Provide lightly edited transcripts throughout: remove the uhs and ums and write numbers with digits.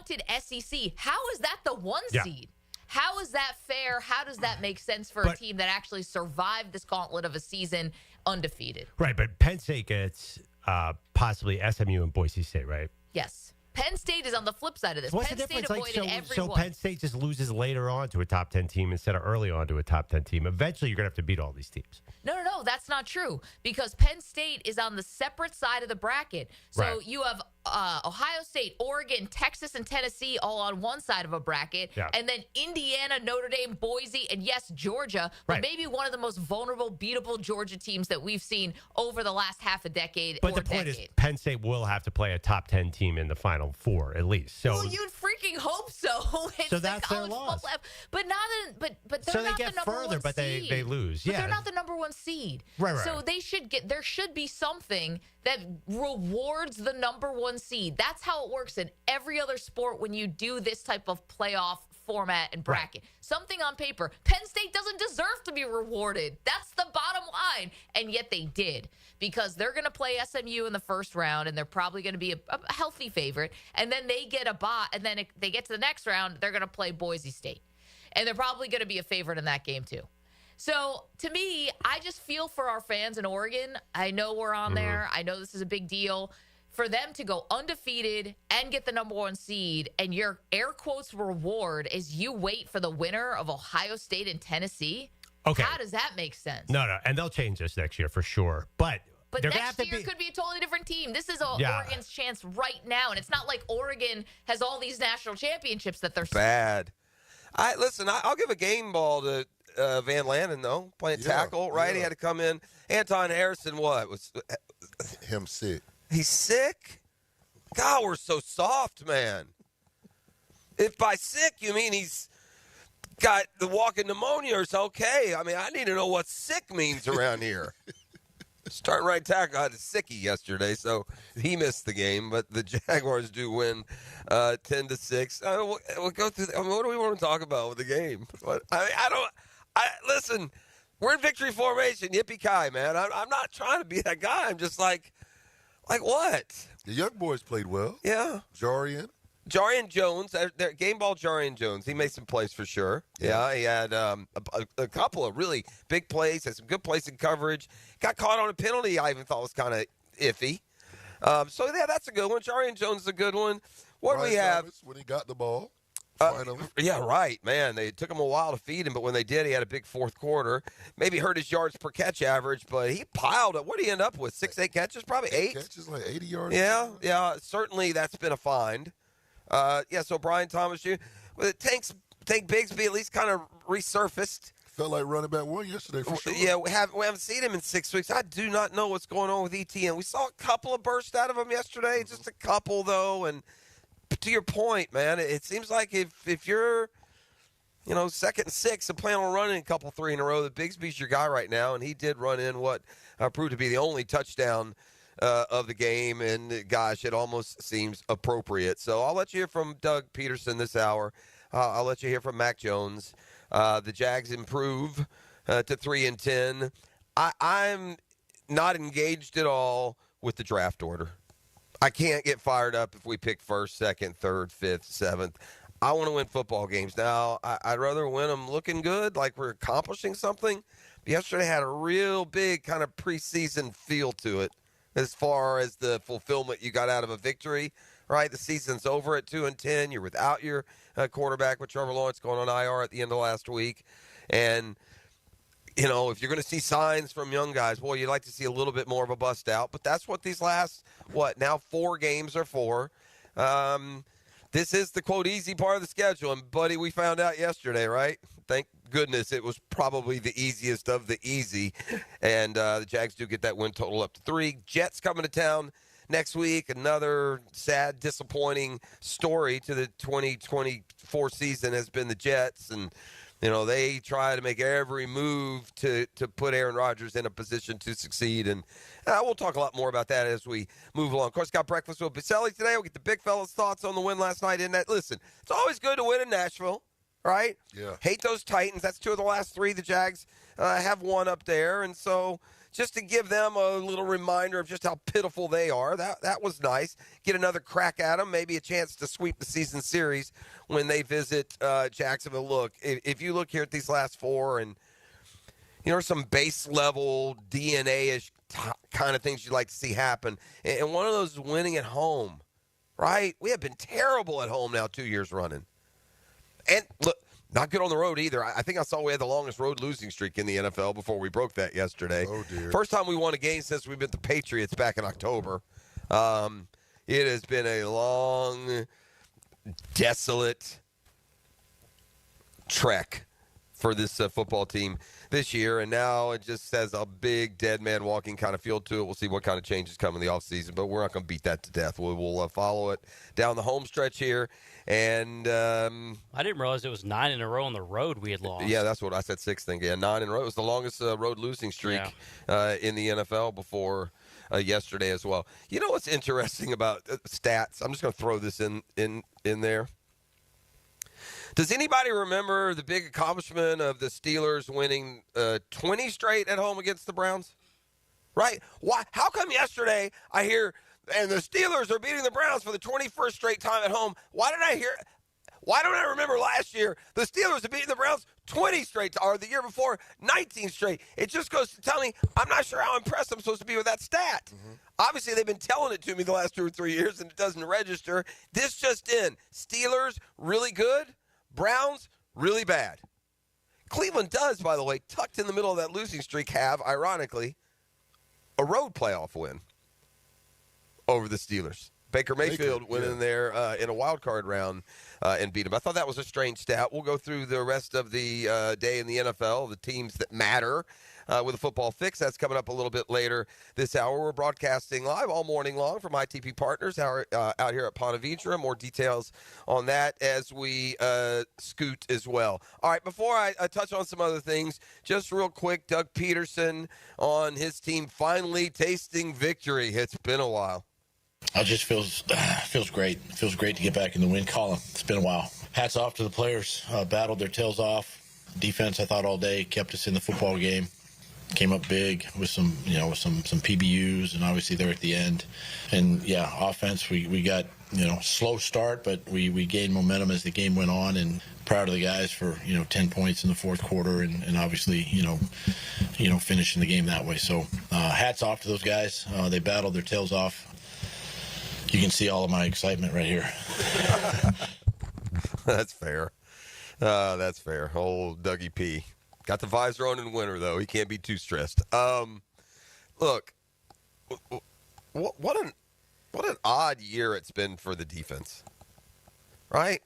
talented SEC. How is that the one seed? How is that fair? How does that make sense for a team that actually survived this gauntlet of a season undefeated? Right, but Penn State gets possibly SMU and Boise State, right? Yes. Penn State is on the flip side of this. What's Penn the State difference? avoided everyone. So Penn State just loses later on to a top 10 team instead of early on to a top 10 team. Eventually, you're going to have to beat all these teams. No, that's not true because Penn State is on the separate side of the bracket. So you have Ohio State, Oregon, Texas, and Tennessee all on one side of a bracket, and then Indiana, Notre Dame, Boise, and yes, Georgia, but maybe one of the most vulnerable, beatable Georgia teams that we've seen over the last half a decade. But the point is, Penn State will have to play a top 10 team in the Final Four at least. So, well, you'd freaking hope so. It's so that's their loss. But they're so they not get the number further, one but seed. they lose. But they're not the number one seed. Right. So they should get. There should be something that rewards the number one seed. That's how it works in every other sport when you do this type of playoff format and bracket. Something on paper. Penn State doesn't deserve to be rewarded. That's the bottom line. And yet they did because they're going to play SMU in the first round and they're probably going to be a healthy favorite. And then they get a bye. And then they get to the next round, they're going to play Boise State. And they're probably going to be a favorite in that game too. So, to me, I just feel for our fans in Oregon. I know we're on there. I know this is a big deal. For them to go undefeated and get the number one seed, and your air quotes reward is you wait for the winner of Ohio State and Tennessee? Okay. How does that make sense? No. And they'll change this next year for sure. But next year could be a totally different team. This is Oregon's chance right now, and it's not like Oregon has all these national championships that they're bad. I'll give a game ball to Van Lanen, though, playing tackle, right? He had to come in. Anton Harrison, was him sick? He's sick? God, we're so soft, man. If by sick you mean he's got the walking pneumonia or something, okay. I mean, I need to know what sick means around here. Starting right tackle had a sickie yesterday, so he missed the game. But the Jaguars do win 10-6. We'll go through. What do we want to talk about with the game? Listen. We're in victory formation. Yippee-ki, man. I'm not trying to be that guy. I'm just like what? The young boys played well. Yeah. Jarian Jones, game ball Jarian Jones. He made some plays for sure. Yeah, he had a couple of really big plays, had some good plays in coverage. Got caught on a penalty I even thought was kind of iffy. That's a good one. Jarian Jones is a good one. What do we have? Thomas, when he got the ball. Yeah, right, man. They took him a while to feed him, but when they did, he had a big fourth quarter. Maybe hurt his yards per catch average, but he piled up. What did he end up with? 6-8 catches? Probably 8 catches, like 80 yards. Yeah. Certainly, that's been a find. So Brian Thomas, Tank Bigsby at least kind of resurfaced. Felt like running back one yesterday for sure. Yeah, we haven't seen him in 6 weeks. I do not know what's going on with ETN. We saw a couple of bursts out of him yesterday, just a couple though, and. To your point, man, it seems like if you're, 2nd and 6 and plan on running a couple 3 in a row, that Bigsby's your guy right now, and he did run in what proved to be the only touchdown of the game, and gosh, it almost seems appropriate. So I'll let you hear from Doug Pederson this hour. I'll let you hear from Mac Jones. The Jags improve to 3-10. I'm not engaged at all with the draft order. I can't get fired up if we pick 1st, 2nd, 3rd, 5th, 7th. I want to win football games. Now, I'd rather win them looking good, like we're accomplishing something. But yesterday had a real big kind of preseason feel to it as far as the fulfillment you got out of a victory, right? The season's over at 2-10. You're without your quarterback with Trevor Lawrence going on IR at the end of last week. And if you're going to see signs from young guys, boy, you'd like to see a little bit more of a bust out. But that's what these last, 4 games are for. This is the, quote, easy part of the schedule. And, buddy, we found out yesterday, right? Thank goodness it was probably the easiest of the easy. And the Jags do get that win total up to 3. Jets coming to town next week. Another sad, disappointing story to the 2024 season has been the Jets. And they try to make every move to put Aaron Rodgers in a position to succeed. And we'll talk a lot more about that as we move along. Of course, got breakfast with Boselli today. We'll get the big fella's thoughts on the win last night. Listen, it's always good to win in Nashville, right? Yeah. Hate those Titans. That's 2 of the last 3 the Jags have won up there. And so, just to give them a little reminder of just how pitiful they are. That was nice. Get another crack at them, maybe a chance to sweep the season series when they visit Jacksonville. Look, if you look here at these last four, and some base level DNA-ish kind of things you'd like to see happen, and one of those is winning at home, right? We have been terrible at home now 2 years running, and look. Not good on the road either. I think I saw we had the longest road losing streak in the NFL before we broke that yesterday. Oh, dear. First time we won a game since we beat the Patriots back in October. It has been a long, desolate trek for this football team this year, and now it just has a big dead man walking kind of feel to it. We'll see what kind of changes come in the offseason, but we're not going to beat that to death. We'll follow it down the home stretch here. And I didn't realize it was 9 in a row on the road we had lost. Yeah, that's what I said, 6 thing. Yeah, 9 in a row. It was the longest road losing streak in the NFL before yesterday as well. You know what's interesting about stats? I'm just going to throw this in there. Does anybody remember the big accomplishment of the Steelers winning 20 straight at home against the Browns? Right? Why? How come yesterday I hear, and the Steelers are beating the Browns for the 21st straight time at home? Why don't I remember last year the Steelers have beaten the Browns 20 straight, or the year before 19 straight? It just goes to tell me I'm not sure how impressed I'm supposed to be with that stat. Mm-hmm. Obviously, they've been telling it to me the last 2 or 3 years, and it doesn't register. This just in. Steelers, really good. Browns, really bad. Cleveland does, by the way, tucked in the middle of that losing streak, have, ironically, a road playoff win over the Steelers. Baker Mayfield went in there in a wild card round and beat him. I thought that was a strange stat. We'll go through the rest of the day in the NFL, the teams that matter with a football fix. That's coming up a little bit later this hour. We're broadcasting live all morning long from ITP Partners out here at Ponte Vedra. More details on that as we scoot as well. All right, before I touch on some other things, just real quick, Doug Pederson on his team finally tasting victory. It's been a while. It just feels great. It feels great to get back in the win column. It's been a while. Hats off to the players. Battled their tails off. Defense, I thought, all day kept us in the football game. Came up big with some PBUs, and obviously they're at the end. And yeah, offense, we got slow start, but we gained momentum as the game went on. And proud of the guys for 10 points in the fourth quarter, and obviously finishing the game that way. So hats off to those guys. They battled their tails off. You can see all of my excitement right here. That's fair. That's fair. Old Dougie P. Got the visor on in winter, though. He can't be too stressed. Look, what an odd year it's been for the defense, right?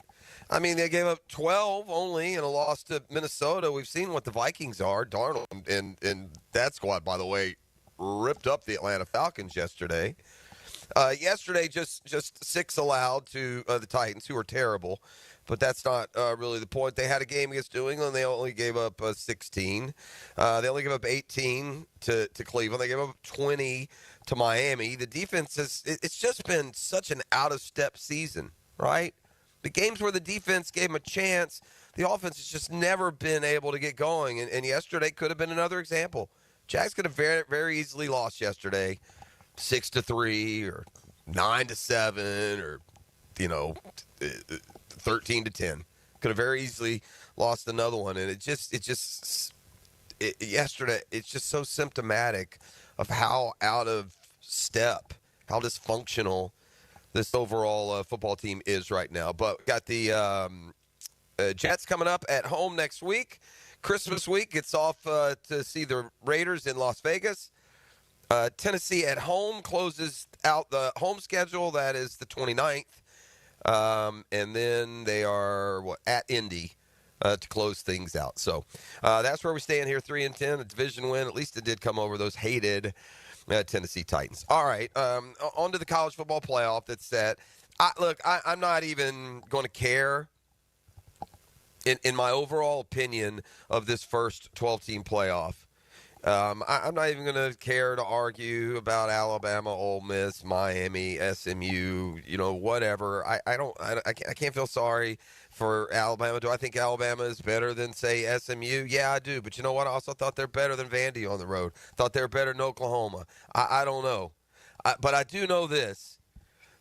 I mean, they gave up 12 only in a loss to Minnesota. We've seen what the Vikings are. Darnold and that squad, by the way, ripped up the Atlanta Falcons yesterday. Yesterday, just 6 allowed to the Titans, who are terrible. But that's not really the point. They had a game against New England. They only gave up 16. They only gave up 18 to Cleveland. They gave up 20 to Miami. The defense it's just been such an out-of-step season, right? The games where the defense gave them a chance, the offense has just never been able to get going. And yesterday could have been another example. Jags could have very, very easily lost yesterday, 6-3 or 9-7 or 13-10. Could have very easily lost another one, and yesterday it's just so symptomatic of how out of step, how dysfunctional this overall football team is right now. But got the Jets coming up at home next week. Christmas week, it's off to see the Raiders in Las Vegas. Tennessee at home closes out the home schedule. That is the 29th. And then they are at Indy to close things out. So that's where we stand here, 3-10, a division win. At least it did come over those hated Tennessee Titans. All right, on to the college football playoff that's set. I'm not even going to care in my overall opinion of this first 12-team playoff. I'm not even going to care to argue about Alabama, Ole Miss, Miami, SMU, whatever. I can't feel sorry for Alabama. Do I think Alabama is better than, say, SMU? Yeah, I do. But you know what? I also thought they're better than Vandy on the road. Thought they were better than Oklahoma. I don't know. But I do know this.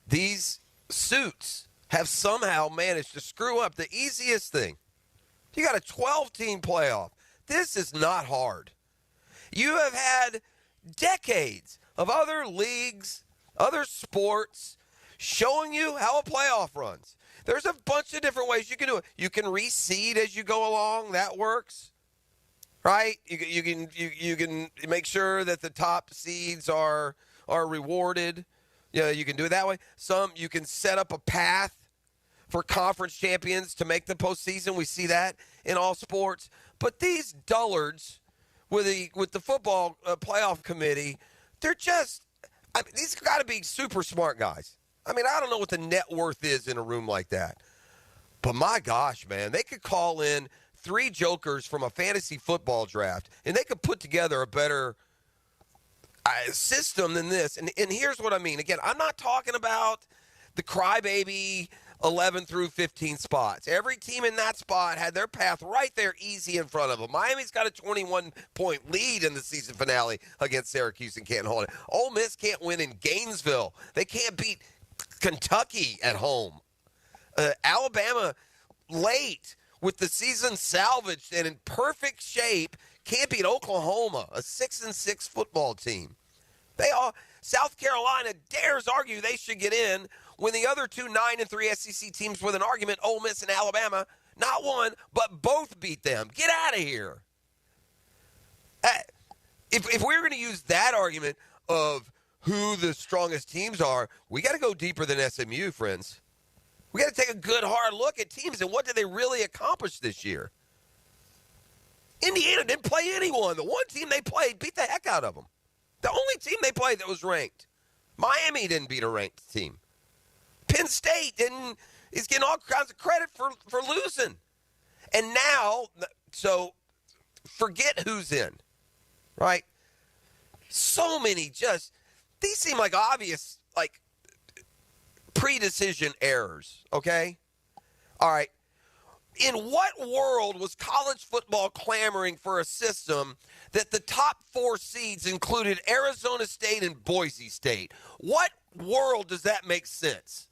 These suits have somehow managed to screw up the easiest thing. You got a 12-team playoff. This is not hard. You have had decades of other leagues, other sports, showing you how a playoff runs. There's a bunch of different ways you can do it. You can reseed as you go along. That works, right? You can make sure that the top seeds are rewarded. You can do it that way. You can set up a path for conference champions to make the postseason. We see that in all sports. But these dullards with the football playoff committee, they're just these got to be super smart guys. I don't know what the net worth is in a room like that. But my gosh, man, they could call in 3 jokers from a fantasy football draft, and they could put together a better system than this. And here's what I mean. Again, I'm not talking about the crybaby 11 through 15 spots. Every team in that spot had their path right there easy in front of them. Miami's got a 21-point lead in the season finale against Syracuse and can't hold it. Ole Miss can't win in Gainesville. They can't beat Kentucky at home. Alabama, late with the season salvaged and in perfect shape, can't beat Oklahoma, a 6-6 football team. South Carolina dares argue they should get in when the other 2 9-3 SEC teams with an argument, Ole Miss and Alabama, not one, but both beat them. Get out of here. If we're going to use that argument of who the strongest teams are, we got to go deeper than SMU, friends. We got to take a good, hard look at teams and what did they really accomplish this year. Indiana didn't play anyone. The one team they played beat the heck out of them. The only team they played that was ranked. Miami didn't beat a ranked team. Penn State is getting all kinds of credit for losing. And now, so forget who's in, right? So many these seem like obvious, pre-decision errors, okay? All right. In what world was college football clamoring for a system that the top 4 seeds included Arizona State and Boise State? What world does that make sense?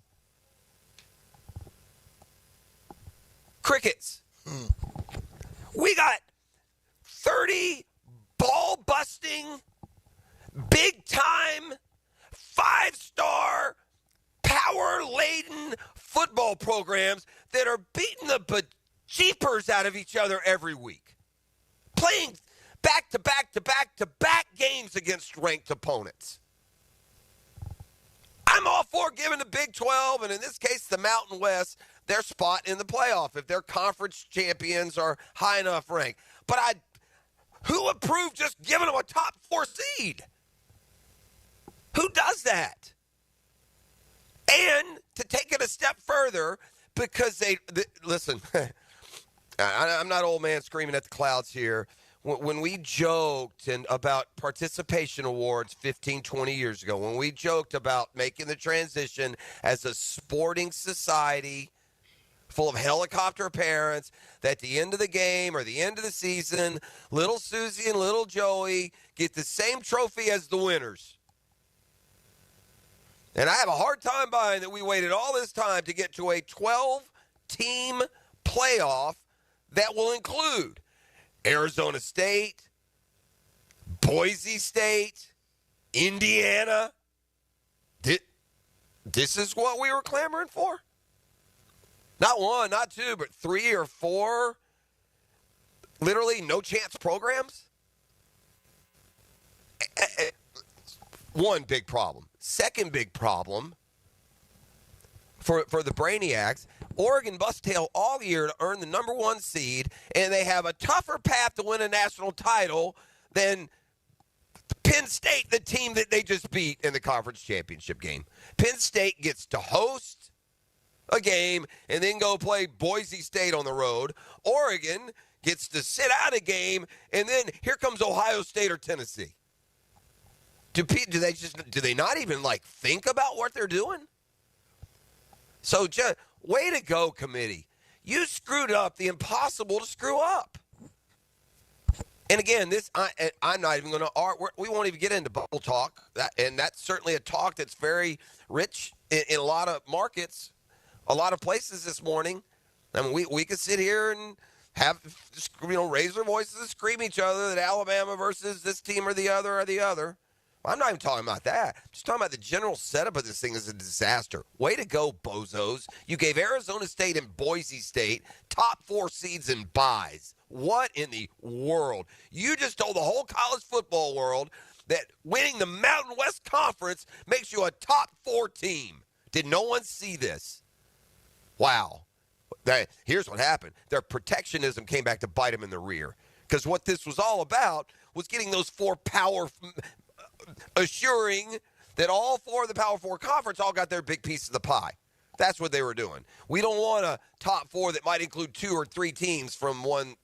Crickets. We got 30 ball-busting, big-time, 5-star, power-laden football programs that are beating the bejeepers out of each other every week. Playing back-to-back games against ranked opponents. I'm all for giving the Big 12, and in this case, the Mountain West, their spot in the playoff if their conference champions are high enough ranked. But who approved just giving them a top 4 seed? Who does that? And to take it a step further, because listen, I'm not old man screaming at the clouds here. When we joked about participation awards 15, 20 years ago, when we joked about making the transition as a sporting society full of helicopter parents, that at the end of the game or the end of the season, little Susie and little Joey get the same trophy as the winners. And I have a hard time buying that we waited all this time to get to a 12-team playoff that will include Arizona State, Boise State, Indiana. This is what we were clamoring for? Not 1, not 2, but 3 or 4 literally no-chance programs? One big problem. Second big problem for the Brainiacs, Oregon bust tail all year to earn the number 1 seed, and they have a tougher path to win a national title than Penn State, the team that they just beat in the conference championship game. Penn State gets to host a game and then go play Boise State on the road. Oregon gets to sit out a game, and then here comes Ohio State or Tennessee. Do they not even think about what they're doing? So way to go, committee. You screwed up the impossible to screw up. And again, I'm not even going to we won't even get into bubble talk, and that's certainly a talk that's very rich in a lot of markets, a lot of places this morning. I mean, we could sit here and have raise our voices and scream each other that Alabama versus this team or the other. I'm not even talking about that. I'm just talking about the general setup of this thing is a disaster. Way to go, bozos. You gave Arizona State and Boise State top 4 seeds and buys. What in the world? You just told the whole college football world that winning the Mountain West Conference makes you a top 4 team. Did no one see this? Wow. Here's what happened. Their protectionism came back to bite them in the rear. Because what this was all about was getting those 4 assuring that all 4 of the Power 4 conference all got their big piece of the pie. That's what they were doing. We don't want a top 4 that might include 2 or 3 teams from one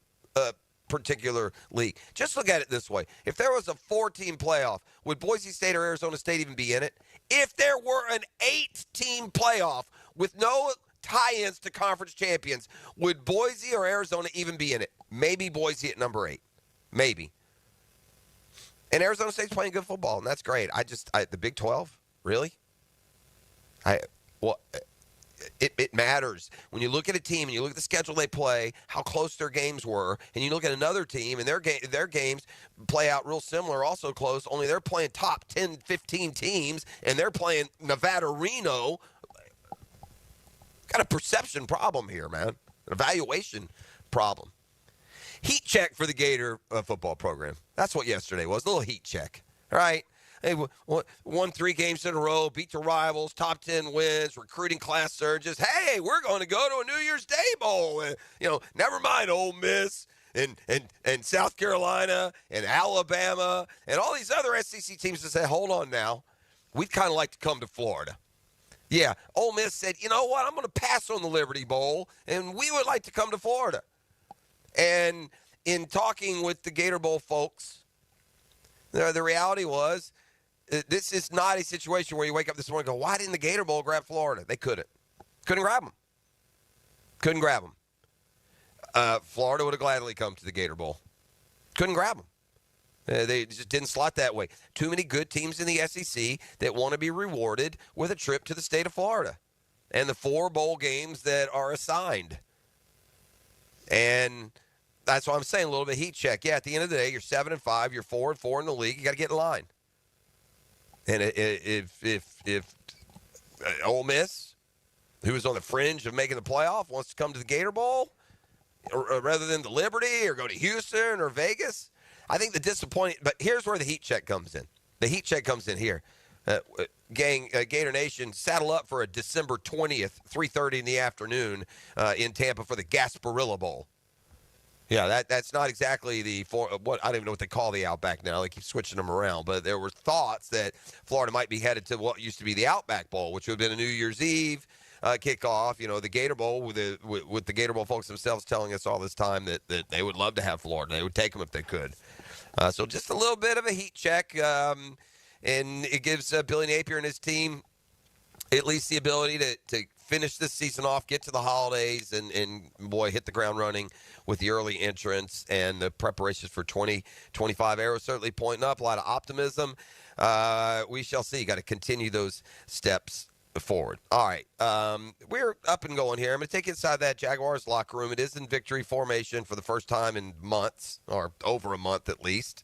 particular league. Just look at it this way. If there was a 4-team playoff, would Boise State or Arizona State even be in it? If there were an 8-team playoff with no tie-ins to conference champions, would Boise or Arizona even be in it? Maybe Boise at number 8. Maybe. And Arizona State's playing good football, and that's great. The Big 12, really? It matters. When you look at a team and you look at the schedule they play, how close their games were, and you look at another team and their games play out real similar, also close, only they're playing top 10, 15 teams, and they're playing Nevada-Reno. Got a perception problem here, man. An evaluation problem. Heat check for the Gator football program. That's what yesterday was, a little heat check. All right? They won 3 games in a row, beat the rivals, top 10 wins, recruiting class surges. Hey, we're going to go to a New Year's Day bowl. Never mind Ole Miss and South Carolina and Alabama and all these other SEC teams that say, hold on now, we'd kind of like to come to Florida. Yeah, Ole Miss said, you know what, I'm going to pass on the Liberty Bowl, and we would like to come to Florida. And in talking with the Gator Bowl folks, the reality was this is not a situation where you wake up this morning and go, why didn't the Gator Bowl grab Florida? They couldn't. Couldn't grab them. Florida would have gladly come to the Gator Bowl. Couldn't grab them. They just didn't slot that way. Too many good teams in the SEC that want to be rewarded with a trip to the state of Florida and the 4 bowl games that are assigned. And that's why I'm saying a little bit heat check. Yeah, at the end of the day, you're 7-5, you're 4-4 in the league. You got to get in line. And if Ole Miss, who is on the fringe of making the playoff, wants to come to the Gator Bowl, or rather than the Liberty or go to Houston or Vegas, I think the disappointing. But here's where the heat check comes in. The heat check comes in here. Gator Nation, saddle up for a December 20th, 3:30 in the afternoon in Tampa for the Gasparilla Bowl. Yeah, that's not exactly what I don't even know what they call the Outback now. They keep switching them around. But there were thoughts that Florida might be headed to what used to be the Outback Bowl, which would have been a New Year's Eve kickoff. The Gator Bowl with the Gator Bowl folks themselves telling us all this time that they would love to have Florida. They would take them if they could. So just a little bit of a heat check. And it gives Billy Napier and his team at least the ability to finish this season off, get to the holidays, and boy, hit the ground running with the early entrance and the preparations for 2025. Arrows certainly pointing up, a lot of optimism. We shall see. Got to continue those steps forward. All right. We're up and going here. I'm going to take you inside that Jaguars locker room. It is in victory formation for the first time in months, or over a month at least.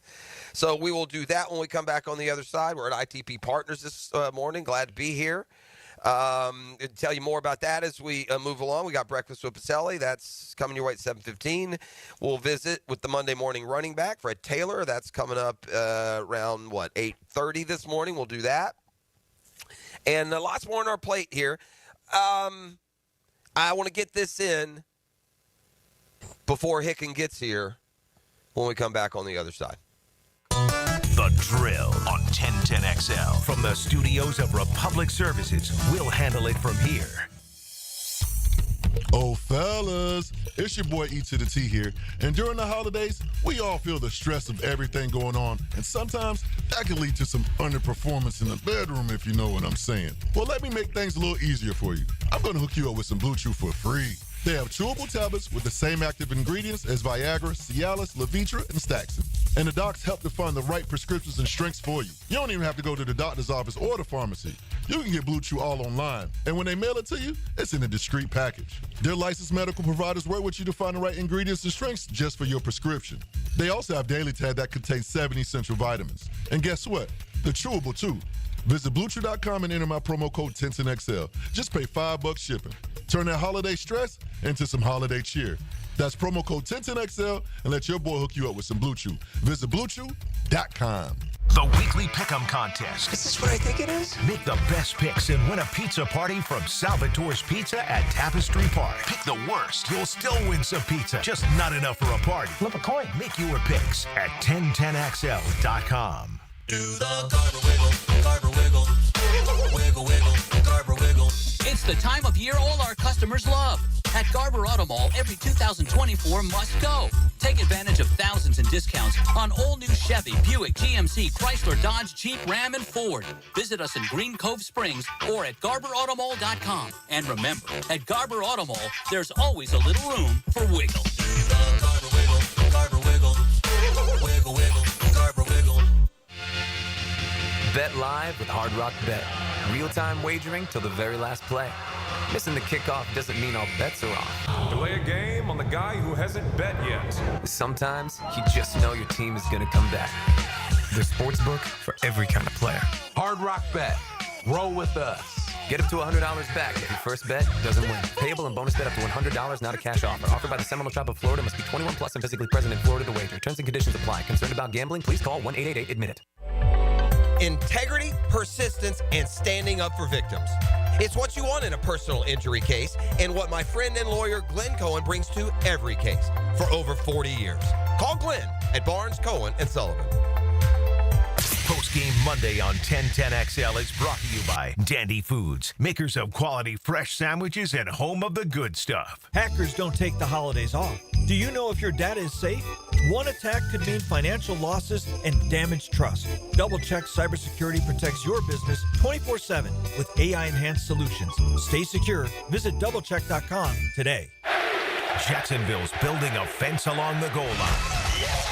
So we will do that when we come back on the other side. We're at ITP Partners this morning. Glad to be here. Tell you more about that as we move along. We got breakfast with Boselli. That's coming your way at 7:15. We'll visit with the Monday morning running back, Fred Taylor. That's coming up around, 8:30 this morning. We'll do that. And lots more on our plate here. I want to get this in before Hicken gets here when we come back on the other side. The Drill on 1010XL. From the studios of Republic Services, we'll handle it from here. Oh, fellas, it's your boy E to the T here. And during the holidays, we all feel the stress of everything going on. And sometimes that can lead to some underperformance in the bedroom, if you know what I'm saying. Well, let me make things a little easier for you. I'm going to hook you up with some Blue Chew for free. They have chewable tablets with the same active ingredients as Viagra, Cialis, Levitra, and Staxin. And the docs help to find the right prescriptions and strengths for you. You don't even have to go to the doctor's office or the pharmacy. You can get Blue Chew all online. And when they mail it to you, it's in a discreet package. Their licensed medical providers work with you to find the right ingredients and strengths just for your prescription. They also have Daily Tag that contains 7 essential vitamins. And guess what? They're chewable too. Visit BlueChew.com and enter my promo code TenSonXL. Just pay $5 shipping. Turn that holiday stress into some holiday cheer. That's promo code TenSonXL and let your boy hook you up with some Blue Chew. Visit BlueChew.com. The weekly pick'em contest. Is this what I think it is? Make the best picks and win a pizza party from Salvatore's Pizza at Tapestry Park. Pick the worst. You'll still win some pizza, just not enough for a party. Flip a coin. Make your picks at 1010XL.com. Do the Garber wiggle, Garber wiggle, wiggle, wiggle, Garber wiggle. It's the time of year all our customers love. At Garber Auto Mall, every 2024 must go. Take advantage of thousands in discounts on all new Chevy, Buick, GMC, Chrysler, Dodge, Jeep, Ram, and Ford. Visit us in Green Cove Springs or at GarberAutomall.com. And remember, at Garber Auto Mall, there's always a little room for wiggle. Do the Garber wiggle, Garber wiggle, wiggle, wiggle, Garber wiggle. Bet live with Hard Rock Bet. Real-time wagering till the very last play. Missing the kickoff doesn't mean all bets are off. Delay a game on the guy who hasn't bet yet. Sometimes you just know your team is going to come back. The sportsbook for every kind of player. Hard Rock Bet. Roll with us. Get up to $100 back if your first bet doesn't win. Payable and bonus bet up to $100, not a cash offer. Offered by the Seminole Tribe of Florida. Must be 21 plus and physically present in Florida to wager. Terms and conditions apply. Concerned about gambling? Please call 1-888-ADMIT-IT. Integrity, persistence, and standing up for victims. It's what you want in a personal injury case and what my friend and lawyer Glenn Cohen brings to every case for over 40 years. Call Glenn at Barnes, Cohen, and Sullivan. Post-game Monday on 1010XL is brought to you by Dandy Foods, makers of quality fresh sandwiches and home of the good stuff. Hackers don't take the holidays off. Do you know if your data is safe? One attack could mean financial losses and damaged trust. Double-check cybersecurity protects your business 24/7 with AI-enhanced solutions. Stay secure. Visit doublecheck.com today. Jacksonville's building a fence along the goal line.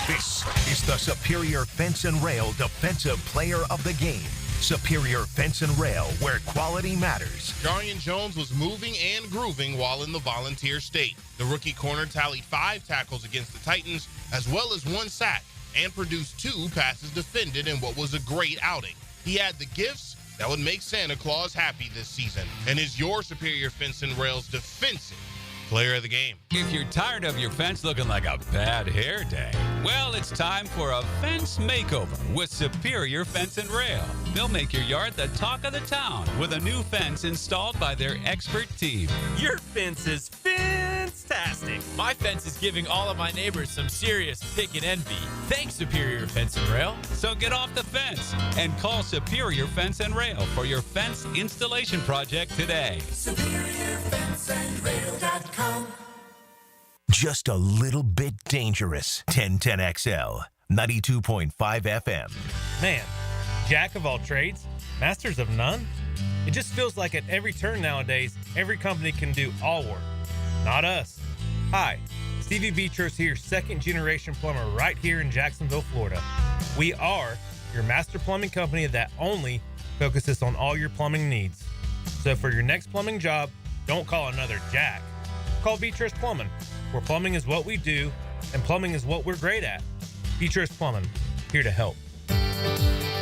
This is the Superior Fence and Rail Defensive Player of the Game. Superior Fence and Rail, where quality matters. Jarian Jones was moving and grooving while in the Volunteer State. The rookie corner tallied 5 tackles against the Titans, as well as 1 sack, and produced 2 passes defended in what was a great outing. He had the gifts that would make Santa Claus happy this season, and is your Superior Fence and Rail's defensive player of the game. If you're tired of your fence looking like a bad hair day, well, it's time for a fence makeover with Superior Fence and Rail. They'll make your yard the talk of the town with a new fence installed by their expert team. Your fence is fantastic. My fence is giving all of my neighbors some serious pick and envy. Thanks, Superior Fence and Rail. So get off the fence and call Superior Fence and Rail for your fence installation project today. SuperiorFenceandRail.com. Just a little bit dangerous. 1010XL, 92.5 FM. Man, jack of all trades, masters of none? It just feels like at every turn nowadays, every company can do all work. Not us. Hi, Stevie Beatrice here, second-generation plumber right here in Jacksonville, Florida. We are your master plumbing company that only focuses on all your plumbing needs. So for your next plumbing job, don't call another Jack. Call Beatrice Plumbing, where plumbing is what we do and plumbing is what we're great at. Beatrice Plumbing, here to help.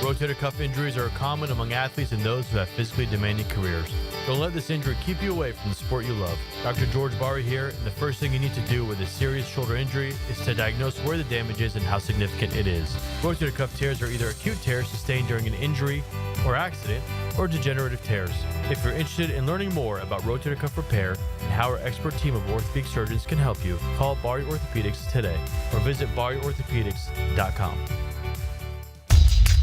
Rotator cuff injuries are common among athletes and those who have physically demanding careers. Don't let this injury keep you away from the sport you love. Dr. George Barry here, and the first thing you need to do with a serious shoulder injury is to diagnose where the damage is and how significant it is. Rotator cuff tears are either acute tears sustained during an injury or accident, or degenerative tears. If you're interested in learning more about rotator cuff repair and how our expert team of orthopedic surgeons can help you, call Barry Orthopedics today or visit barryorthopedics.com.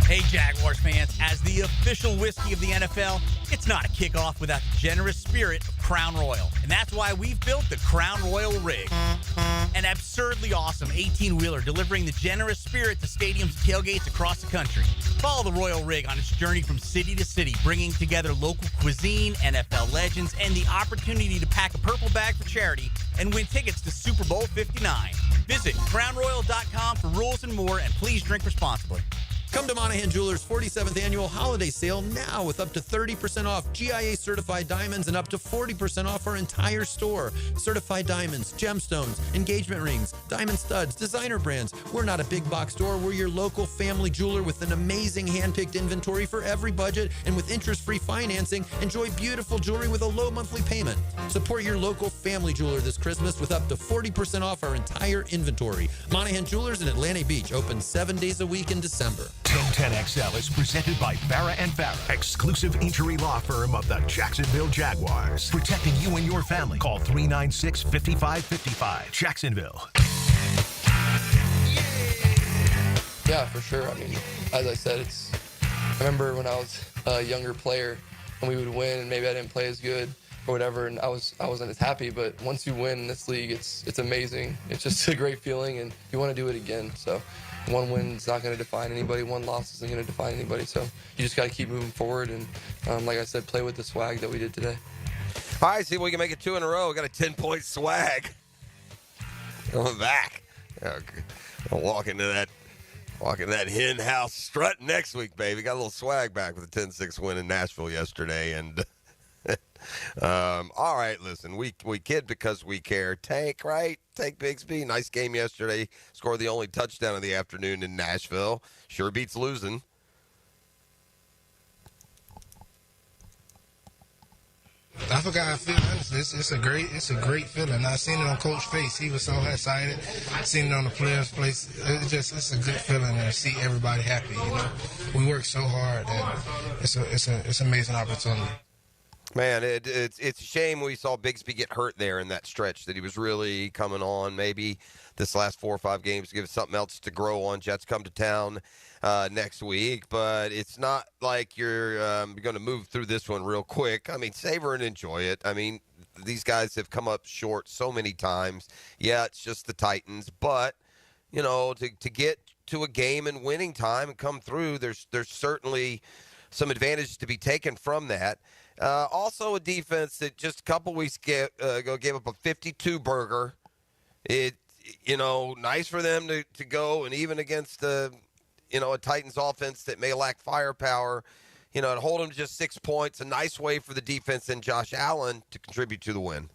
Hey, Jaguars fans, as the official whiskey of the NFL, it's not a kickoff without the generous spirit of Crown Royal, and that's why we've built the Crown Royal rig. An absurdly awesome 18-wheeler delivering the generous spirit to stadiums and tailgates across the country. Follow the Royal rig on its journey from city to city, bringing together local cuisine, NFL legends, and the opportunity to pack a purple bag for charity and win tickets to Super Bowl 59. Visit crownroyal.com for rules and more, and please drink responsibly. Come to Monahan Jewelers' 47th annual holiday sale now with up to 30% off GIA certified diamonds and up to 40% off our entire store. Certified diamonds, gemstones, engagement rings, diamond studs, designer brands. We're not a big box store. We're your local family jeweler with an amazing hand-picked inventory for every budget, and with interest-free financing, enjoy beautiful jewelry with a low monthly payment. Support your local family jeweler this Christmas with up to 40% off our entire inventory. Monahan Jewelers in Atlantic Beach, open 7 days a week in December. 1010XL is presented by Farah & Farah, exclusive injury law firm of the Jacksonville Jaguars. Protecting you and your family. Call 396-5555. Jacksonville. Yeah, for sure. I mean, as I said, I remember when I was a younger player and we would win and maybe I didn't play as good or whatever, and I wasn't as happy, but once you win in this league, it's amazing. It's just a great feeling, and you want to do it again. So one win is not going to define anybody. One loss isn't going to define anybody. So you just got to keep moving forward and, like I said, play with the swag that we did today. All right, see if we can make it 2 in a row. We got a 10-point swag. Going back. I'll walk into that hen house strut next week, baby. Got a little swag back with a 10-6 win in Nashville yesterday. And all right, listen, we kid because we care. Tank, right? Tank Bigsby. Nice game yesterday. Scored the only touchdown of the afternoon in Nashville. Sure beats losing. I forgot how I feel, honestly. It's a great feeling. I seen it on Coach's face. He was so excited. Seen it on the players' face. It's a good feeling to see everybody happy, you know. We work so hard, and it's an amazing opportunity. Man, it's a shame we saw Bigsby get hurt there in that stretch, that he was really coming on. Maybe this last 4 or 5 games give us something else to grow on. Jets come to town next week, but it's not like you're going to move through this one real quick. I mean, savor and enjoy it. I mean, these guys have come up short so many times. Yeah, it's just the Titans, but, you know, to get to a game in winning time and come through, there's certainly some advantage to be taken from that. Also a defense that just a couple weeks ago gave up a 52-burger. Nice for them to go, and even against a Titans offense that may lack firepower, to hold them to just 6 points, a nice way for the defense and Josh Allen to contribute to the win.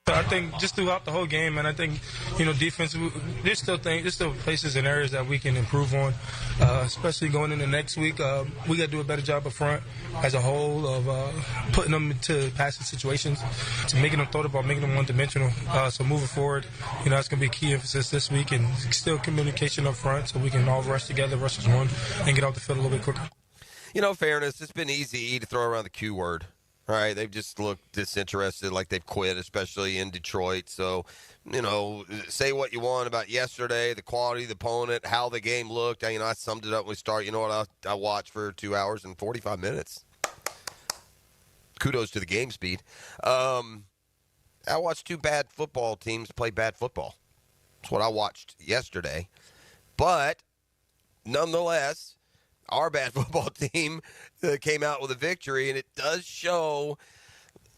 I think just throughout the whole game, and I think, defense, there's still places and areas that we can improve on, especially going into next week. We got to do a better job up front as a whole of putting them into passing situations, to making them throw the ball, making them one-dimensional. So moving forward, that's going to be a key emphasis this week, and still communication up front so we can all rush together, rush as one, and get off the field a little bit quicker. Fairness, it's been easy to throw around the Q word. All right, they've just looked disinterested, like they've quit, especially in Detroit. So, say what you want about yesterday, the quality of the opponent, how the game looked. I summed it up when we start. You know what? I watched for 2 hours and 45 minutes. Kudos to the game speed. I watched 2 bad football teams play bad football. That's what I watched yesterday. But, nonetheless, our bad football team came out with a victory, and it does show,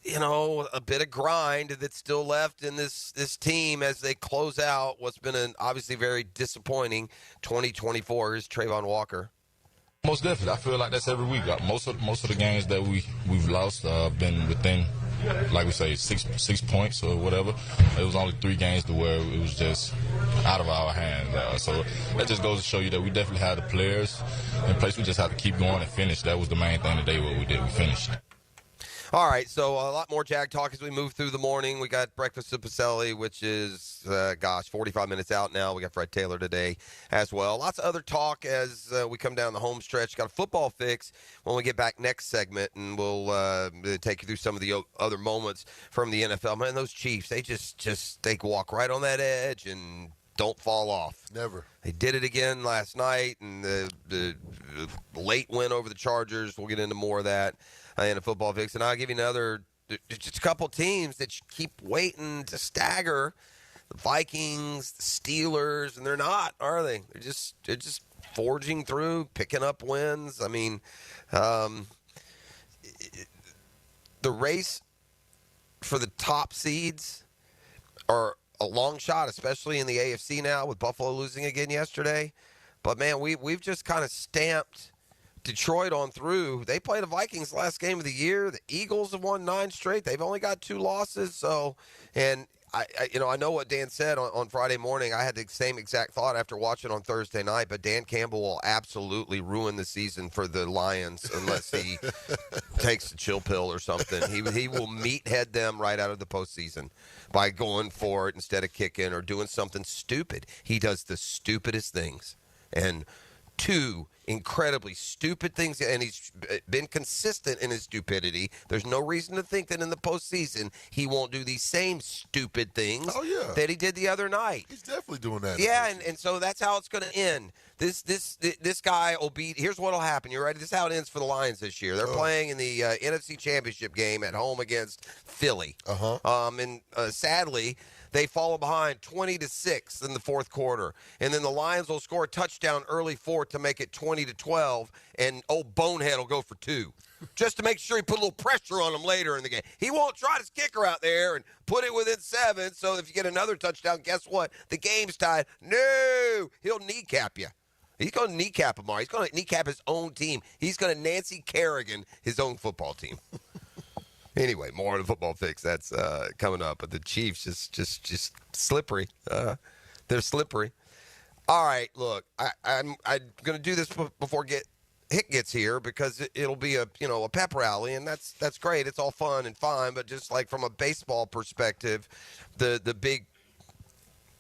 a bit of grind that's still left in this team as they close out what's been an obviously very disappointing 2024. Here's Trayvon Walker. Most definitely. I feel like that's every week. Most of the games that we've lost been within, like we say, six points or whatever. It was only 3 games to where it was just out of our hands. So that just goes to show you that we definitely have the players in place. We just have to keep going and finish. That was the main thing today, what we did. We finished. All right, so a lot more Jag talk as we move through the morning. We got breakfast at Boselli, which is, 45 minutes out now. We got Fred Taylor today as well. Lots of other talk as we come down the home stretch. Got a football fix when we get back next segment, and we'll take you through some of the other moments from the NFL. Man, those Chiefs, they walk right on that edge and don't fall off. Never. They did it again last night, and the late win over the Chargers. We'll get into more of that in a football fix. And I'll give you another there's just a couple teams that you keep waiting to stagger. The Vikings, the Steelers, and they're not, are they? They're just forging through, picking up wins. I mean, the race for the top seeds are a long shot, especially in the AFC now with Buffalo losing again yesterday. But, man, we've just kind of stamped Detroit on through. They played the Vikings last game of the year. The Eagles have won 9 straight. They've only got 2 losses. So, and I know what Dan said on Friday morning. I had the same exact thought after watching on Thursday night, but Dan Campbell will absolutely ruin the season for the Lions unless he takes a chill pill or something. He will meathead them right out of the postseason by going for it instead of kicking or doing something stupid. He does the stupidest things. And 2 incredibly stupid things, and he's been consistent in his stupidity. There's no reason to think that in the postseason he won't do these same stupid things that he did the other night. He's definitely doing that. Yeah, and so that's how it's going to end. This guy will be. Here's what will happen. You ready? This is how it ends for the Lions this year. They're playing in the NFC Championship game at home against Philly. And sadly, they fall behind 20-6 in the fourth quarter. And then the Lions will score a touchdown early fourth to make it 20-12. And old Bonehead will go for 2 just to make sure he put a little pressure on him later in the game. He won't try his kicker out there and put it within 7. So if you get another touchdown, guess what? The game's tied. No, he'll kneecap you. He's going to kneecap him. He's going to kneecap his own team. He's going to Nancy Kerrigan his own football team. Anyway, more on the football fix. That's coming up. But the Chiefs just slippery. They're slippery. All right, look, I'm going to do this before Hick gets here because it'll be a pep rally, and that's great. It's all fun and fine, but just like from a baseball perspective, the big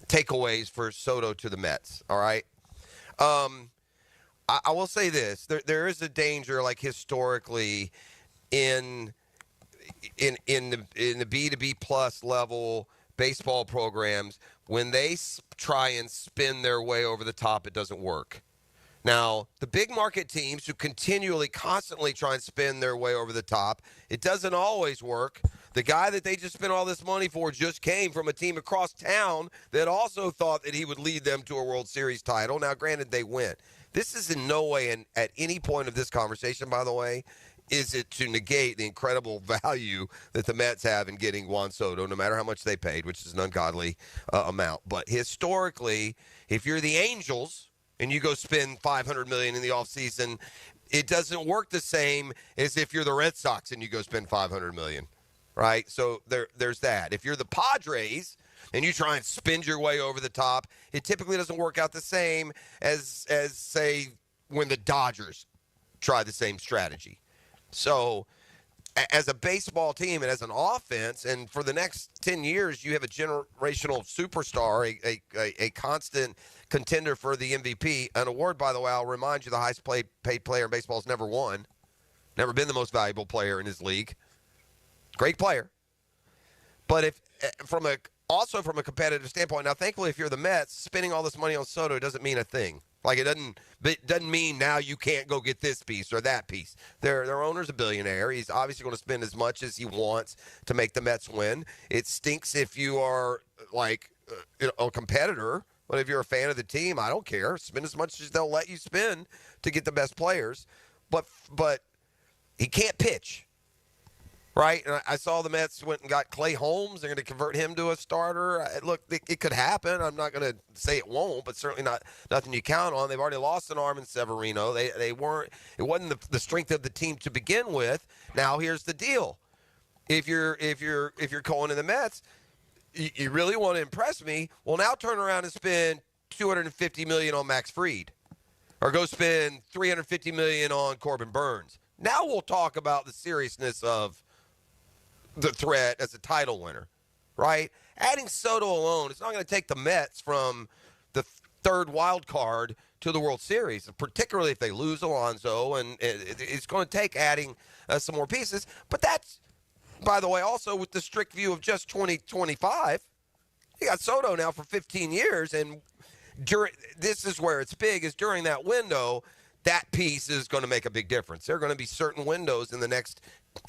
takeaways for Soto to the Mets. All right. I will say this: there is a danger, like historically, in the B2B plus level baseball programs, when they try and spin their way over the top, it doesn't work. Now, the big market teams who constantly try and spin their way over the top, it doesn't always work. The guy that they just spent all this money for just came from a team across town that also thought that he would lead them to a World Series title. Now, granted, they went. This is in no way, and at any point of this conversation, by the way, is it to negate the incredible value that the Mets have in getting Juan Soto, no matter how much they paid, which is an ungodly amount. But historically, if you're the Angels and you go spend $500 million in the offseason, it doesn't work the same as if you're the Red Sox and you go spend $500 million, right? So there's that. If you're the Padres and you try and spin your way over the top, it typically doesn't work out the same as say, when the Dodgers try the same strategy. So, as a baseball team and as an offense, and for the next 10 years, you have a generational superstar, a constant contender for the MVP. An award, by the way, I'll remind you, the highest paid player in baseball has never won. Never been the most valuable player in his league. Great player. But also from a competitive standpoint, now thankfully if you're the Mets, spending all this money on Soto doesn't mean a thing. Like it doesn't mean now you can't go get this piece or that piece. Their owner's a billionaire. He's obviously going to spend as much as he wants to make the Mets win. It stinks if you are like a competitor, but if you're a fan of the team, I don't care. Spend as much as they'll let you spend to get the best players. But he can't pitch. Right, and I saw the Mets went and got Clay Holmes. They're going to convert him to a starter. Look, it could happen. I'm not going to say it won't, but certainly nothing you count on. They've already lost an arm in Severino. They weren't. It wasn't the strength of the team to begin with. Now here's the deal: if you're calling in the Mets, you really want to impress me. Well, now turn around and spend $250 million on Max Fried, or go spend $350 million on Corbin Burns. Now we'll talk about the seriousness of the threat as a title winner, right? Adding Soto alone, it's not going to take the Mets from the third wild card to the World Series, particularly if they lose Alonso, and it's going to take adding some more pieces. But that's, by the way, also with the strict view of just 2025. You got Soto now for 15 years, and this is where it's big, is during that window, that piece is going to make a big difference. There are going to be certain windows in the next,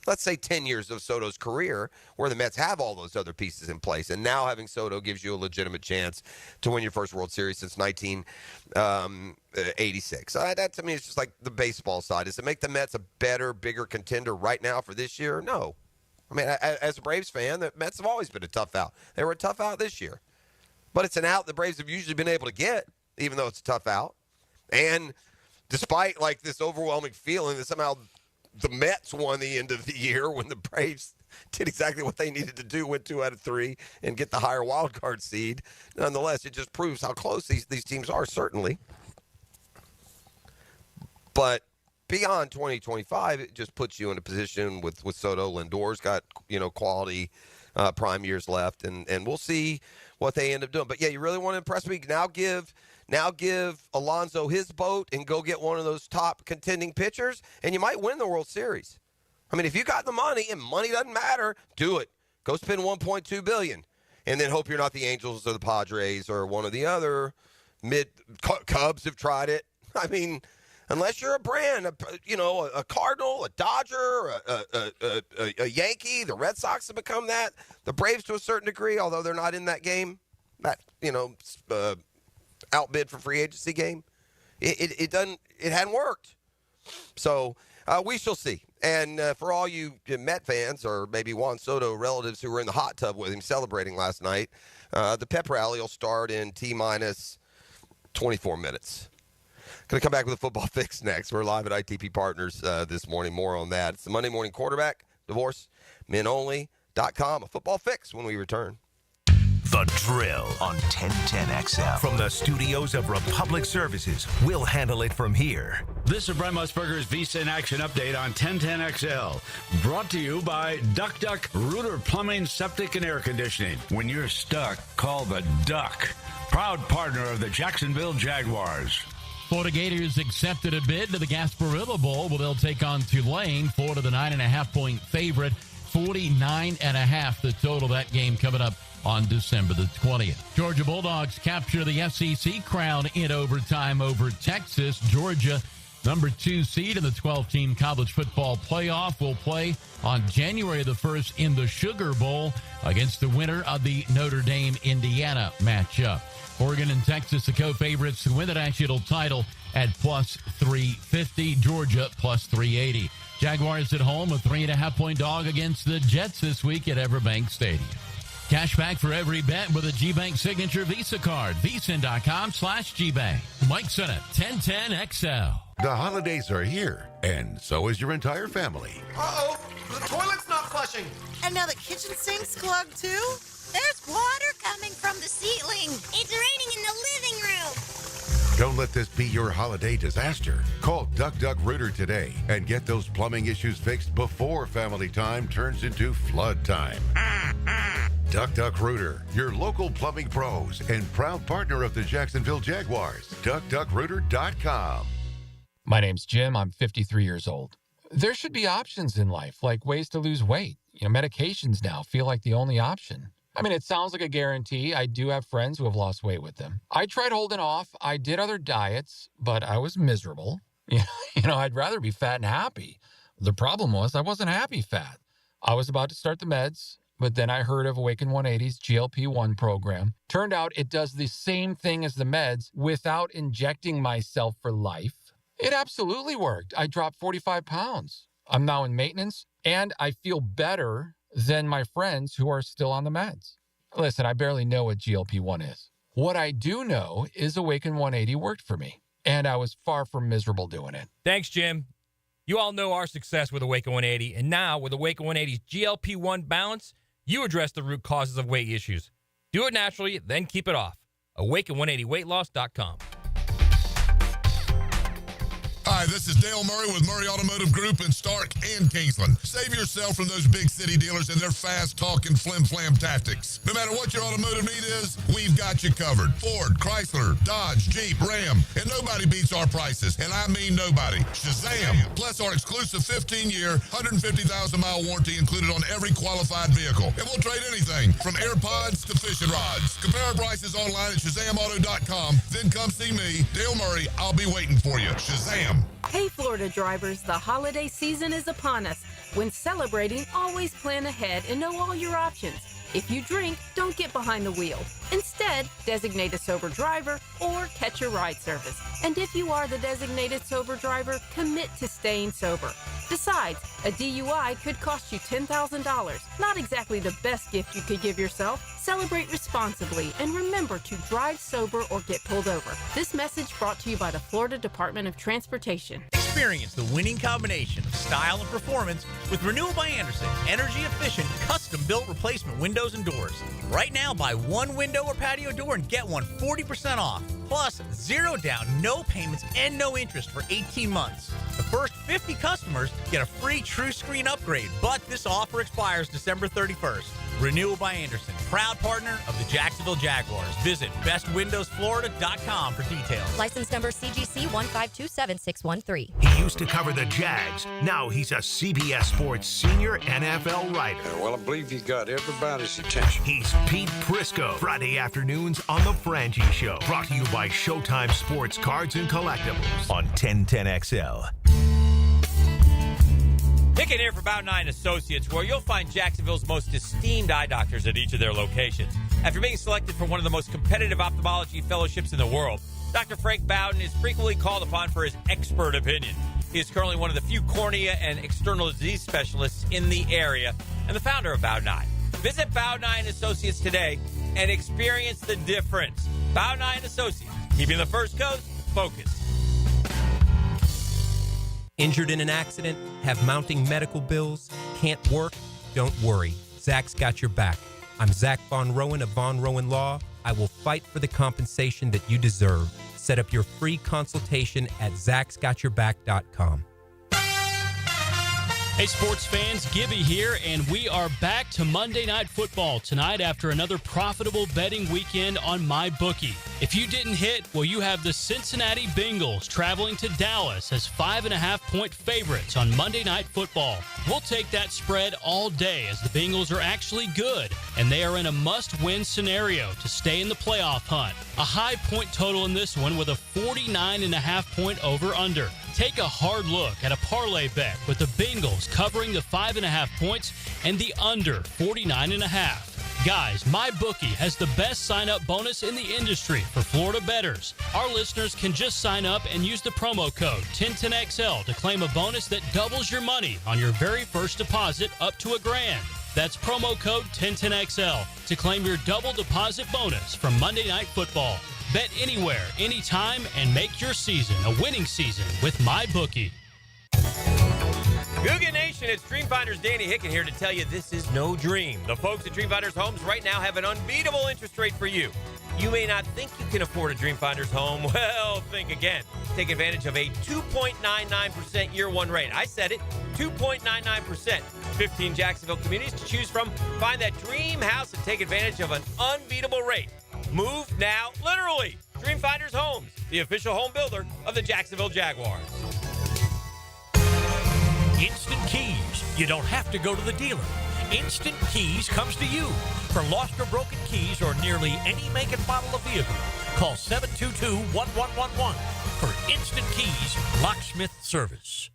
let's say, 10 years of Soto's career where the Mets have all those other pieces in place. And now having Soto gives you a legitimate chance to win your first World Series since 1986. That, to me, is just like the baseball side. Does it make the Mets a better, bigger contender right now for this year? No. I mean, as a Braves fan, the Mets have always been a tough out. They were a tough out this year. But it's an out the Braves have usually been able to get, even though it's a tough out. And despite, like, this overwhelming feeling that somehow the Mets won the end of the year when the Braves did exactly what they needed to do, went 2 out of 3, and get the higher wild card seed, nonetheless, it just proves how close these teams are, certainly. But beyond 2025, it just puts you in a position with Soto. Lindor's got, quality prime years left, and we'll see what they end up doing. But, yeah, you really want to impress me? Now give Alonso his boat and go get one of those top contending pitchers, and you might win the World Series. I mean, if you got the money, and money doesn't matter, do it. Go spend $1.2 billion, and then hope you're not the Angels or the Padres or one of the other Cubs have tried it. I mean, unless you're a brand, a Cardinal, a Dodger, a Yankee, the Red Sox have become that. The Braves to a certain degree, although they're not in that game, outbid for free agency game. It hadn't worked. So we shall see. And for all you Met fans or maybe Juan Soto relatives who were in the hot tub with him celebrating last night, the pep rally will start in T-minus 24 minutes. Going to come back with a football fix next. We're live at ITP Partners this morning. More on that. It's the Monday Morning Quarterback, Divorce, menonly.com. A football fix when we return. The Drill on 1010XL. From the studios of Republic Services, we'll handle it from here. This is Brent Musburger's Visa in Action update on 1010XL. Brought to you by Duck Duck Rooter Plumbing, Septic, and Air Conditioning. When you're stuck, call the Duck. Proud partner of the Jacksonville Jaguars. Florida Gators accepted a bid to the Gasparilla Bowl, where they'll take on Tulane. Florida, the 9.5-point favorite. 49.5 the total. That game coming up on December the 20th. Georgia Bulldogs capture the SEC crown in overtime over Texas. Georgia, number 2 seed in the 12-team college football playoff, will play on January the 1st in the Sugar Bowl against the winner of the Notre Dame-Indiana matchup. Oregon and Texas, the co-favorites to win the national title at plus 350. Georgia plus 380. Jaguars at home, a 3.5-point dog against the Jets this week at Everbank Stadium. Cash back for every bet with a GBank signature Visa card. VSIN.com/GBank. Mike Sennett, 1010XL. The holidays are here, and so is your entire family. Uh-oh, the toilet's not flushing. And now the kitchen sink's clogged too? There's water coming from the ceiling. It's raining in the living room. Don't let this be your holiday disaster. Call Duck Duck Rooter today and get those plumbing issues fixed before family time turns into flood time. Duck Duck Rooter, your local plumbing pros and proud partner of the Jacksonville Jaguars. DuckDuckRooter.com. My name's Jim. I'm 53 years old. There should be options in life, like ways to lose weight. Medications now feel like the only option. I mean, it sounds like a guarantee. I do have friends who have lost weight with them. I tried holding off. I did other diets, but I was miserable. I'd rather be fat and happy. The problem was I wasn't happy fat. I was about to start the meds, but then I heard of Awaken 180's GLP-1 program. Turned out it does the same thing as the meds without injecting myself for life. It absolutely worked. I dropped 45 pounds. I'm now in maintenance, and I feel better than my friends who are still on the meds. Listen, I barely know what GLP-1 is. What I do know is Awaken 180 worked for me, and I was far from miserable doing it. Thanks, Jim. You all know our success with Awaken 180, and now with Awaken 180's GLP-1 balance, you address the root causes of weight issues. Do it naturally, then keep it off. Awaken180weightloss.com. Hi, this is Dale Murray with Murray Automotive Group in Stark and Kingsland. Save yourself from those big city dealers and their fast-talking flim-flam tactics. No matter what your automotive need is, we've got you covered. Ford, Chrysler, Dodge, Jeep, Ram, and nobody beats our prices, and I mean nobody. Shazam! Plus our exclusive 15-year, 150,000-mile warranty included on every qualified vehicle. And we'll trade anything from AirPods to fishing rods. Compare our prices online at ShazamAuto.com. Then come see me, Dale Murray. I'll be waiting for you. Shazam! Hey Florida drivers, the holiday season is upon us. When celebrating, always plan ahead and know all your options. If you drink, don't get behind the wheel. Instead, designate a sober driver or catch a ride service. And if you are the designated sober driver, commit to staying sober. Besides, a DUI could cost you $10,000. Not exactly the best gift you could give yourself. Celebrate responsibly and remember to drive sober or get pulled over. This message brought to you by the Florida Department of Transportation. Experience the winning combination of style and performance with Renewal by Andersen, energy-efficient, custom-built replacement windows and doors. Right now, buy one window or patio door and get one 40% off. Plus, 0 down, no payments, and no interest for 18 months. The first 50 customers get a free True Screen upgrade, but this offer expires December 31st. Renewal by Andersen, proud partner of the Jacksonville Jaguars. Visit bestwindowsflorida.com for details. License number CGC 1527613. He used to cover the Jags. Now he's a CBS Sports senior NFL writer. Well, I believe he's got everybody's attention. He's Pete Prisco. Friday afternoons on The Frangie Show. Brought to you by Showtime Sports Cards and Collectibles on 1010XL. Hicken here for Bout 9 Associates, where you'll find Jacksonville's most esteemed eye doctors at each of their locations. After being selected for one of the most competitive ophthalmology fellowships in the world, Dr. Frank Bowden is frequently called upon for his expert opinion. He is currently one of the few cornea and external disease specialists in the area and the founder of Bout 9. Visit Bout 9 Associates today and experience the difference. Bout 9 Associates, keeping the First Coast focused. Injured in an accident? Have mounting medical bills? Can't work? Don't worry. Zach's got your back. I'm Zach Von Rowan of Von Rowan Law. I will fight for the compensation that you deserve. Set up your free consultation at zachsgotyourback.com. Hey, sports fans, Gibby here, and we are back to Monday Night Football tonight after another profitable betting weekend on MyBookie. If you didn't hit, well, you have the Cincinnati Bengals traveling to Dallas as 5.5-point favorites on Monday Night Football. We'll take that spread all day as the Bengals are actually good, and they are in a must-win scenario to stay in the playoff hunt. A high point total in this one with a 49.5-point over-under. Take a hard look at a parlay bet with the Bengals covering the 5.5 points and the under 49.5. Guys, MyBookie has the best sign-up bonus in the industry for Florida bettors. Our listeners can just sign up and use the promo code 1010XL to claim a bonus that doubles your money on your very first deposit up to $1,000. That's promo code 1010XL to claim your double deposit bonus from Monday Night Football. Bet anywhere, anytime, and make your season a winning season with MyBookie. Googan Nation, it's Dreamfinders Danny Hicken here to tell you this is no dream. The folks at Dreamfinders Homes right now have an unbeatable interest rate for you. You may not think you can afford a Dreamfinders home. Well, think again. Take advantage of a 2.99% year one rate. I said it, 2.99%. 15 Jacksonville communities to choose from. Find that dream house and take advantage of an unbeatable rate. Move now, literally. Dreamfinders Homes, the official home builder of the Jacksonville Jaguars. Instant Keys. You don't have to go to the dealer. Instant Keys comes to you. For lost or broken keys or nearly any make and model of vehicle, call 722-1111 for Instant Keys locksmith service.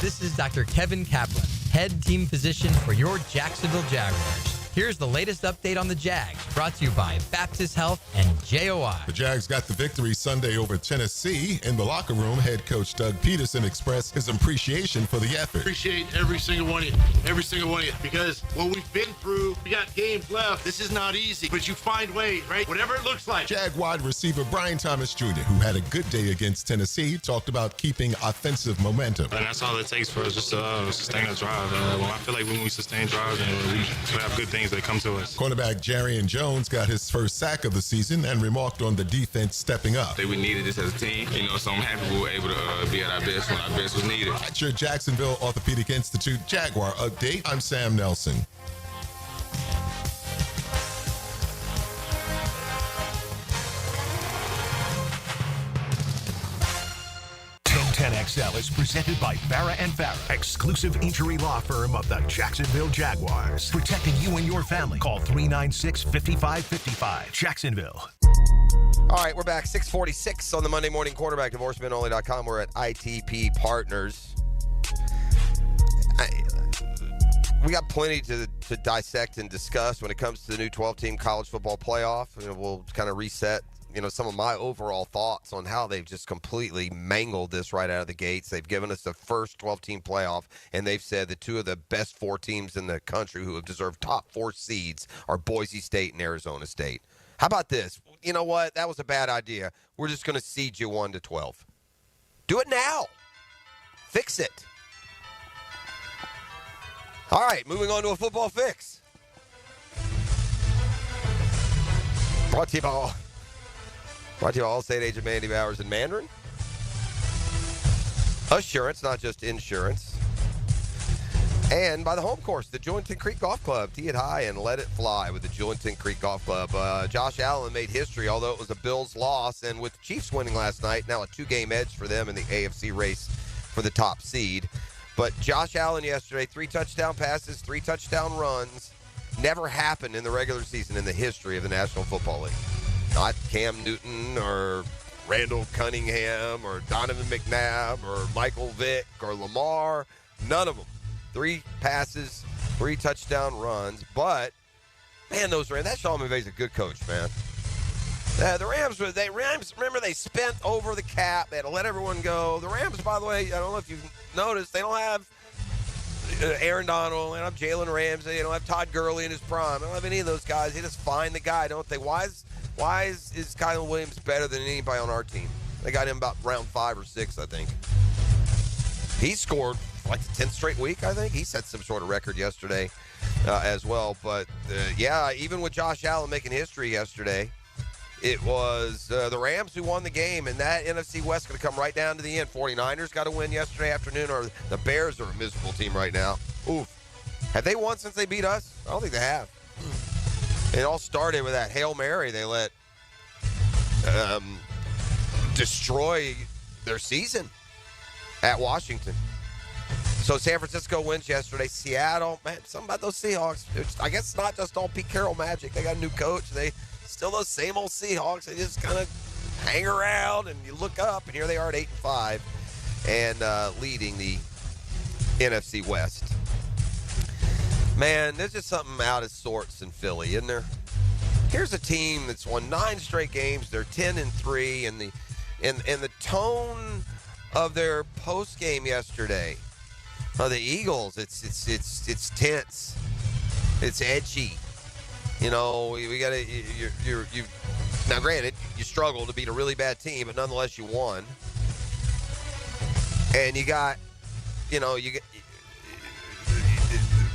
This is Dr. Kevin Kaplan, head team physician for your Jacksonville Jaguars. Here's the latest update on the Jags, brought to you by Baptist Health and JOI. The Jags got the victory Sunday over Tennessee. In the locker room, head coach Doug Pederson expressed his appreciation for the effort. Appreciate every single one of you, because what we've been through, we got games left. This is not easy, but you find ways, right? Whatever it looks like. Jag wide receiver Brian Thomas Jr., who had a good day against Tennessee, talked about keeping offensive momentum. And that's all it takes for us, just to sustain a drive. I feel like when we sustain drives and we have good things that come to us. Cornerback Jarian Jones got his first sack of the season and remarked on the defense stepping up. I think we needed this as a team, so I'm happy we were able to be at our best when our best was needed. At your Jacksonville Orthopedic Institute Jaguar update, I'm Sam Nelson. Cell is presented by Farah & Farah, exclusive injury law firm of the Jacksonville Jaguars. Protecting you and your family. Call 396-5555. Jacksonville. All right, we're back. 646 on the Monday Morning Quarterback. DivorceMenOnly.com. We're at ITP Partners. We got plenty to dissect and discuss when it comes to the new 12-team college football playoff. We'll kind of reset, some of my overall thoughts on how they've just completely mangled this right out of the gates. They've given us the first 12-team playoff, and they've said the two of the best four teams in the country who have deserved top four seeds are Boise State and Arizona State. How about this? You know what? That was a bad idea. We're just going to seed you 1-12. Do it now. Fix it. All right, moving on to a football fix. Brought to you by Allstate agent Mandy Bowers in Mandarin. Assurance, not just insurance. And by the home course, the Julington Creek Golf Club. Tee it high and let it fly with the Julington Creek Golf Club. Josh Allen made history, although it was a Bills loss. And with the Chiefs winning last night, now a 2-game edge for them in the AFC race for the top seed. But Josh Allen yesterday, 3 touchdown passes, 3 touchdown runs. Never happened in the regular season in the history of the National Football League. Not Cam Newton or Randall Cunningham or Donovan McNabb or Michael Vick or Lamar. None of them. 3 passes, 3 touchdown runs. But, man, that Sean McVay's a good coach, man. The Rams, remember they spent over the cap. They had to let everyone go. The Rams, by the way, I don't know if you've noticed, they don't have Aaron Donald. They don't have Jalen Ramsey. They don't have Todd Gurley in his prime. They don't have any of those guys. They just find the guy, don't they? Why is Kyle Williams better than anybody on our team? They got him about round 5 or 6, I think. He scored like the 10th straight week, I think. He set some sort of record yesterday as well. But, even with Josh Allen making history yesterday, it was the Rams who won the game, and that NFC West going to come right down to the end. 49ers got a win yesterday afternoon, or the Bears are a miserable team right now. Oof. Have they won since they beat us? I don't think they have. It all started with that Hail Mary they let destroy their season at Washington. So San Francisco wins yesterday. Seattle, man, something about those Seahawks. I guess it's not just all Pete Carroll magic. They got a new coach. They still those same old Seahawks. They just kind of hang around, and you look up, and here they are at 8-5 and leading the NFC West. Man, there's just something out of sorts in Philly, isn't there? Here's a team that's won 9 straight games. They're 10-3, and the tone of their post game yesterday, the Eagles, it's tense, it's edgy. We got to. You now. Granted, you struggled to beat a really bad team, but nonetheless, you won. And you got,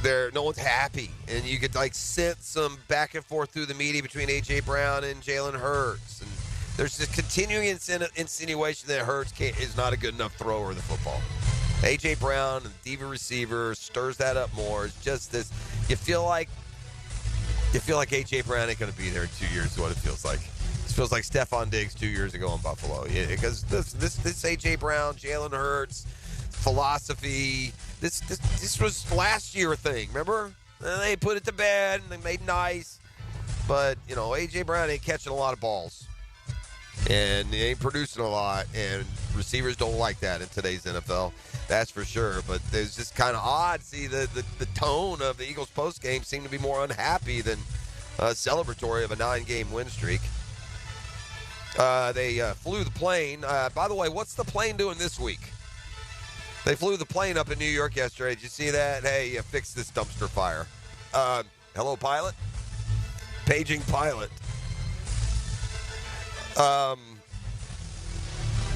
there. No one's happy, and you could sense some back and forth through the media between A.J. Brown and Jalen Hurts, and there's this continuing insinuation that Hurts is not a good enough thrower of the football. A.J. Brown, the diva receiver, stirs that up more. It's just this. You feel like A.J. Brown ain't going to be there in 2 years is what it feels like. It feels like Stephon Diggs 2 years ago in Buffalo. Yeah, because this A.J. Brown, Jalen Hurts philosophy, this was last year a thing, remember? They put it to bed, and they made nice. But, A.J. Brown ain't catching a lot of balls. And he ain't producing a lot, and receivers don't like that in today's NFL. That's for sure. But it's just kind of odd. See, the tone of the Eagles postgame seemed to be more unhappy than celebratory of a 9-game win streak. They flew the plane. By the way, what's the plane doing this week? They flew the plane up in New York yesterday. Did you see that? Hey, fix this dumpster fire. Hello, pilot? Paging pilot.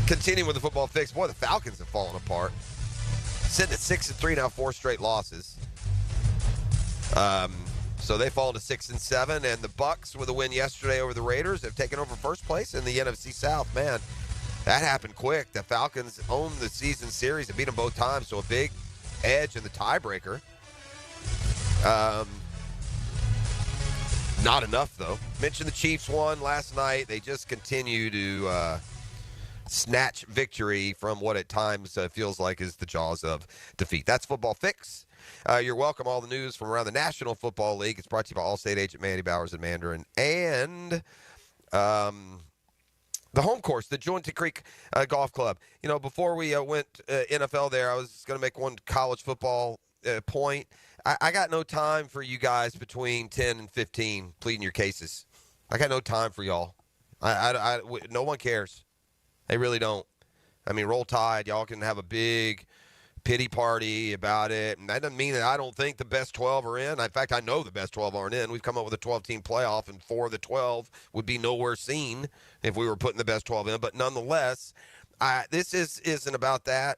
Continuing with the football fix. Boy, the Falcons have fallen apart. Sitting at 6-3 now, 4 straight losses. So they fall to 6-7, and the Bucs, with a win yesterday over the Raiders, have taken over first place in the NFC South. Man, that happened quick. The Falcons owned the season series and beat them both times, so a big edge in the tiebreaker. Not enough, though. Mentioned the Chiefs won last night. They just continue to snatch victory from what at times feels like is the jaws of defeat. That's Football Fix. You're welcome. All the news from around the National Football League. It's brought to you by Allstate agent Mandy Bowers and Mandarin. And the home course, the Jointed Creek Golf Club. You know, before we went NFL there, I was going to make one college football point. I got no time for you guys between 10 and 15 pleading your cases. I got no time for y'all. No one cares. They really don't. I mean, roll tide. Y'all can have a big pity party about it. And that doesn't mean that I don't think the best 12 are in. In fact, I know the best 12 aren't in. We've come up with a 12-team playoff, and 4 of the 12 would be nowhere seen if we were putting the best 12 in. But nonetheless, this isn't about that.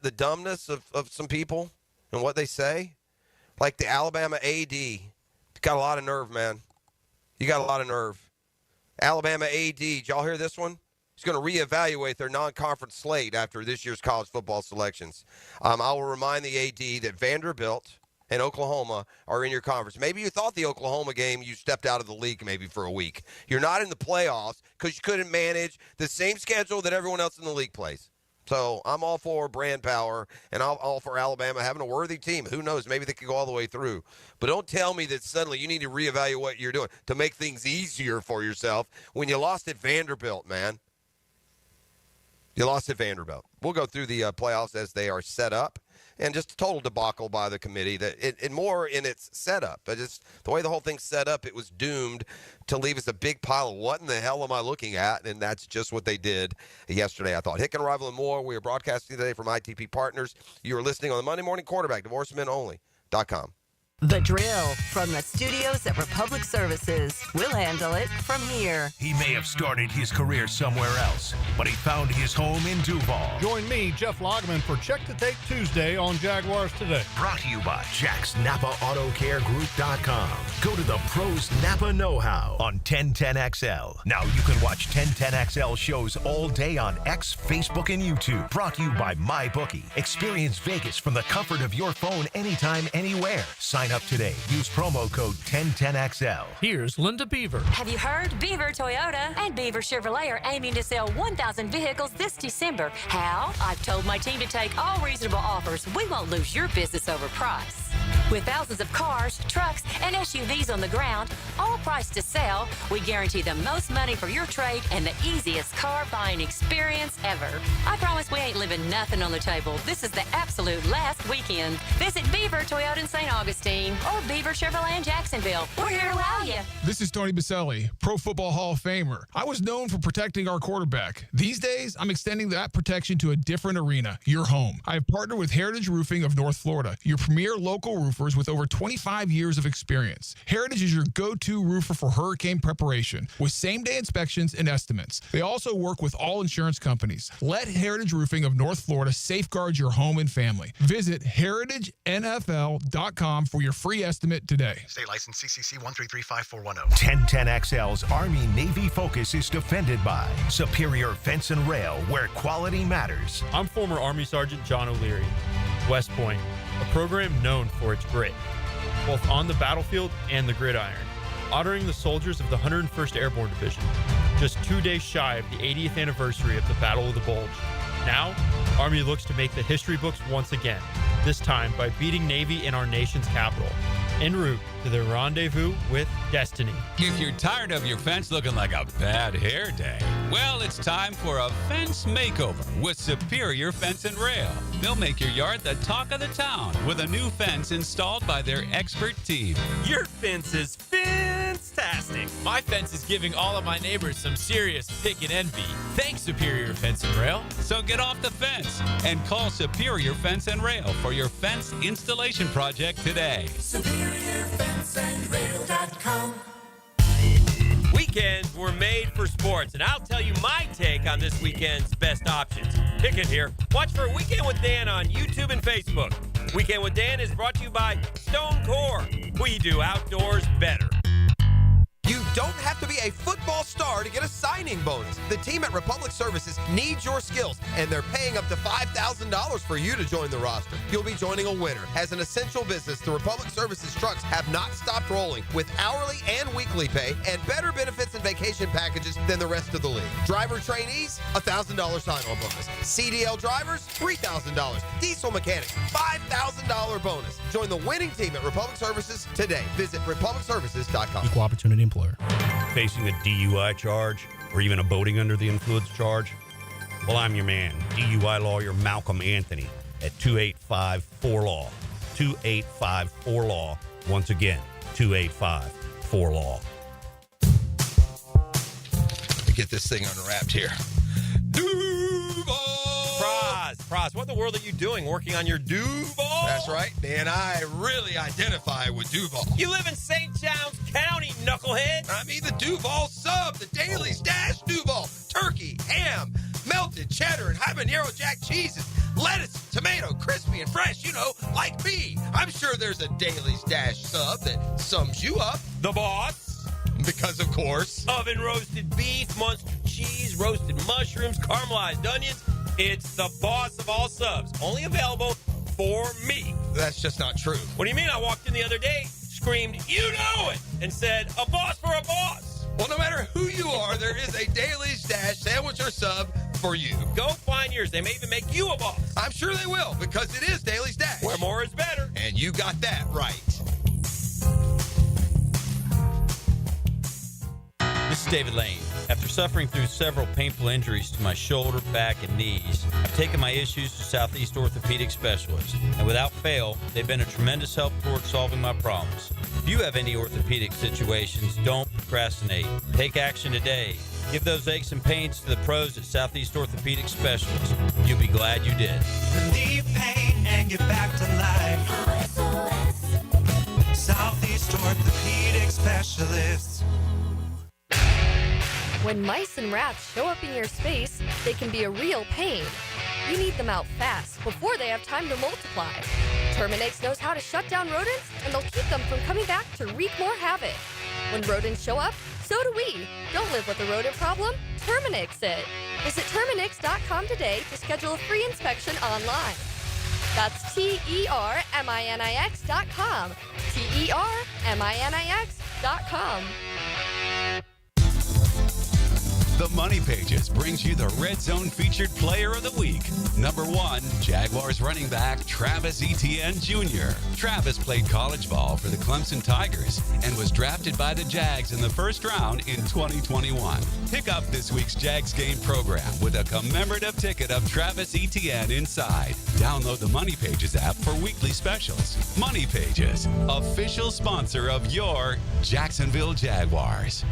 The dumbness of some people and what they say, like the Alabama AD, got a lot of nerve, man. You got a lot of nerve. Alabama AD, did y'all hear this one? He's going to reevaluate their non-conference slate after this year's college football selections. I will remind the AD that Vanderbilt and Oklahoma are in your conference. Maybe you thought the Oklahoma game, you stepped out of the league maybe for a week. You're not in the playoffs because you couldn't manage the same schedule that everyone else in the league plays. So I'm all for brand power, and I'm all for Alabama having a worthy team. Who knows? Maybe they could go all the way through. But don't tell me that suddenly you need to reevaluate what you're doing to make things easier for yourself when you lost at Vanderbilt, man. You lost at Vanderbilt. We'll go through the playoffs as they are set up, and just a total debacle by the committee. And more in its setup. But just the way the whole thing's set up, it was doomed to leave us a big pile of what in the hell am I looking at? And that's just what they did yesterday, I thought. Hicken, Arrival, and more. We are broadcasting today from ITP Partners. You are listening on the Monday Morning Quarterback, divorcemenonly.com. The Drill from the studios at Republic Services. We'll handle it from here. He may have started his career somewhere else, but he found his home in Duval. Join me, Jeff Loggeman, for Check the Tape Tuesday on Jaguars Today. Brought to you by Jack's Napa Auto Care Group.com. Go to the pros Napa know-how on 1010XL. Now you can watch 1010XL shows all day on X, Facebook, and YouTube. Brought to you by MyBookie. Experience Vegas from the comfort of your phone anytime, anywhere. Sign up today. Use promo code 1010XL. Here's Linda Beaver. Have you heard? Beaver Toyota and Beaver Chevrolet are aiming to sell 1,000 vehicles this December. How? I've told my team to take all reasonable offers. We won't lose your business over price. With thousands of cars, trucks, and SUVs on the ground, all priced to sell, we guarantee the most money for your trade and the easiest car buying experience ever. I promise we ain't leaving nothing on the table. This is the absolute last weekend. Visit Beaver Toyota in St. Augustine or Beaver Chevrolet in Jacksonville. We're here to wow you. This is Tony Boselli, Pro Football Hall of Famer. I was known for protecting our quarterback. These days, I'm extending that protection to a different arena, your home. I have partnered with Heritage Roofing of North Florida, your premier local roofers with over 25 years of experience. Heritage is your go-to roofer for hurricane preparation with same-day inspections and estimates. They also work with all insurance companies. Let Heritage Roofing of North Florida safeguard your home and family. Visit heritagenfl.com for your free estimate today. State license CCC 1335410. 1010XL's Army-Navy focus is defended by Superior Fence and Rail, where quality matters. I'm former Army Sergeant John O'Leary. West Point, a program known for its grit, both on the battlefield and the gridiron, honoring the soldiers of the 101st Airborne Division, just 2 days shy of the 80th anniversary of the Battle of the Bulge. Now, Army looks to make the history books once again, this time by beating Navy in our nation's capital, en route to the rendezvous with destiny. If you're tired of your fence looking like a bad hair day, well, it's time for a fence makeover with Superior Fence and Rail. They'll make your yard the talk of the town with a new fence installed by their expert team. Your fence is fantastic. My fence is giving all of my neighbors some serious pick and envy. Thanks, Superior Fence and Rail. So get off the fence and call Superior Fence and Rail for your fence installation project today. SuperiorFenceandRail.com. Weekends were made for sports, and I'll tell you my take on this weekend's best options. Hicken here. Watch for Weekend with Dan on YouTube and Facebook. Weekend with Dan is brought to you by Stone Core. We do outdoors better. You don't have to be a football star to get a signing bonus. The team at Republic Services needs your skills, and they're paying up to $5,000 for you to join the roster. You'll be joining a winner. As an essential business, the Republic Services trucks have not stopped rolling with hourly and weekly pay and better benefits and vacation packages than the rest of the league. Driver trainees, $1,000 sign-on bonus. CDL drivers, $3,000. Diesel mechanics, $5,000 bonus. Join the winning team at Republic Services today. Visit republicservices.com. Equal opportunity employer. Facing a DUI charge or even a boating under the influence charge? Well, I'm your man, DUI lawyer Malcolm Anthony at 285-4LAW. 285-4LAW. Once again, 285-4LAW. Get this thing unwrapped here. Praz, what in the world are you doing working on your Duval? That's right, Dan. I really identify with Duval. You live in St. John's County, knucklehead. I mean the Duval sub, the Daily Stash Duval. Turkey, ham, melted cheddar, and habanero jack cheeses. Lettuce, tomato, crispy and fresh, you know, like me. I'm sure there's a Daily Stash sub that sums you up. The boss. Because, of course. Oven roasted beef, Munster cheese, roasted mushrooms, caramelized onions. It's the boss of all subs. Only available for me. That's just not true. What do you mean? I walked in the other day, screamed, "You know it," and said, "A boss for a boss." Well, no matter who you are, there is a Daily Stash sandwich or sub for you. Go find yours. They may even make you a boss. I'm sure they will, because it is Daily Stash. Where more is better. And you got that right. This is David Lane. After suffering through several painful injuries to my shoulder, back, and knees, I've taken my issues to Southeast Orthopedic Specialists, and without fail, they've been a tremendous help toward solving my problems. If you have any orthopedic situations, don't procrastinate. Take action today. Give those aches and pains to the pros at Southeast Orthopedic Specialists. You'll be glad you did. Relieve pain and get back to life. Southeast Orthopedic Specialists. When mice and rats show up in your space, they can be a real pain. You need them out fast before they have time to multiply. Terminix knows how to shut down rodents, and they'll keep them from coming back to wreak more havoc. When rodents show up, so do we. Don't live with a rodent problem. Terminix it. Visit Terminix.com today to schedule a free inspection online. That's TERMINIX.com. TERMINIX.com. The Money Pages brings you the Red Zone featured player of the week. Number 1, Jaguars running back Travis Etienne Jr. Travis played college ball for the Clemson Tigers and was drafted by the Jags in the first round in 2021. Pick up this week's Jags game program with a commemorative ticket of Travis Etienne inside. Download the Money Pages app for weekly specials. Money Pages, official sponsor of your Jacksonville Jaguars.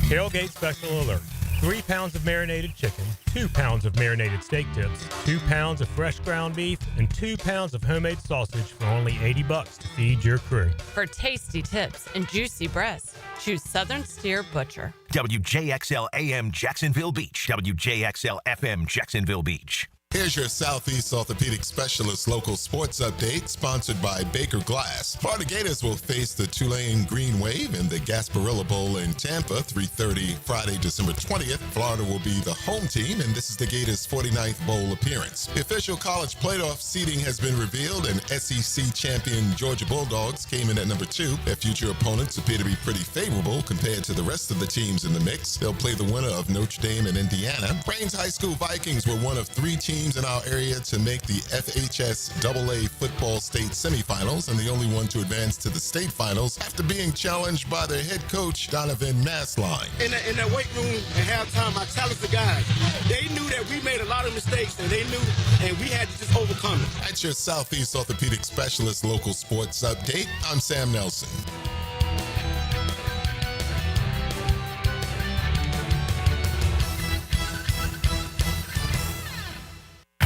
Tailgate special alert. 3 pounds of marinated chicken, 2 pounds of marinated steak tips, 2 pounds of fresh ground beef, and 2 pounds of homemade sausage for only $80 to feed your crew. For tasty tips and juicy breasts, choose Southern Steer Butcher. WJXL AM Jacksonville Beach. WJXL FM Jacksonville Beach. Here's your Southeast Orthopedic Specialist local sports update, sponsored by Baker Glass. Florida Gators will face the Tulane Green Wave in the Gasparilla Bowl in Tampa, 3:30 Friday, December 20th. Florida will be the home team, and this is the Gators' 49th bowl appearance. The official college playoff seeding has been revealed, and SEC champion Georgia Bulldogs came in at number 2. Their future opponents appear to be pretty favorable compared to the rest of the teams in the mix. They'll play the winner of Notre Dame and Indiana. Brains High School Vikings were one of 3 teams in our area to make the FHS AA football state semifinals, and the only one to advance to the state finals after being challenged by their head coach, Donovan Massline. In that weight room at halftime, I challenged the guys. They knew that we made a lot of mistakes, and they knew, and we had to just overcome it. That's your Southeast Orthopedic Specialist local sports update. I'm Sam Nelson.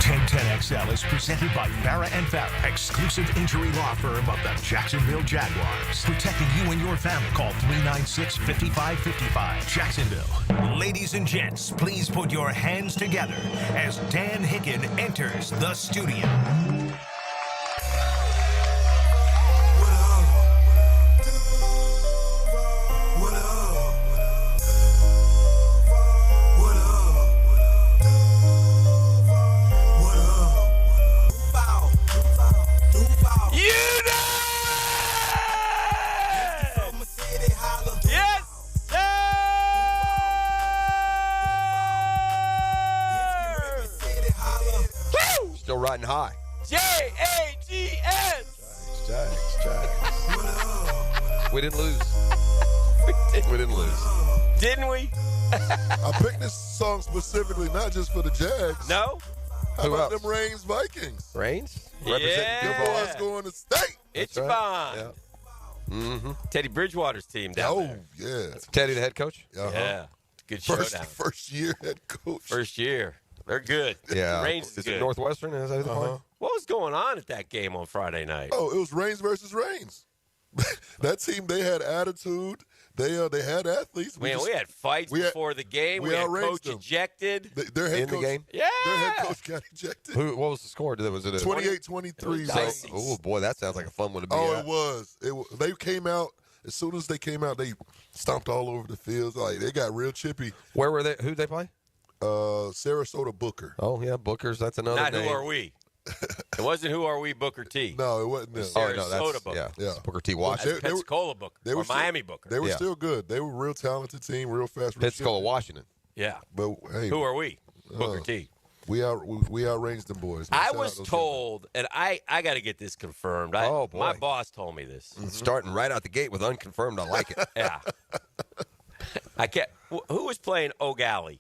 1010XL is presented by Farah & Farah, exclusive injury law firm of the Jacksonville Jaguars. Protecting you and your family. Call 396-5555. Jacksonville. Ladies and gents, please put your hands together as Dan Hicken enters the studio. riding high. Jags. Jags. We didn't lose. We didn't lose. Didn't we? I picked this song specifically not just for the Jags. No? How Who about else? them Reigns Vikings? Reigns? Yeah. Your boys going to state. It's That's right. fine. Yeah. Mm-hmm. Teddy Bridgewater's team down there. Yeah. Teddy, the head coach? Yeah. Good showdown. First year head coach. First year. They're good. Yeah. Reigns is Is good. it Northwestern? Is that who they're playing? What was going on at that game on Friday night? Oh, it was Reigns versus Reigns. That team, they had attitude. They had athletes. Man, we had fights before the game. We had coach ejected. Their head In the coach, game? Yeah. Their head coach got ejected. What was the score? Was it 28-23. Oh, boy, that sounds like a fun one to be Oh, at. it was. They came out. As soon as they came out, they stomped all over the field. Like, they got real chippy. Where were they? Who'd they play? Sarasota Booker. Oh, yeah, Booker's. That's another Not name. Who Are We? It wasn't Who Are We Booker T. No, it wasn't them. Oh, no, Sarasota that's, Booker. yeah. Booker T. Well, Washington. That's Pensacola Booker. They Or were still- Miami Booker. They were still good. They were a real talented team, real fast. real Pensacola, chippy. Washington. Yeah. But, hey. Who Are We? Booker T. We outranged them boys. Man. I Shout out was those told, and I got to get this confirmed. Oh, boy. My boss told me this. Starting right out the gate with unconfirmed. I like it. Yeah. I can't. Who was playing O'Galley?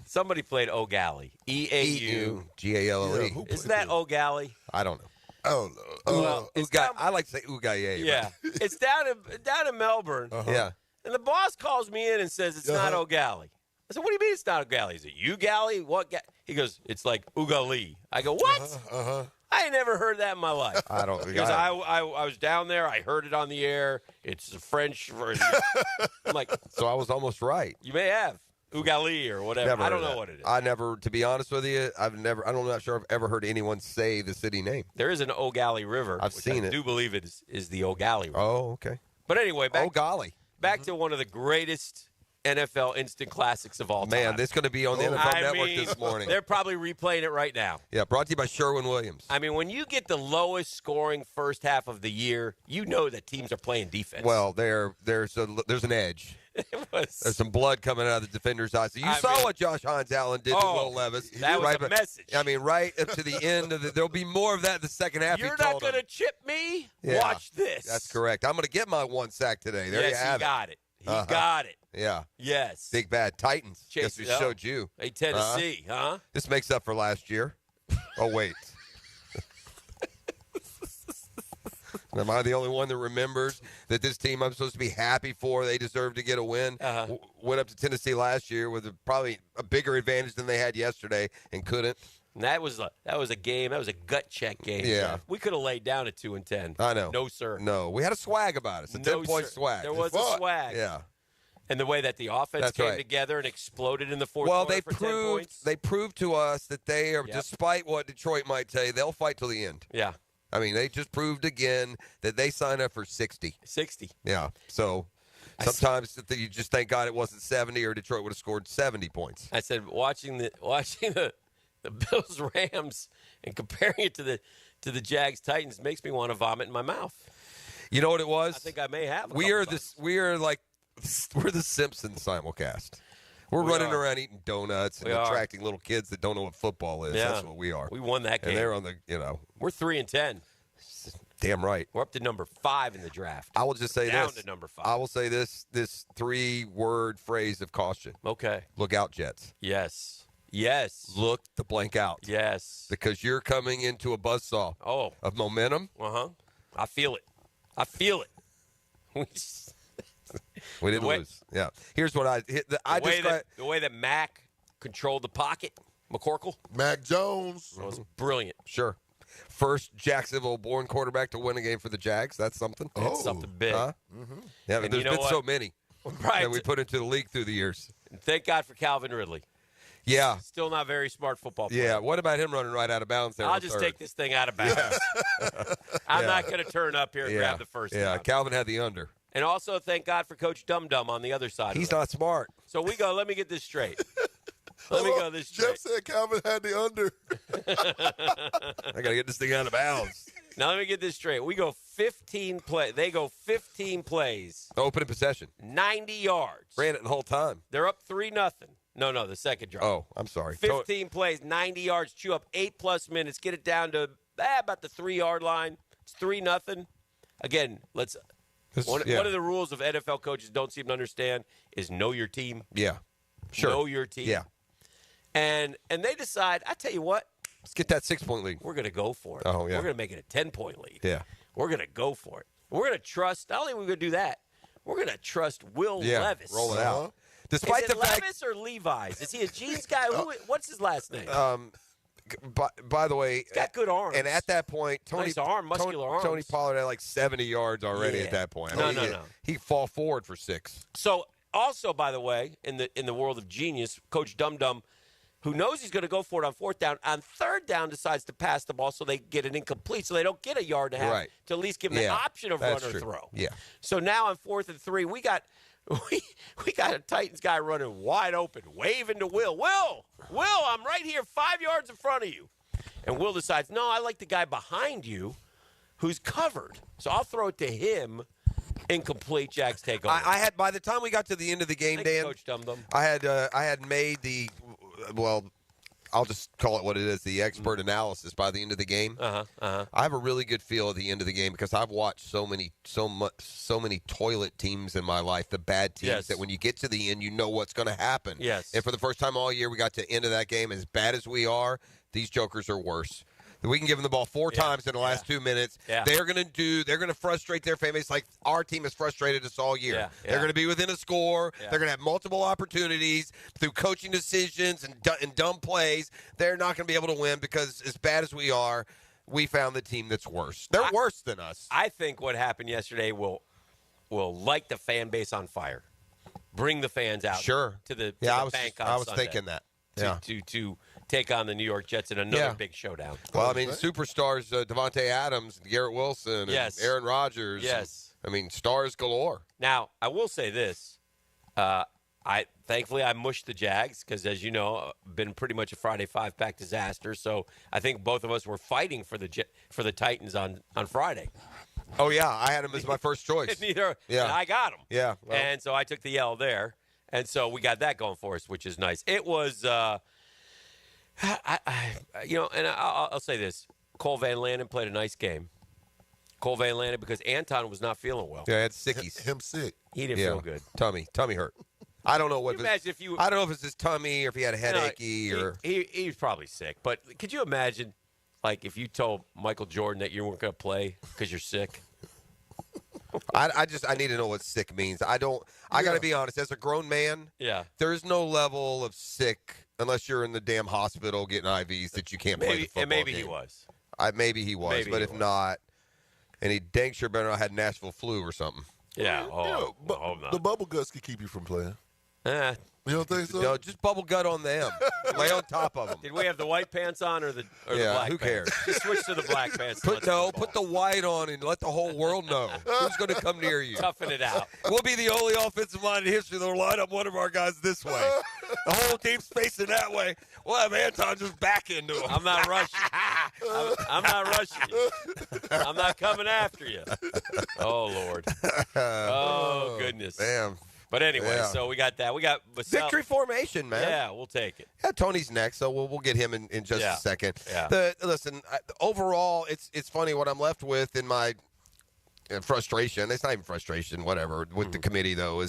Somebody played O'Galley. E-A-U. G-A-L-L-E. Yeah, Isn't that O'Galley? I don't know. I don't know. Well, it's I like to say Ugaye. Yeah. It's down in Melbourne. Yeah. And the boss calls me in and says it's not O'Galley. I said, what do you mean it's not O'Galley? Is it U-Galley? What? He goes, it's like Ugali. I go, what? I ain't never heard that in my life. I don't. Because I was down there. I heard it on the air. It's the French version. I'm like, So I was almost right. you may have Ugali or whatever. Never I don't heard know that. what it is. I never, to be honest with you, I'm not sure I've ever heard anyone say the city name. There is an O'Galley River. I've seen I it. do believe it is the O'Galley River. Oh, okay. But anyway, Oh, golly. back to one of the greatest NFL instant classics of all time. Man, this is going to be on the NFL Network this morning. They're probably replaying it right now. Yeah, brought to you by Sherwin-Williams. I mean, when you get the lowest scoring first half of the year, you know that teams are playing defense. Well, there's an edge. There's some blood coming out of the defender's eyes. So you saw what Josh Hines Allen did to Will Levis. That was a message. I mean, right up to the end of there'll be more of that in the second half. You're not going to chip me? Yeah, Watch this. That's correct. I'm going to get my one sack today. There you have he got it. He Uh-huh. got it. Yeah. Yes. Big bad Titans. Chase Guess who it up. showed you? Hey, Tennessee, huh? This makes up for last year. Oh, wait. Am I the only one that remembers that this team I'm supposed to be happy for, they deserve to get a win, went up to Tennessee last year with probably a bigger advantage than they had yesterday and couldn't? And that was a game. That was a gut check game. Yeah. We could have laid down at 2-10. I know. No, sir. No. We had a swag about us, a 10-point sir. swag. There was a swag. Yeah. And the way that the offense That's came right. together and exploded in the fourth Well, quarter for 10 points. they proved to us that they are, despite what Detroit might say, they'll fight till the end. Yeah. I mean, they just proved again that they signed up for 60. 60. Yeah. So sometimes you just thank God it wasn't 70 or Detroit would have scored 70 points. I said watching the Bills Rams and comparing it to the Jags Titans makes me want to vomit in my mouth. You know what it was? I think I may have. We're the Simpsons simulcast. We're running around eating donuts and attracting little kids that don't know what football is. Yeah. That's what we are. We won that game. And they're on the, We're 3-10. Damn right. We're up to number 5 in the draft. I will just say Down this. to number 5. I will say this 3-word phrase of caution. Okay. Look out, Jets. Yes. Yes. Look the blank out. Yes. Because you're coming into a buzzsaw of momentum. Uh-huh. I feel it. We didn't lose. Yeah. Here's what the way that Mac controlled the pocket, McCorkle. Mac Jones. Was brilliant. Sure. First Jacksonville-born quarterback to win a game for the Jags. That's something. That's something big. Huh? Yeah, but And there's you know been so what? many Right. that we put into the league through the years. And thank God for Calvin Ridley. Yeah. Still not very smart football player. Yeah. What about him running right out of bounds there? I'll just take this thing out of bounds. I'm not going to turn up here and grab the first Yeah, down. Calvin had the under. And also thank God for Coach Dum Dum on the other side. He's not smart. So we go, let me get this straight. Jeff said Calvin had the under. I got to get this thing out of bounds. Now let me get this straight. We go 15 play. They go 15 plays. Open in possession. 90 yards. Ran it the whole time. They're up 3-0. No, the second drive. Oh, I'm sorry. 15 plays, 90 yards, chew up 8+ minutes, get it down to about the 3-yard line. It's 3-0. Again, one of the rules of NFL coaches don't seem to understand is know your team. Yeah, sure. Know your team. Yeah. And they decide, I tell you what. Let's get that 6-point lead. We're going to go for it. Oh, yeah. We're going to make it a 10-point lead. Yeah. We're going to go for it. We're going to trust, not only are we going to do that, we're going to trust Will Levis. Roll it out. Despite is it the fact, Levis or Levi's? Is he a jeans guy? What's his last name? By the way, he's got good arms. And at that point, muscular arms. Tony Pollard had like 70 yards already at that point. No. He'd fall forward for 6. So also, by the way, in the world of genius, Coach Dum Dum, who knows he's going to go for it on 4th down, on 3rd down decides to pass the ball so they get it incomplete, so they don't get a yard and a half to at least give them the option of run or throw. Yeah. So now on 4th and 3, we got a Titans guy running wide open, waving to Will. Will, I'm right here 5 yards in front of you. And Will decides, no, I like the guy behind you who's covered. So I'll throw it to him. Incomplete. Jags take over. I had, by the time we got to the end of the game, Dan, Coach Dum Dum. I had made the, well, I'll just call it what it is, the expert analysis by the end of the game. I have a really good feel at the end of the game because I've watched so many toilet teams in my life, the bad teams, that when you get to the end, you know what's going to happen. Yes. And for the first time all year, we got to the end of that game. As bad as we are, these jokers are worse. We can give them the ball 4 times in the last 2 minutes. Yeah. They're going to frustrate their fan base like our team has frustrated us all year. They're going to be within a score. They're going to have multiple opportunities through coaching decisions and dumb plays. They're not going to be able to win because as bad as we are, we found the team that's worse. They're worse than us. I think what happened yesterday will light the fan base on fire. Bring the fans out to the bank on I was Sunday thinking that. To take on the New York Jets in another big showdown. Well, I mean, superstars Devontae Adams, Garrett Wilson, and Aaron Rodgers. Yes. I mean, stars galore. Now, I will say this. Thankfully, I mushed the Jags because, as you know, been pretty much a Friday 5-pack disaster. So I think both of us were fighting for the Titans on Friday. Oh, yeah. I had them as my first choice. And I got them. Yeah. Well. And so I took the L there. And so we got that going for us, which is nice. It was, I'll say this. Cole Van Landen played a nice game. Cole Van Landen, because Anton was not feeling well. Yeah, he had sickies. Him sick. He didn't feel good. Tummy hurt. I don't know what. I don't know if it's his tummy or if he had a headachy or. He was probably sick. But could you imagine, like, if you told Michael Jordan that you weren't going to play because you're sick? I need to know what sick means. I got to be honest. As a grown man, there's no level of sick unless you're in the damn hospital getting IVs that you can't play the football maybe game. He was. Maybe he was. But if not, and he dang sure better not had Nashville flu or something. Yeah. The bubble guts could keep you from playing. You don't think so? No, just bubble gut on them. Lay on top of them. Did we have the white pants on or the black who cares? pants? Just switch to the black pants. Put the white on and let the whole world know who's going to come near you. Toughen it out. We'll be the only offensive line in history that will line up one of our guys this way. The whole team's facing that way. We'll have Anton just back into him. I'm not rushing. I'm not rushing you. I'm not coming after you. Oh, Lord. Oh, goodness. Damn. But anyway, so we got that. We got victory formation, man. Yeah, we'll take it. Yeah, Tony's next, so we'll get him in just a second. Yeah. Listen, overall, it's funny what I'm left with in my frustration. It's not even frustration, whatever. With the committee, though,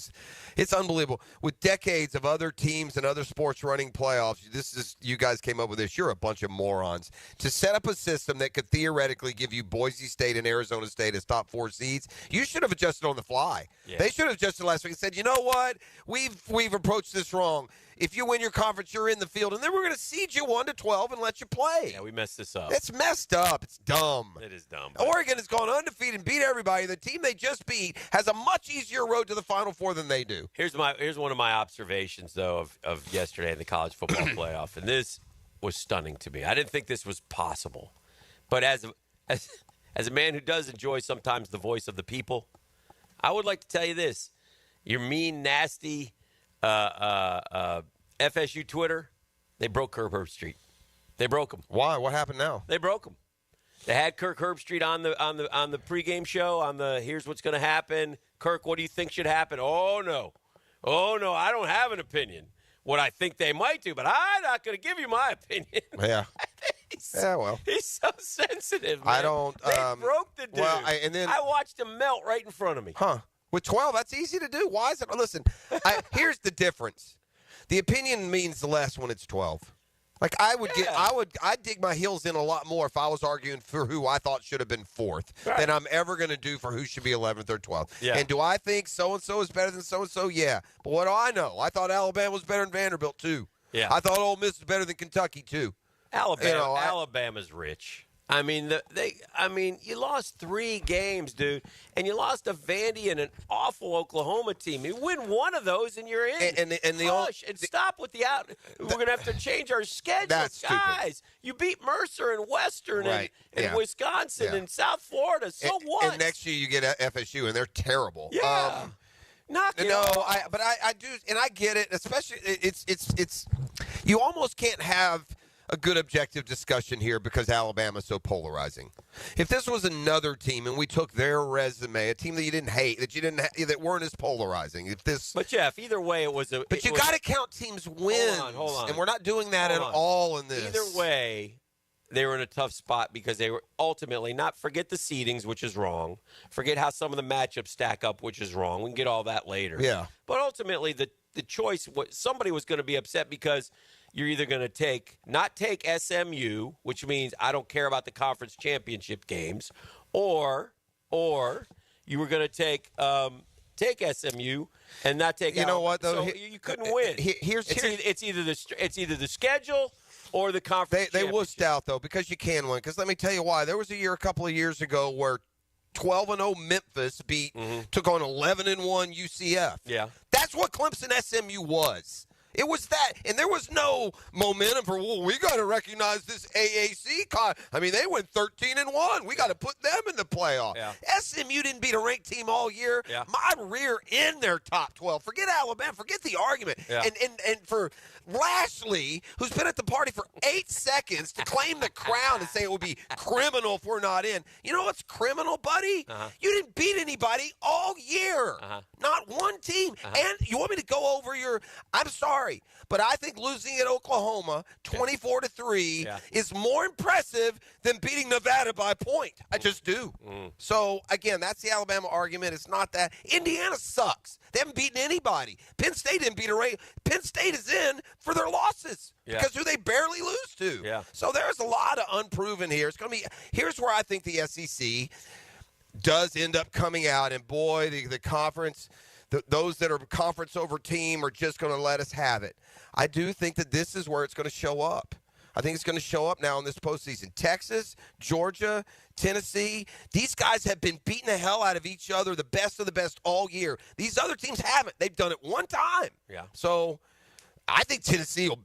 it's unbelievable. With decades of other teams and other sports running playoffs, you guys came up with this. You're a bunch of morons. To set up a system that could theoretically give you Boise State and Arizona State as top 4 seeds, you should have adjusted on the fly. Yeah. They should have adjusted last week and said, you know what? We've approached this wrong. If you win your conference, you're in the field, and then we're going to seed you 1-12 and let you play. Yeah, we messed this up. It's messed up. It's dumb. It is dumb. Oregon has gone undefeated and beat everybody. The team they just beat has a much easier road to the Final Four than they do. Here's one of my observations, though, of yesterday in the college football playoff, and this was stunning to me. I didn't think this was possible, but as a man who does enjoy sometimes the voice of the people, I would like to tell you this: your mean, nasty FSU Twitter, they broke Kirk Herbstreit. They broke him. Why? What happened now? They broke him. They had Kirk Herbstreit on the pregame show, on the here's what's going to happen. Kirk, what do you think should happen? Oh no, I don't have an opinion. what I think they might do, but I'm not going to give you my opinion. Yeah. Well. He's so sensitive, man. I don't. They broke the dude. Well, I watched him melt right in front of me. Huh. With 12, that's easy to do. Why is it? Listen, here's the difference. The opinion means less when it's 12. Like I'd dig my heels in a lot more if I was arguing for who I thought should have been 4th than I'm ever going to do for who should be 11th or 12th. Yeah. And do I think so-and-so is better than so-and-so? Yeah. But what do I know? I thought Alabama was better than Vanderbilt, too. Yeah. I thought Ole Miss was better than Kentucky, too. Alabama's rich. I mean, you lost 3 games, dude, and you lost to Vandy and an awful Oklahoma team. You win one of those, and you're in. And stop with the out. We're going to have to change our schedule, That's guys. stupid. You beat Mercer and Western and Yeah. Wisconsin Yeah. and South Florida. So what? And next year you get FSU, and they're terrible. Yeah. Knock it off. I do, and I get it. Especially, it's you almost can't have a good objective discussion here because Alabama's so polarizing. If this was another team and we took their resume, a team that you didn't hate, that weren't as polarizing. But Jeff, either way, it was a. But you got to count teams' wins. Hold on. And we're not doing that at all in this. Either way, they were in a tough spot because they were ultimately forget the seedings, which is wrong. Forget how some of the matchups stack up, which is wrong. We can get all that later. Yeah. But ultimately, the choice, somebody was going to be upset because you're either going to not take SMU, which means I don't care about the conference championship games, or you were going to take SMU and not take. You know what though? So you couldn't win. It's either the schedule or the conference. They wussed out though because you can win. Because let me tell you why. There was a couple of years ago where 12-0 Memphis took on 11-1 UCF. Yeah, that's what Clemson SMU was. It was that, and there was no momentum for, we got to recognize this AAC. They went 13-1. We got to put them in the playoff. Yeah. SMU didn't beat a ranked team all year. Yeah. My rear in their top 12. Forget Alabama. Forget the argument. Yeah. And for Lashley, who's been at the party for 8 seconds, to claim the crown and say it would be criminal if we're not in. You know what's criminal, buddy? You didn't beat anybody all year. Not one team. And you want me to go over I'm sorry, but I think losing at Oklahoma 24-3 is more impressive than beating Nevada by a point. I just do. So, again, that's the Alabama argument. It's not that. Indiana sucks. They haven't beaten anybody. Penn State didn't beat a race. Penn State is in for their losses because who they barely lose to. Yeah. So there's a lot of unproven here. Here's where I think the SEC does end up coming out, and boy, the conference, those that are conference over team are just going to let us have it. I do think that this is where it's going to show up. I think it's going to show up now in this postseason. Texas, Georgia, Tennessee, these guys have been beating the hell out of each other, the best of the best all year. These other teams haven't. They've done it one time. Yeah. So I think Tennessee will.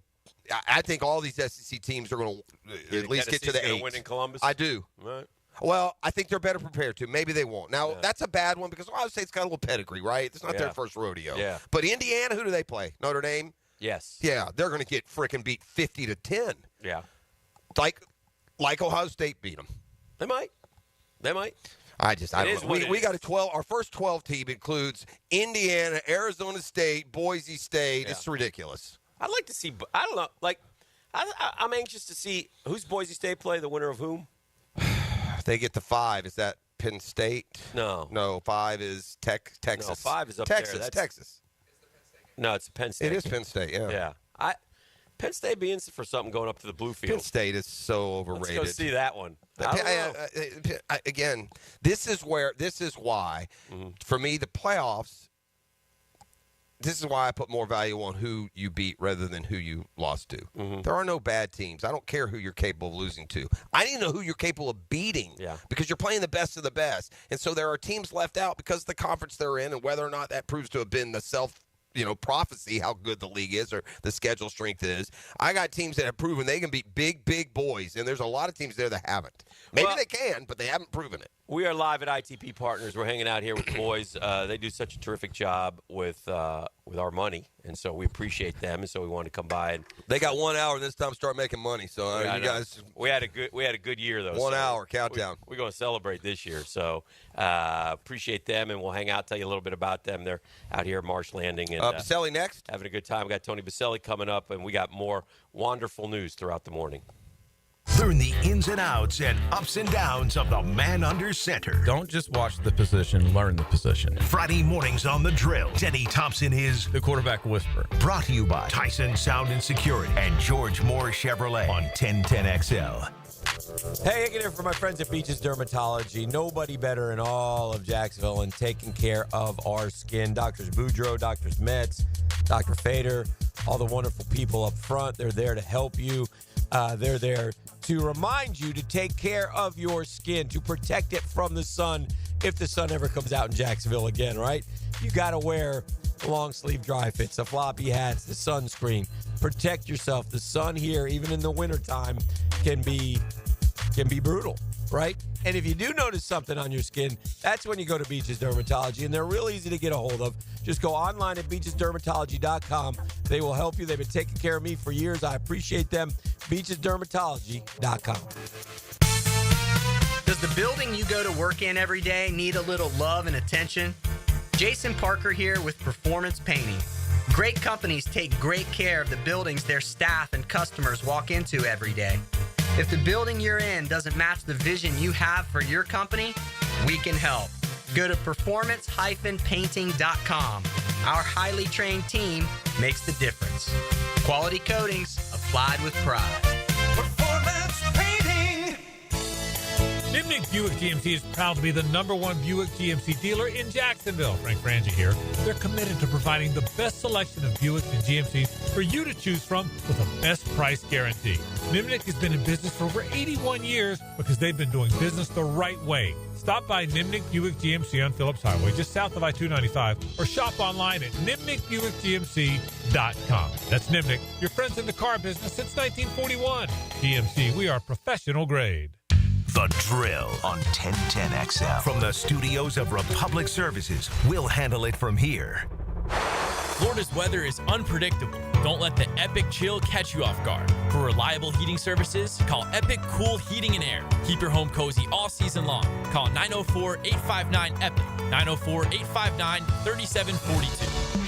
I think all these SEC teams are going to at least get to the 8. Win in Columbus? I do. Right. Well, I think they're better prepared to. Maybe they won't. Now, that's a bad one because Ohio State's got a little pedigree, right? It's not their first rodeo. Yeah. But Indiana, who do they play? Notre Dame? Yes. Yeah, they're going to get freaking beat 50-10. Yeah. Like Ohio State beat them. They might. I don't know. We got a 12. Our first 12 team includes Indiana, Arizona State, Boise State. Yeah. It's ridiculous. I'd like to see. I don't know. I'm anxious to see who's Boise State play. The winner of whom? They get to 5. Is that Penn State? No. 5 is Texas. No, 5 is up Texas, there. Texas. No, it's Penn State. It is Penn State. Yeah. Yeah. Penn State be in for something going up to the Bluefield. Penn State is so overrated. Let's go see that one. Again, this is why, for me, the playoffs. This is why I put more value on who you beat rather than who you lost to. There are no bad teams. I don't care who you're capable of losing to. I need to know who you're capable of beating because you're playing the best of the best. And so there are teams left out because of the conference they're in and whether or not that proves to have been the prophecy how good the league is or the schedule strength is. I got teams that have proven they can beat big boys, and there's a lot of teams there that haven't. Maybe they can, but they haven't proven it. We are live at ITP Partners. We're hanging out here with the boys. They do such a terrific job with with our money, and so we appreciate them, and so we wanted to come by. And they got 1 hour this time to start making money. So yeah, you guys, we had a good year though. 1 hour countdown. We're going to celebrate this year, so appreciate them, and we'll hang out, tell you a little bit about them. They're out here at Marsh Landing, and Boselli next, having a good time. We got Tony Boselli coming up, and we got more wonderful news throughout the morning. Learn the ins and outs and ups and downs of the man under center. Don't just watch the position, learn the position. Friday mornings on The Drill. Denny Thompson is the quarterback whisperer. Brought to you by Tyson Sound and Security and George Moore Chevrolet on 1010XL. Hey, Hicken here for my friends at Beaches Dermatology. Nobody better in all of Jacksonville in taking care of our skin. Doctors Boudreaux, Doctors Metz, Dr. Fader, all the wonderful people up front. They're there to help you. They're there to remind you to take care of your skin, to protect it from the sun if the sun ever comes out in Jacksonville again, right? You got to wear long sleeve dry fits, the floppy hats, the sunscreen. Protect yourself. The sun here, even in the wintertime, can be brutal, right? And if you do notice something on your skin, that's when you go to Beaches Dermatology, and they're real easy to get a hold of. Just go online at beachesdermatology.com. They will help you. They've been taking care of me for years. I appreciate them. beachesdermatology.com. Does the building you go to work in every day need a little love and attention? Jason Parker here with Performance Painting. Great companies take great care of the buildings their staff and customers walk into every day. If the building you're in doesn't match the vision you have for your company, we can help. Go to performance-painting.com. Our highly trained team makes the difference. Quality coatings applied with pride. Performance Painting. Nimnik Buick GMC is proud to be the #1 Buick GMC dealer in Jacksonville. Frank Frangie here. They're committed to providing the best selection of Buicks and GMCs for you to choose from with a best price guarantee. Nimnik has been in business for over 81 years because they've been doing business the right way. Stop by Nimnik Buick GMC on Phillips Highway, just south of I-295, or shop online at nimnikbuickgmc.com. That's Nimnik, your friends in the car business since 1941. GMC, we are professional grade. The Drill on 1010XL. From the studios of Republic Services, we'll handle it from here. Florida's weather is unpredictable. Don't let the Epic chill catch you off guard. For reliable heating services, call Epic Cool Heating and Air. Keep your home cozy all season long. Call 904-859-EPIC. 904-859-3742.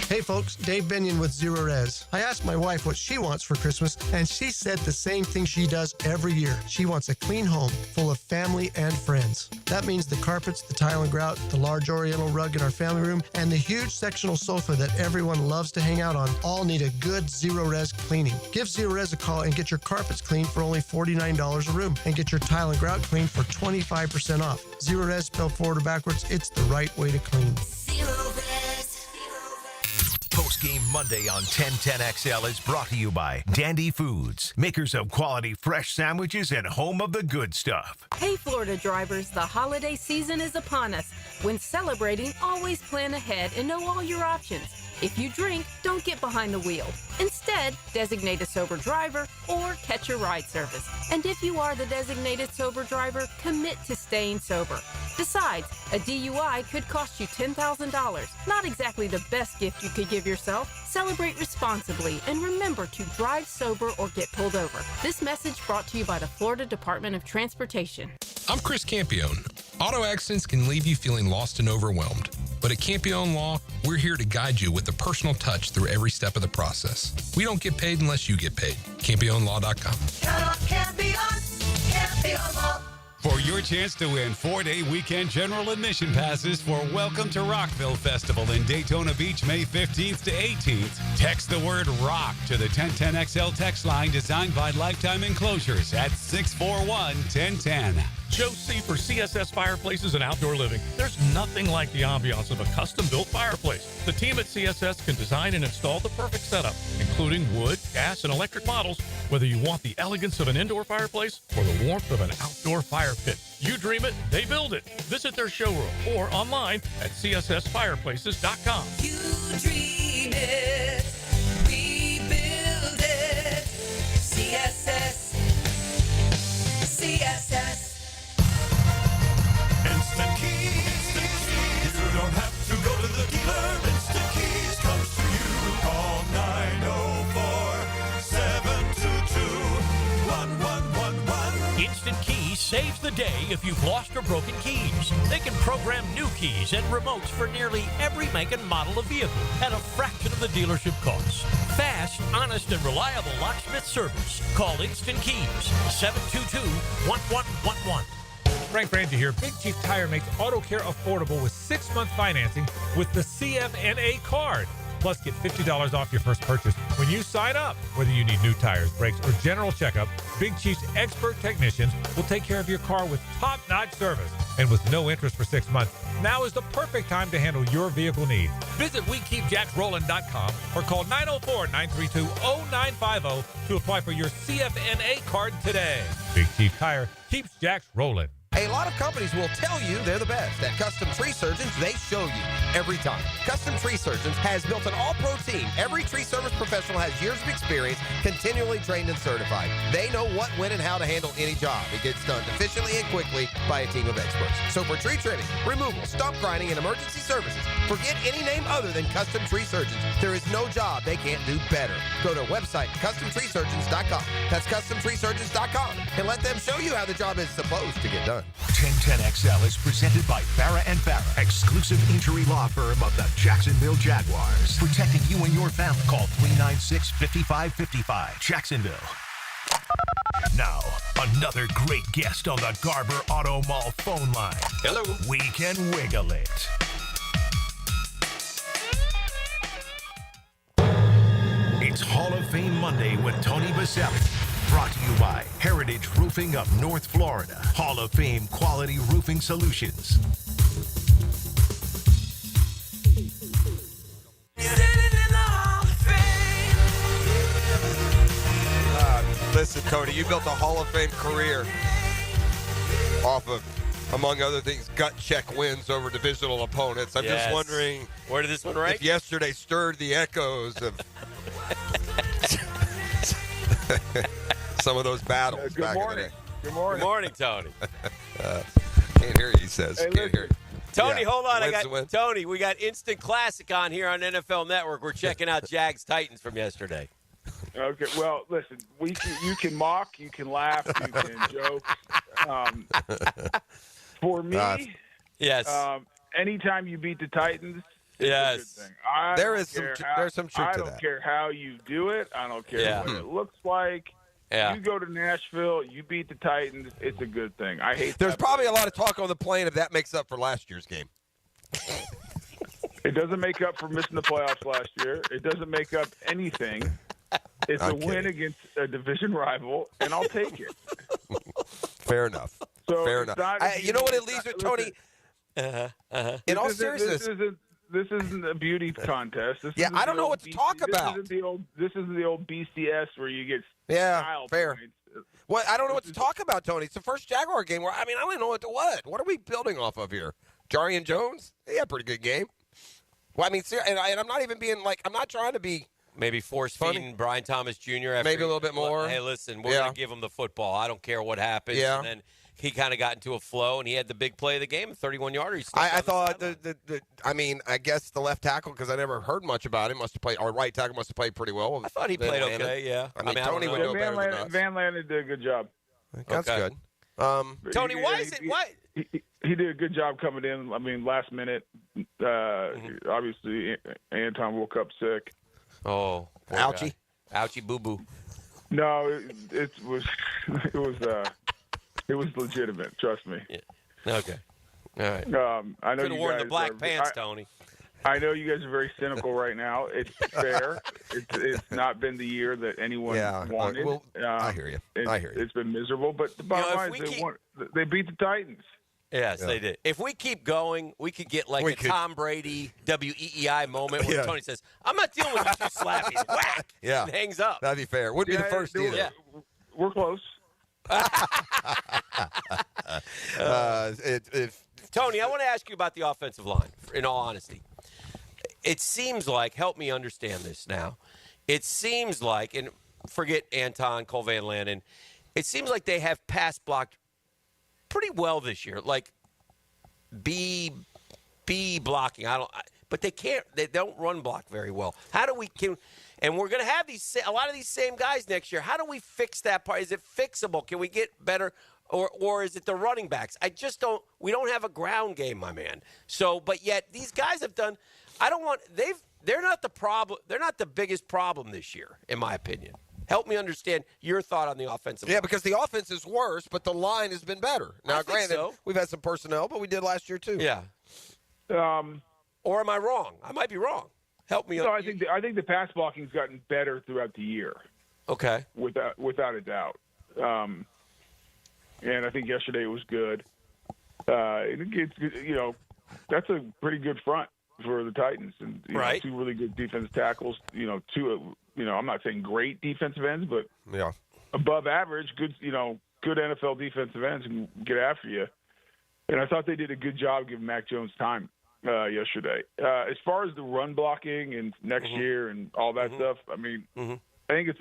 Hey folks, Dave Benyon with Zero Res. I asked my wife what she wants for Christmas, and she said the same thing she does every year. She wants a clean home full of family and friends. That means the carpets, the tile and grout, the large oriental rug in our family room, and the huge sectional sofa that everyone loves to hang out on all need a good Zero Res cleaning. Give Zero Res a call and get your carpets cleaned for only $49 a room, and get your tile and grout cleaned for 25% off. Zero Res spelled forward or backwards, it's the right way to clean. Post-game Monday on 1010XL is brought to you by Dandy Foods, makers of quality fresh sandwiches and home of the good stuff. Hey, Florida drivers, the holiday season is upon us. When celebrating, always plan ahead and know all your options. If you drink, don't get behind the wheel. Instead, designate a sober driver or catch a ride service. And if you are the designated sober driver, commit to staying sober. Besides, a DUI could cost you $10,000. Not exactly the best gift you could give yourself. Celebrate responsibly and remember to drive sober or get pulled over. This message brought to you by the Florida Department of Transportation. I'm Chris Campione. Auto accidents can leave you feeling lost and overwhelmed. But at Campione Law, we're here to guide you with a personal touch through every step of the process. We don't get paid unless you get paid. CampioneLaw.com. Count on Campione. Campione Law. For your chance to win 4-day weekend general admission passes for Welcome to Rockville Festival in Daytona Beach, May 15th to 18th, text the word ROCK to the 1010XL text line designed by Lifetime Enclosures at 641-1010. Joe C. for CSS Fireplaces and Outdoor Living. There's nothing like the ambiance of a custom-built fireplace. The team at CSS can design and install the perfect setup, including wood, gas, and electric models, whether you want the elegance of an indoor fireplace or the warmth of an outdoor fire pit. You dream it, they build it. Visit their showroom or online at cssfireplaces.com. You dream it, we build it. CSS. CSS. Instant Keys. You don't have to go to the dealer. Instant Keys comes to you. saves the day if you've lost or broken keys. They can program new keys and remotes for nearly every make and model of vehicle at a fraction of the dealership cost. Fast, honest, and reliable locksmith service. Call Instant Keys, 722-1111. Frank Frangie here. Big Chief Tire makes auto care affordable with 6-month financing with the CFNA card. Plus, get $50 off your first purchase when you sign up. Whether you need new tires, brakes, or general checkup, Big Chief's expert technicians will take care of your car with top-notch service. And with no interest for 6 months, now is the perfect time to handle your vehicle needs. Visit WeKeepJacksRollin.com or call 904-932-0950 to apply for your CFNA card today. Big Chief Tire keeps Jacks rolling. A lot of companies will tell you they're the best. At Custom Tree Surgeons, they show you every time. Custom Tree Surgeons has built an all-pro team. Every tree service professional has years of experience, continually trained and certified. They know what, when, and how to handle any job. It gets done efficiently and quickly by a team of experts. So for tree trimming, removal, stump grinding, and emergency services, forget any name other than Custom Tree Surgeons. There is no job they can't do better. Go to our website, CustomTreeSurgeons.com. That's CustomTreeSurgeons.com, and let them show you how the job is supposed to get done. 1010XL is presented by Farrah & Farrah, exclusive injury law firm of the Jacksonville Jaguars. Protecting you and your family. Call 396-5555. Jacksonville. Now, another great guest on the Garber Auto Mall phone line. Hello. We can wiggle it. It's Hall of Fame Monday with Tony Boselli. Brought to you by Heritage Roofing of North Florida. Hall of Fame Quality Roofing Solutions. Listen, Tony, you built a Hall of Fame career off of, among other things, gut check wins over divisional opponents. I'm just wondering where did this one rank? If yesterday stirred the echoes of some of those battles. Good morning. Good morning, Tony. Can't hear you, he says. Hey, Can't hear you. Tony, Yeah. hold on. Win. Tony, we got Instant Classic on here on NFL Network. We're checking out Jags Titans from yesterday. Okay, well, listen, you can mock, you can laugh, you can joke. For me, anytime you beat the Titans, it's a good thing. There's some truth I to don't that. care how you do it. I don't care what it looks like. Yeah. You go to Nashville, you beat the Titans, it's a good thing. I hate There's that probably a lot of talk on the plane if that makes up for last year's game. It doesn't make up for missing the playoffs last year. It doesn't make up anything. It's a win against a division rival, and I'll take it. Fair enough. So Fair it's enough. not- You know what it leaves with, Tony? In all seriousness. This isn't a beauty contest. This Yeah, isn't I don't the know old what to talk about. This isn't the old BCS where you get style fair. points. Well, I don't know what to talk about, Tony. It's the first Jaguar game where, I don't even know what to what. What are we building off of here? Jarian Jones? He had a pretty good game. Well, and I'm not even being I'm not trying to be. Maybe force-feeding Brian Thomas Jr. After Maybe a little bit more. Hey, listen, we're going to give him the football. I don't care what happens. Yeah. And then he kind of got into a flow, and he had the big play of the game, a 31-yarder. I thought I guess the left tackle, because I never heard much about him, must have played, or right tackle must have played pretty well. I thought he played okay, yeah. I mean, I Tony don't would know. know better than us. Van Lanen did a good job. That's good. Tony, why is it? Why? He did a good job coming in. I mean, last minute. Obviously, Anton woke up sick. Oh, ouchie, ouchie, boo boo. No, it was legitimate. Trust me. Yeah. Okay. All right. I know Could have you worn guys the black are- pants, Tony. I know you guys are very cynical right now. It's fair. It's not been the year that anyone wanted. Well, I hear you. It's been miserable, but the bottom line is they beat the Titans. Yes, they did. If we keep going, we could get a Tom Brady WEEI moment where Tony says, "I'm not dealing with you two slappies." Whack! Yeah. And hangs up. That'd be fair. Wouldn't be the first either. Yeah. We're close. Tony, I want to ask you about the offensive line, in all honesty. It seems like, help me understand this now, it seems like, and forget Anton, Cole Van Lanen, it seems like they have pass blocked pretty well this year. Like B blocking. But they don't run block very well. How do we and we're going to have a lot of these same guys next year. How do we fix that part? Is it fixable? Can we get better? Or is it the running backs? We don't have a ground game, my man. So, but yet these guys have done, they're not the problem. They're not the biggest problem this year, in my opinion. Help me understand your thought on the offensive line. Yeah, because the offense is worse, but the line has been better. Now, granted, we've had some personnel, but we did last year too. Yeah. Or am I wrong? I might be wrong. Help me. No, I think the pass blocking's gotten better throughout the year. Okay. Without a doubt. And I think yesterday it was good. That's a pretty good front for the Titans, and right. 2 really good defensive tackles. 2. I'm not saying great defensive ends, but above average, good. Good NFL defensive ends and get after you. And I thought they did a good job giving Mac Jones time yesterday. As far as the run blocking and next year and all that stuff, I mean, I think it's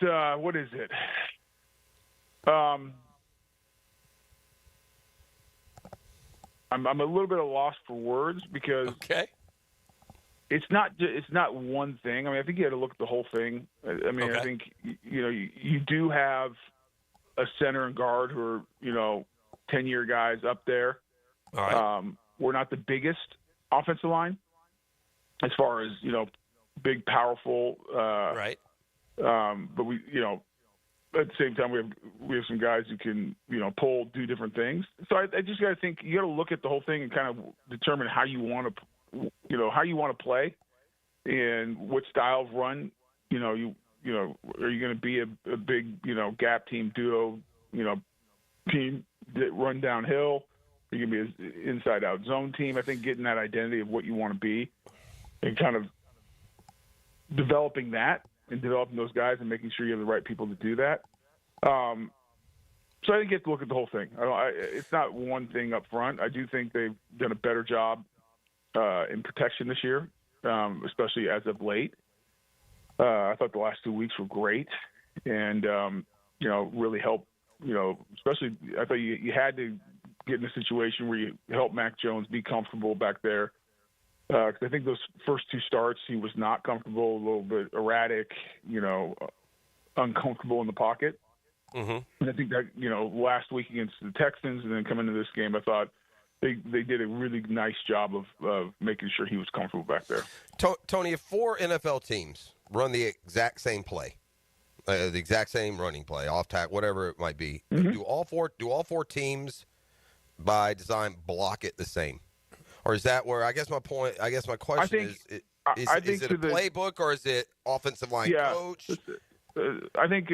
what is it? I'm a little bit at a loss for words because it's not one thing. I mean, I think you had to look at the whole thing. I mean, I think you do have a center and guard who are 10-year guys up there. All right. We're not the biggest offensive line as far as big, powerful. Right. But we at the same time we have some guys who can pull, do different things. So I just got to think you got to look at the whole thing and kind of determine how you want to play and what style of run are you going to be a big gap team duo team that run downhill. Are you going to be an inside out zone team? I think getting that identity of what you want to be and kind of developing that. And developing those guys and making sure you have the right people to do that. So I think you have to look at the whole thing. It's not one thing up front. I do think they've done a better job in protection this year, especially as of late. I thought the last 2 weeks were great and, really helped, especially I thought you had to get in a situation where you help Mac Jones be comfortable back there. Because I think those first 2 starts, he was not comfortable, a little bit erratic, uncomfortable in the pocket. And I think that, last week against the Texans and then coming into this game, I thought they did a really nice job of making sure he was comfortable back there. Tony, if 4 NFL teams run the exact same play, the exact same running play, off tack, whatever it might be, do all four teams by design block it the same? Or is that where, I guess my question is it a playbook or is it offensive line coach? I think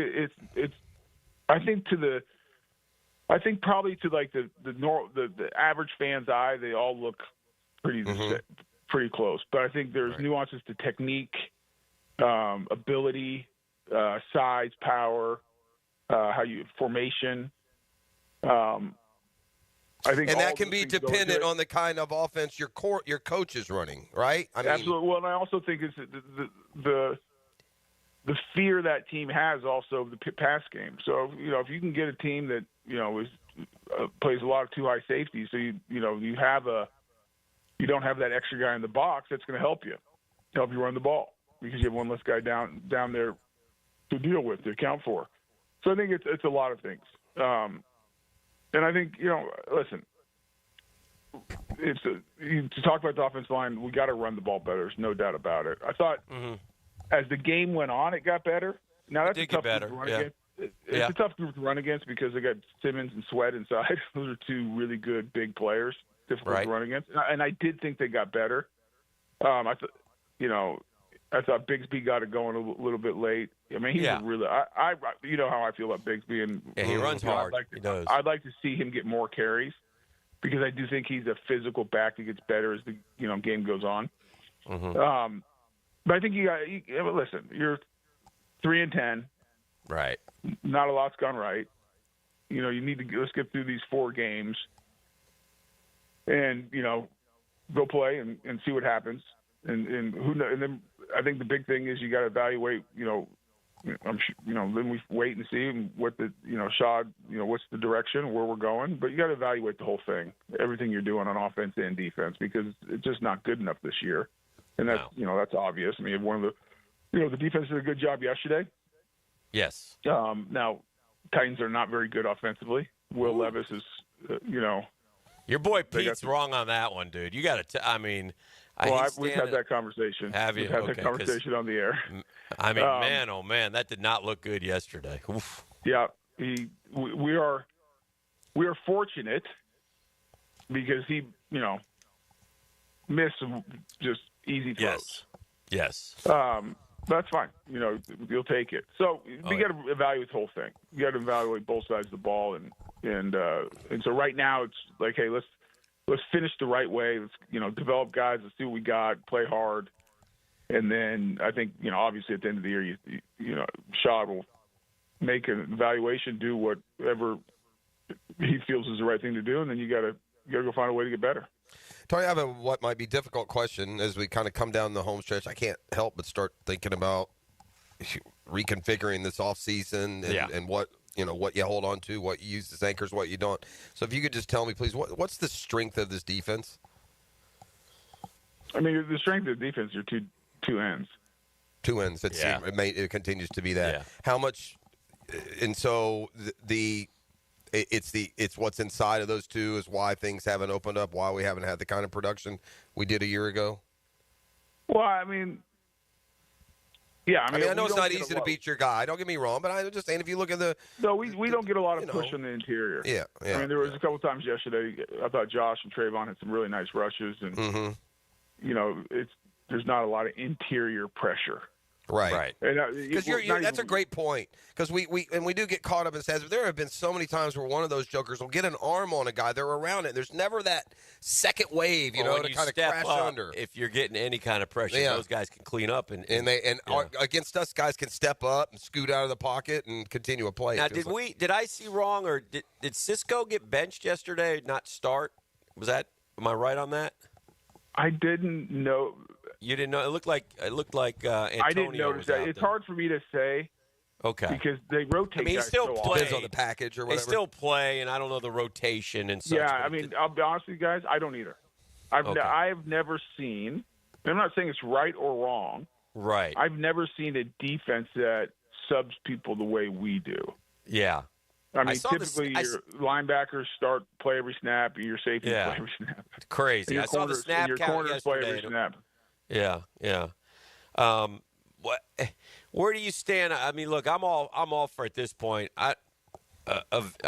I think probably to like the average fan's eye, they all look pretty close. But I think there's nuances to technique, ability, size, power, formation. I think, and that can be dependent on the kind of offense your coach is running, right? Absolutely. Well, and I also think it's the fear that team has also of the pass game. So if you can get a team that plays a lot of 2 high safeties, so you don't have that extra guy in the box, that's going to help you run the ball because you have one less guy down there to deal with, to account for. So I think it's a lot of things. And I think, listen, to talk about the offensive line, we got to run the ball better. There's no doubt about it. I thought as the game went on, it got better. Now that's a tough group to run against. It's a tough group to run against because they got Simmons and Sweat inside. Those are 2 really good big players, difficult to run against. And I did think they got better. I thought Bigsby got it going a little bit late. I mean, he's really. I you know how I feel about Bigsby, and he runs hard. I'd like to see him get more carries because I do think he's a physical back that gets better as the game goes on. But I think listen. You're 3-10, right? Not a lot's gone right. You need to let's get through these 4 games, and go play and see what happens. And who knows? And then I think the big thing is you got to evaluate. Then we wait and see what the Shad. What's the direction, where we're going. But you got to evaluate the whole thing, everything you're doing on offense and defense, because it's just not good enough this year. And that's that's obvious. I mean, one of the the defense did a good job yesterday. Yes. Now Titans are not very good offensively. Will Levis is, Your boy Pete's wrong on that one, dude. You got to. We've had that conveation. Have you? We've had that conversation on the air. I mean, man, oh man, that did not look good yesterday. Oof. Yeah, we are fortunate because he, missed some just easy throws. Yes. That's fine. You'll take it. So we got to evaluate the whole thing. You got to evaluate both sides of the ball, and so right now it's like, hey, let's finish the right way. Let's develop guys. Let's see what we got. Play hard, and then I think obviously at the end of the year, Shaw will make an evaluation, do whatever he feels is the right thing to do, and then you got to go find a way to get better. Tony, I have what might be difficult question as we kind of come down the home stretch. I can't help but start thinking about reconfiguring this offseason and what you hold on to, what you use as anchors, what you don't. So if you could just tell me, please, what's the strength of this defense? I mean, the strength of the defense are two ends. Two ends. It continues to be that. Yeah. How much? And so it's what's inside of those two is why things haven't opened up, why we haven't had the kind of production we did a year ago. Well, I mean, yeah. I know it's not easy to beat your guy. Don't get me wrong, but I'm just saying if you look at we don't get a lot of push on the interior. Yeah. I mean, there was a couple of times yesterday. I thought Josh and Trayvon had some really nice rushes, and there's not a lot of interior pressure. Right. Because that's a great point. Because we do get caught up in stats, but there have been so many times where one of those jokers will get an arm on a guy. They're around it. There's never that second wave, to kind of crash under. If you're getting any kind of pressure, those guys can clean up and against us, guys can step up and scoot out of the pocket and continue a play. Now, did I see wrong, or did Cisco get benched yesterday? Not start? Am I right on that? I didn't know. You didn't know? It looked like Antonio. I didn't notice that. It's hard for me to say. Okay. Because they rotate. I mean, he still plays on the package or whatever. They still play, and I don't know the rotation and such. Yeah, I mean, I'll be honest with you guys. I don't either. I've never seen. I'm not saying it's right or wrong. Right. I've never seen a defense that subs people the way we do. Yeah. I mean, typically your linebackers play every snap, and your safeties play every snap. It's crazy. I saw the snap your count corners yesterday. play every snap. Yeah. Where do you stand? I mean, look, I'm all for at this point. I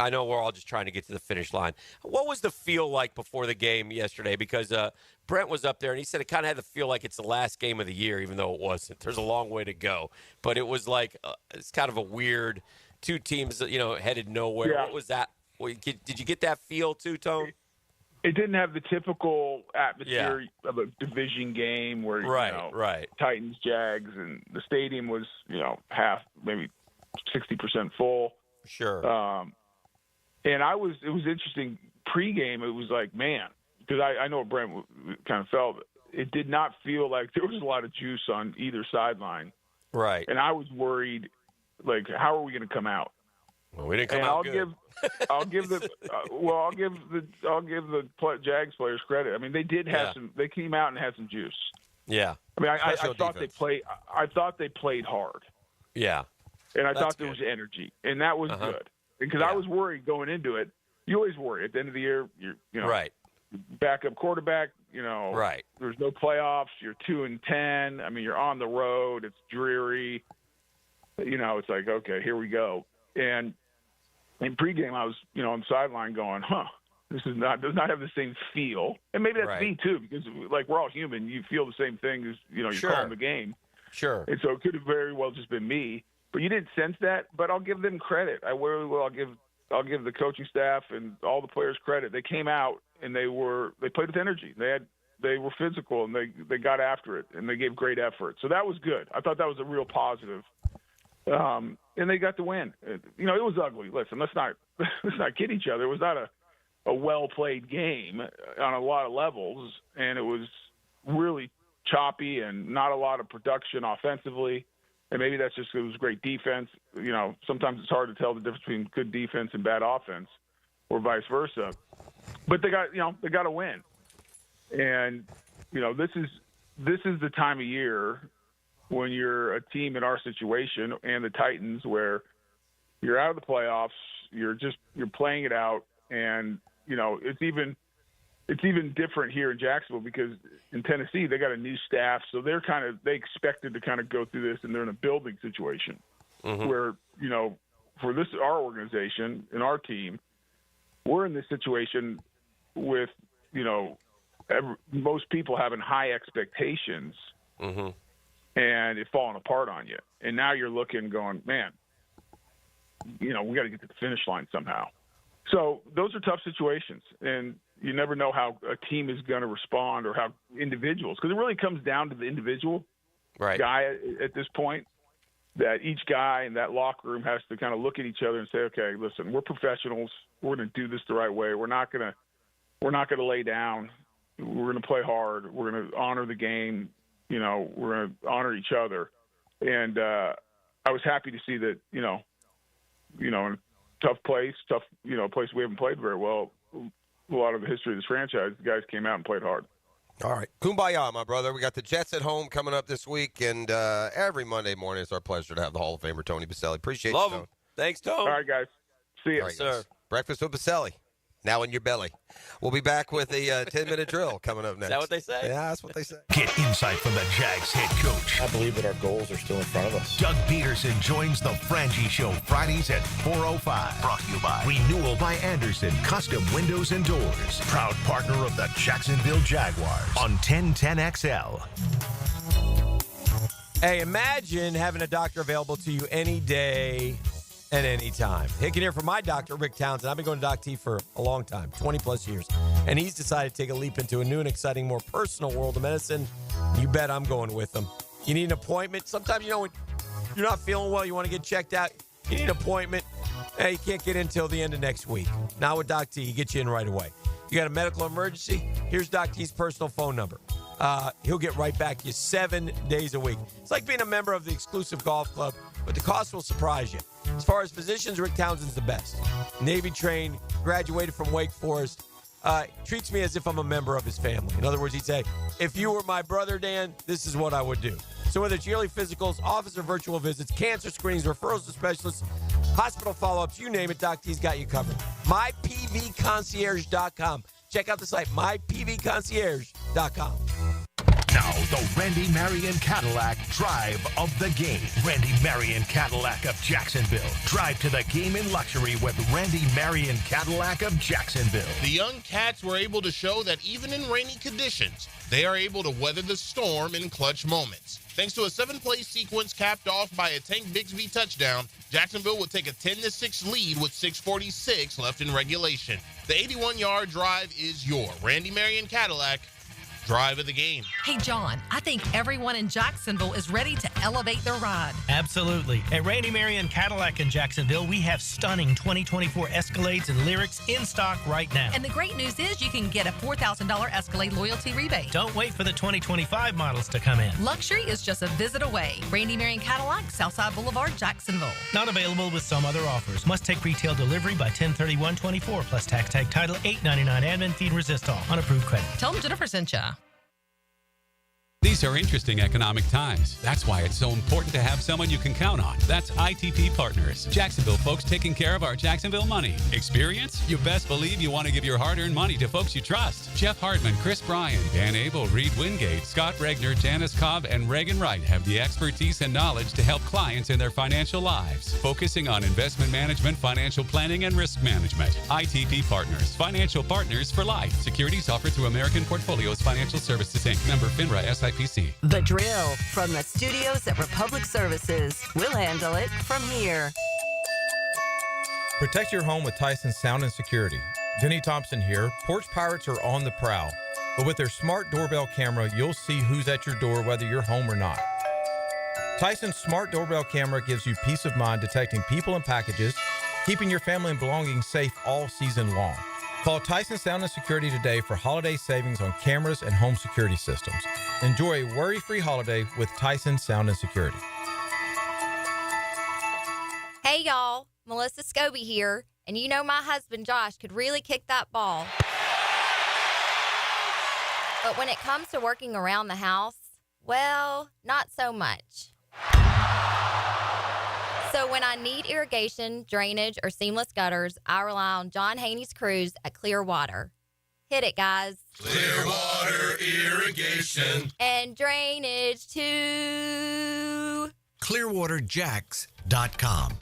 know we're all just trying to get to the finish line. What was the feel like before the game yesterday? Because Brent was up there and he said it kind of had to feel like it's the last game of the year, even though it wasn't. There's a long way to go, but it was like it's kind of a weird two teams, headed nowhere. Yeah. What was that? Did you get that feel too, Tone? It didn't have the typical atmosphere of a division game where right. Titans, Jags, and the stadium was half, maybe 60% full. Sure. And it was interesting pregame. It was like, man, because I know what Brent kind of felt. It did not feel like there was a lot of juice on either sideline. Right. And I was worried, like, how are we going to come out? Well, we didn't come out good. I'll give the Jags players credit. I mean, they did have some. They came out and had some juice. Yeah. I mean, I thought they played. I thought they played hard. Yeah. And I thought there was energy, and that was good. Because I was worried going into it. You always worry at the end of the year. You're right. Backup quarterback. Right. There's no playoffs. You're 2-10. I mean, you're on the road. It's dreary. It's like, okay, here we go. And in pregame, I was, on the sideline going, this does not have the same feel. And maybe that's me too, because like we're all human. You feel the same thing as, you're calling the game. Sure. And so it could have very well just been me, but you didn't sense that. But I'll give them credit. I really will. I'll give the coaching staff and all the players credit. They came out and they played with energy. They were physical and they got after it and they gave great effort. So that was good. I thought that was a real positive. And they got the win. It was ugly. Listen, let's not kid each other. It was not a well-played game on a lot of levels, and it was really choppy and not a lot of production offensively. And maybe that's just because it was great defense. Sometimes it's hard to tell the difference between good defense and bad offense, or vice versa. But they got a win. And this is the time of year when you're a team in our situation and the Titans where You're out of the playoffs. You're playing it out, and it's even different here in Jacksonville because in Tennessee they got a new staff, so they expected to kind of go through this, and they're in a building situation where for our organization and our team, we're in this situation with most people having high expectations and it falling apart on you, and now you're looking going, man, we got to get to the finish line somehow. So those are tough situations, and you never know how a team is going to respond or how individuals, because it really comes down to the individual guy at this point, that each guy in that locker room has to kind of look at each other and say, okay, listen, we're professionals. We're going to do this the right way. We're not going to lay down. We're going to play hard. We're going to honor the game. We're going to honor each other. And I was happy to see that, in a tough place we haven't played very well, a lot of the history of this franchise, the guys came out and played hard. All right. Kumbaya, my brother. We got the Jets at home coming up this week, and every Monday morning it's our pleasure to have the Hall of Famer Tony Boselli. Appreciate Love you, him. Thanks, Tony. All right, guys. See you. All right, sir. Breakfast with Boselli. Now in your belly. We'll be back with a 10-minute drill coming up next. Is that what they say? Yeah, that's what they say. Get insight from the Jags head coach. I believe that our goals are still in front of us. Doug Pederson joins the Frangie Show Fridays at 4:05. Brought to you by Renewal by Anderson, Custom Windows and Doors. Proud partner of the Jacksonville Jaguars on 1010XL. Hey, imagine having a doctor available to you any day and any time. Hicken here from my doctor, Rick Townsend. I've been going to Doc T for a long time, 20-plus years. And he's decided to take a leap into a new and exciting, more personal world of medicine. You bet I'm going with him. You need an appointment. Sometimes, when you're not feeling well, you want to get checked out. You need an appointment. Hey, you can't get in until the end of next week. Now with Doc T, he gets you in right away. You got a medical emergency? Here's Doc T's personal phone number. He'll get right back to you 7 days a week. It's like being a member of the exclusive golf club, but the cost will surprise you. As far as physicians, Rick Townsend's the best. Navy trained, graduated from Wake Forest, treats me as if I'm a member of his family. In other words, he'd say, if you were my brother, Dan, this is what I would do. So whether it's yearly physicals, office or virtual visits, cancer screenings, referrals to specialists, hospital follow-ups, you name it, Doc T's got you covered. MyPVConcierge.com. Check out the site, MyPVConcierge.com. Now, the Randy Marion Cadillac Drive of the Game. Randy Marion Cadillac of Jacksonville. Drive to the game in luxury with Randy Marion Cadillac of Jacksonville. The young Cats were able to show that even in rainy conditions, they are able to weather the storm in clutch moments. Thanks to a 7-play sequence capped off by a Tank Bigsby touchdown, Jacksonville would take a 10-6 lead with 6:46 left in regulation. The 81-yard drive is your Randy Marion Cadillac Drive of the Game. Hey, John, I think everyone in Jacksonville is ready to elevate their ride. Absolutely. At Randy Marion Cadillac in Jacksonville, we have stunning 2024 Escalades and Lyrics in stock right now. And the great news is you can get a $4,000 Escalade loyalty rebate. Don't wait for the 2025 models to come in. Luxury is just a visit away. Randy Marion Cadillac, Southside Boulevard, Jacksonville. Not available with some other offers. Must take retail delivery by 10/31/24 plus tax tag title $8.99 admin fee and resist all. Unapproved credit. Tell them Jennifer sent ya. These are interesting economic times. That's why it's so important to have someone you can count on. That's ITP Partners. Jacksonville folks taking care of our Jacksonville money. Experience? You best believe you want to give your hard-earned money to folks you trust. Jeff Hartman, Chris Bryan, Dan Abel, Reed Wingate, Scott Regner, Janice Cobb, and Reagan Wright have the expertise and knowledge to help clients in their financial lives, focusing on investment management, financial planning, and risk management. ITP Partners. Financial partners for life. Securities offered through American Portfolios Financial Services, Inc. Member FINRA SIPC. The Drill from the studios at Republic Services. We'll handle it from here. Protect your home with Tyson Sound and Security. Denny Thompson here. Porch Pirates are on the prowl. But with their smart doorbell camera, you'll see who's at your door whether you're home or not. Tyson's smart doorbell camera gives you peace of mind detecting people and packages, keeping your family and belongings safe all season long. Call Tyson Sound and Security today for holiday savings on cameras and home security systems. Enjoy a worry-free holiday with Tyson Sound and Security. Hey, y'all. Melissa Scobie here. And you know my husband, Josh, could really kick that ball. But when it comes to working around the house, well, not so much. So So when I need irrigation, drainage, or seamless gutters, I rely on John Haney's crews at Clearwater. Hit it, guys. Clearwater Irrigation. And drainage, too. ClearwaterJacks.com.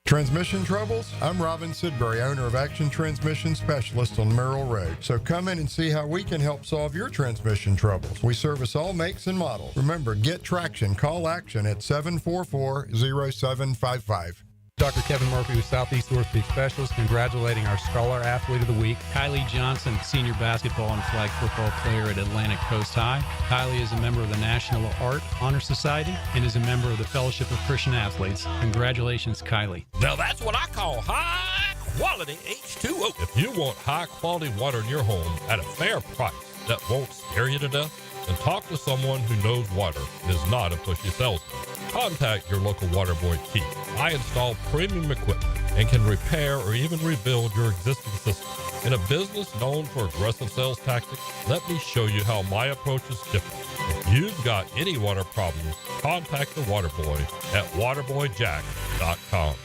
Transmission troubles? I'm Robin Sidbury, owner of Action Transmission Specialist on Merrill Road. So come in and see how we can help solve your transmission troubles. We service all makes and models. Remember, get traction. Call Action at 744-0755. Dr. Kevin Murphy with Southeast Orthopedic Specialist, congratulating our Scholar Athlete of the Week, Kylie Johnson, senior basketball and flag football player at Atlantic Coast High. Kylie is a member of the National Art Honor Society and is a member of the Fellowship of Christian Athletes. Congratulations, Kylie. Now that's what I call high-quality H2O. If you want high-quality water in your home at a fair price that won't scare you to death, then talk to someone who knows water and is not a pushy salesman. Contact your local water boy, Keith. I install premium equipment and can repair or even rebuild your existing system. In a business known for aggressive sales tactics, let me show you how my approach is different. If you've got any water problems, contact the water boy at waterboyjack.com.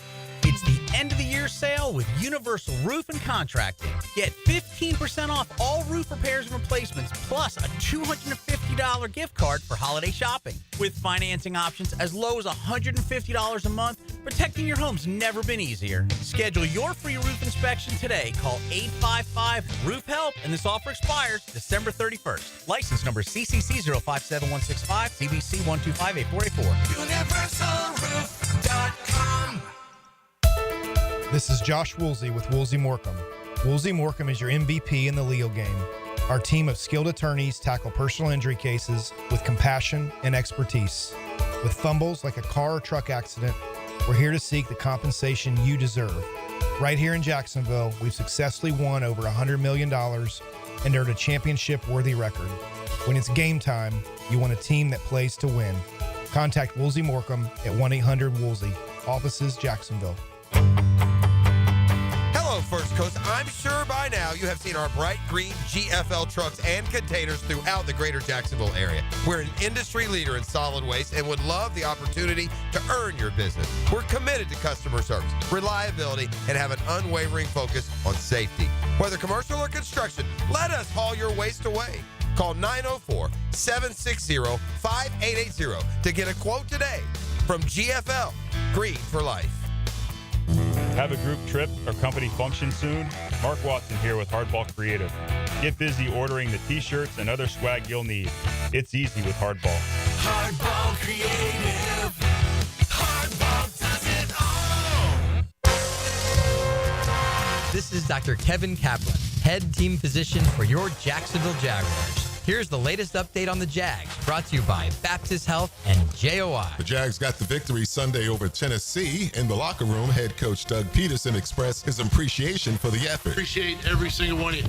It's the end of the year sale with Universal Roof and Contracting. Get 15% off all roof repairs and replacements, plus a $250 gift card for holiday shopping. With financing options as low as $150 a month, protecting your home's never been easier. Schedule your free roof inspection today. Call 855-ROOF-HELP, and this offer expires December 31st. License number CCC 057165, CBC 1258484. UniversalRoof.com. This is Josh Woolsey with Woolsey Morecambe. Woolsey Morecambe is your MVP in the legal game. Our team of skilled attorneys tackle personal injury cases with compassion and expertise. With fumbles like a car or truck accident, we're here to seek the compensation you deserve. Right here in Jacksonville, we've successfully won over $100 million and earned a championship-worthy record. When it's game time, you want a team that plays to win. Contact Woolsey Morecambe at 1-800-WOOLSEY. Offices, Jacksonville. Hello, First Coast. I'm sure by now you have seen our bright green GFL trucks and containers throughout the greater Jacksonville area. We're an industry leader in solid waste and would love the opportunity to earn your business. We're committed to customer service, reliability, and have an unwavering focus on safety. Whether commercial or construction, let us haul your waste away. Call 904-760-5880 to get a quote today from GFL, Green for Life. Have a group trip or company function soon? Mark Watson here with Hardball Creative. Get busy ordering the t-shirts and other swag you'll need. It's easy with Hardball. Hardball Creative. Hardball does it all. This is Dr. Kevin Kaplan, head team physician for your Jacksonville Jaguars. Here's the latest update on the Jags, brought to you by Baptist Health and JOI. The Jags got the victory Sunday over Tennessee. In the locker room, head coach Doug Pederson expressed his appreciation for the effort. Appreciate every single one of you,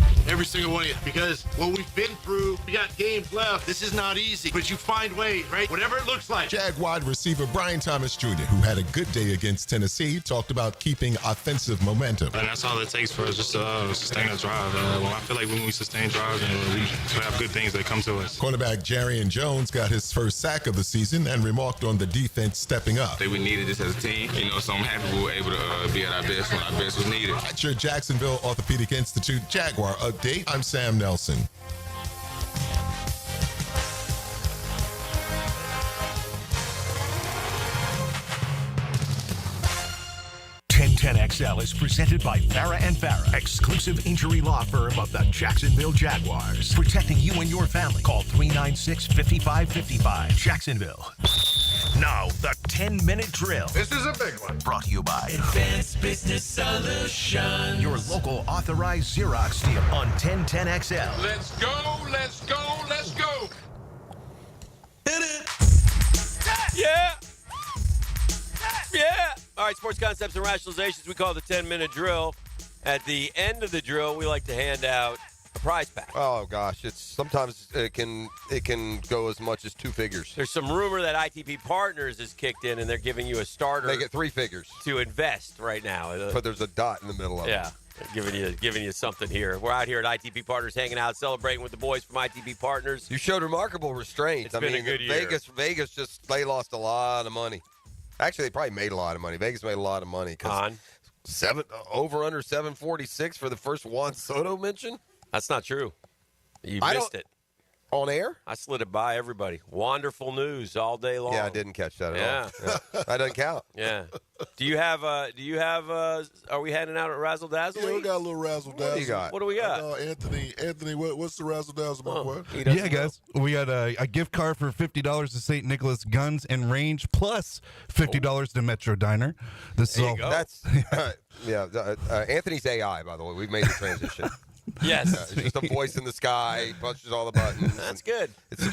because what we've been through, we got games left. This is not easy, but you find ways, right? Whatever it looks like. Jag wide receiver Brian Thomas Jr., who had a good day against Tennessee, talked about keeping offensive momentum. And that's all it takes for us, just to sustain a drive. I feel like when we sustain drives, we have good things that come to us. Cornerback Jarian Jones got his first sack of the season and remarked on the defense stepping up. We needed this as a team, so I'm happy we were able to be at our best when our best was needed. At your Jacksonville Orthopedic Institute Jaguar update, I'm Sam Nelson. XL is presented by Farah and Farah, exclusive injury law firm of the Jacksonville Jaguars. Protecting you and your family. Call 396-5555. Jacksonville. Now, the 10-minute drill. This is a big one. Brought to you by Advanced Business Solutions. Your local authorized Xerox dealer on 1010XL. Let's go, let's go, let's go. Hit it. Yeah. Yeah. All right, sports concepts and rationalizations. We call it the 10-minute drill. At the end of the drill, we like to hand out a prize pack. Oh gosh, sometimes it can go as much as 2 figures. There's some rumor that ITP Partners has kicked in, and they're giving you a starter. They get 3 figures to invest right now. But there's a dot in the middle of it. Yeah. Giving you something here. We're out here at ITP Partners hanging out, celebrating with the boys from ITP Partners. You showed remarkable restraint. It's been a good year. Vegas they lost a lot of money. Actually, they probably made a lot of money. Vegas made a lot of money because over under 746 for the first Juan Soto mention. That's not true. You missed it. On air? I slid it by everybody. Wonderful news all day long. Yeah, I didn't catch that at all. Yeah. That doesn't count. Yeah. Do you have, are we heading out at Razzle Dazzle? Yeah, we got a little Razzle Dazzle. What do you got? What do we got? Anthony, what's the Razzle Dazzle, my boy? Yeah, guys. We got a gift card for $50 to St. Nicholas Guns and Range plus $50 to Metro Diner. This is all. That's, Anthony's AI, by the way. We've made the transition. Yes. It's just a voice in the sky, punches all the buttons. That's good. It's the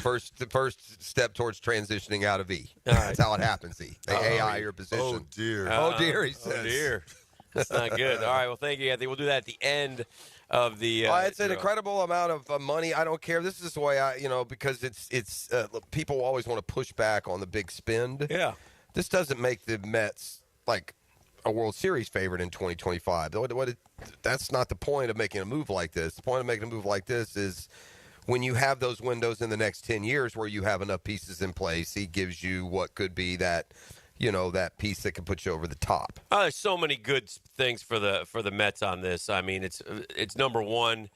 first step towards transitioning out of E. All right. That's how it happens, E. They AI your position. Oh, dear. Oh, dear, he says. Oh, dear. That's not good. All right, well, thank you, Anthony. We'll do that at the end of the it's an incredible amount of money. I don't care. This is the way because it's people always want to push back on the big spend. Yeah. This doesn't make the Mets like a World Series favorite in 2025. That's not the point of making a move like this. The point of making a move like this is when you have those windows in the next 10 years where you have enough pieces in place, he gives you what could be that, that piece that could put you over the top. There's so many good things for the Mets on this. I mean, it's number one,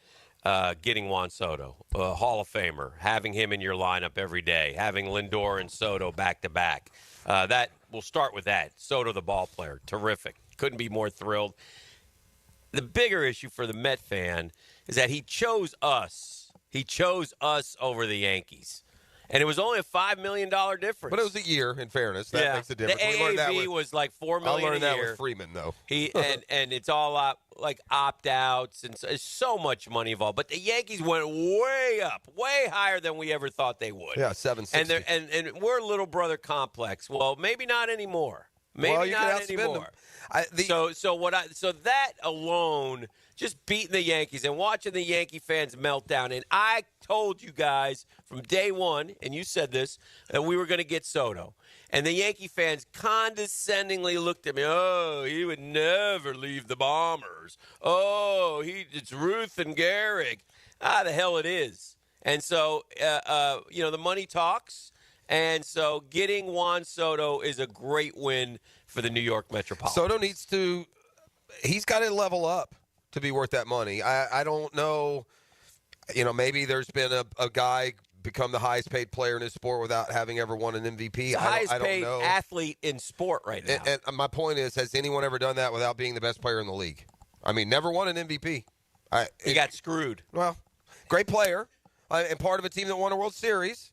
getting Juan Soto, a Hall of Famer, having him in your lineup every day, having Lindor and Soto back to back. That we'll start with that. Soto, the ball player, terrific. Couldn't be more thrilled. The bigger issue for the Met fan is that he chose us. He chose us over the Yankees. And it was only a $5 million difference. But it was a year, in fairness. That makes a difference. The AAV was like $4 million a year. I learned that with Freeman, though. And it's all like opt-outs, and so, there's so much money involved. But the Yankees went way up, way higher than we ever thought they would. Yeah, 760. And we're little brother complex. Well, maybe not anymore. Maybe not anymore. So that alone, just beating the Yankees and watching the Yankee fans melt down. And I told you guys from day one, and you said this, that we were going to get Soto. And the Yankee fans condescendingly looked at me. Oh, he would never leave the Bombers. Oh, it's Ruth and Gehrig. The hell it is. And so, the money talks. And so getting Juan Soto is a great win for the New York Metropolitans. Soto he's got to level up to be worth that money. I don't know, maybe there's been a guy become the highest paid player in his sport without having ever won an MVP. He's the highest paid athlete in sport right now. And my point is, has anyone ever done that without being the best player in the league? I mean, never won an MVP. He got screwed. Well, great player and part of a team that won a World Series.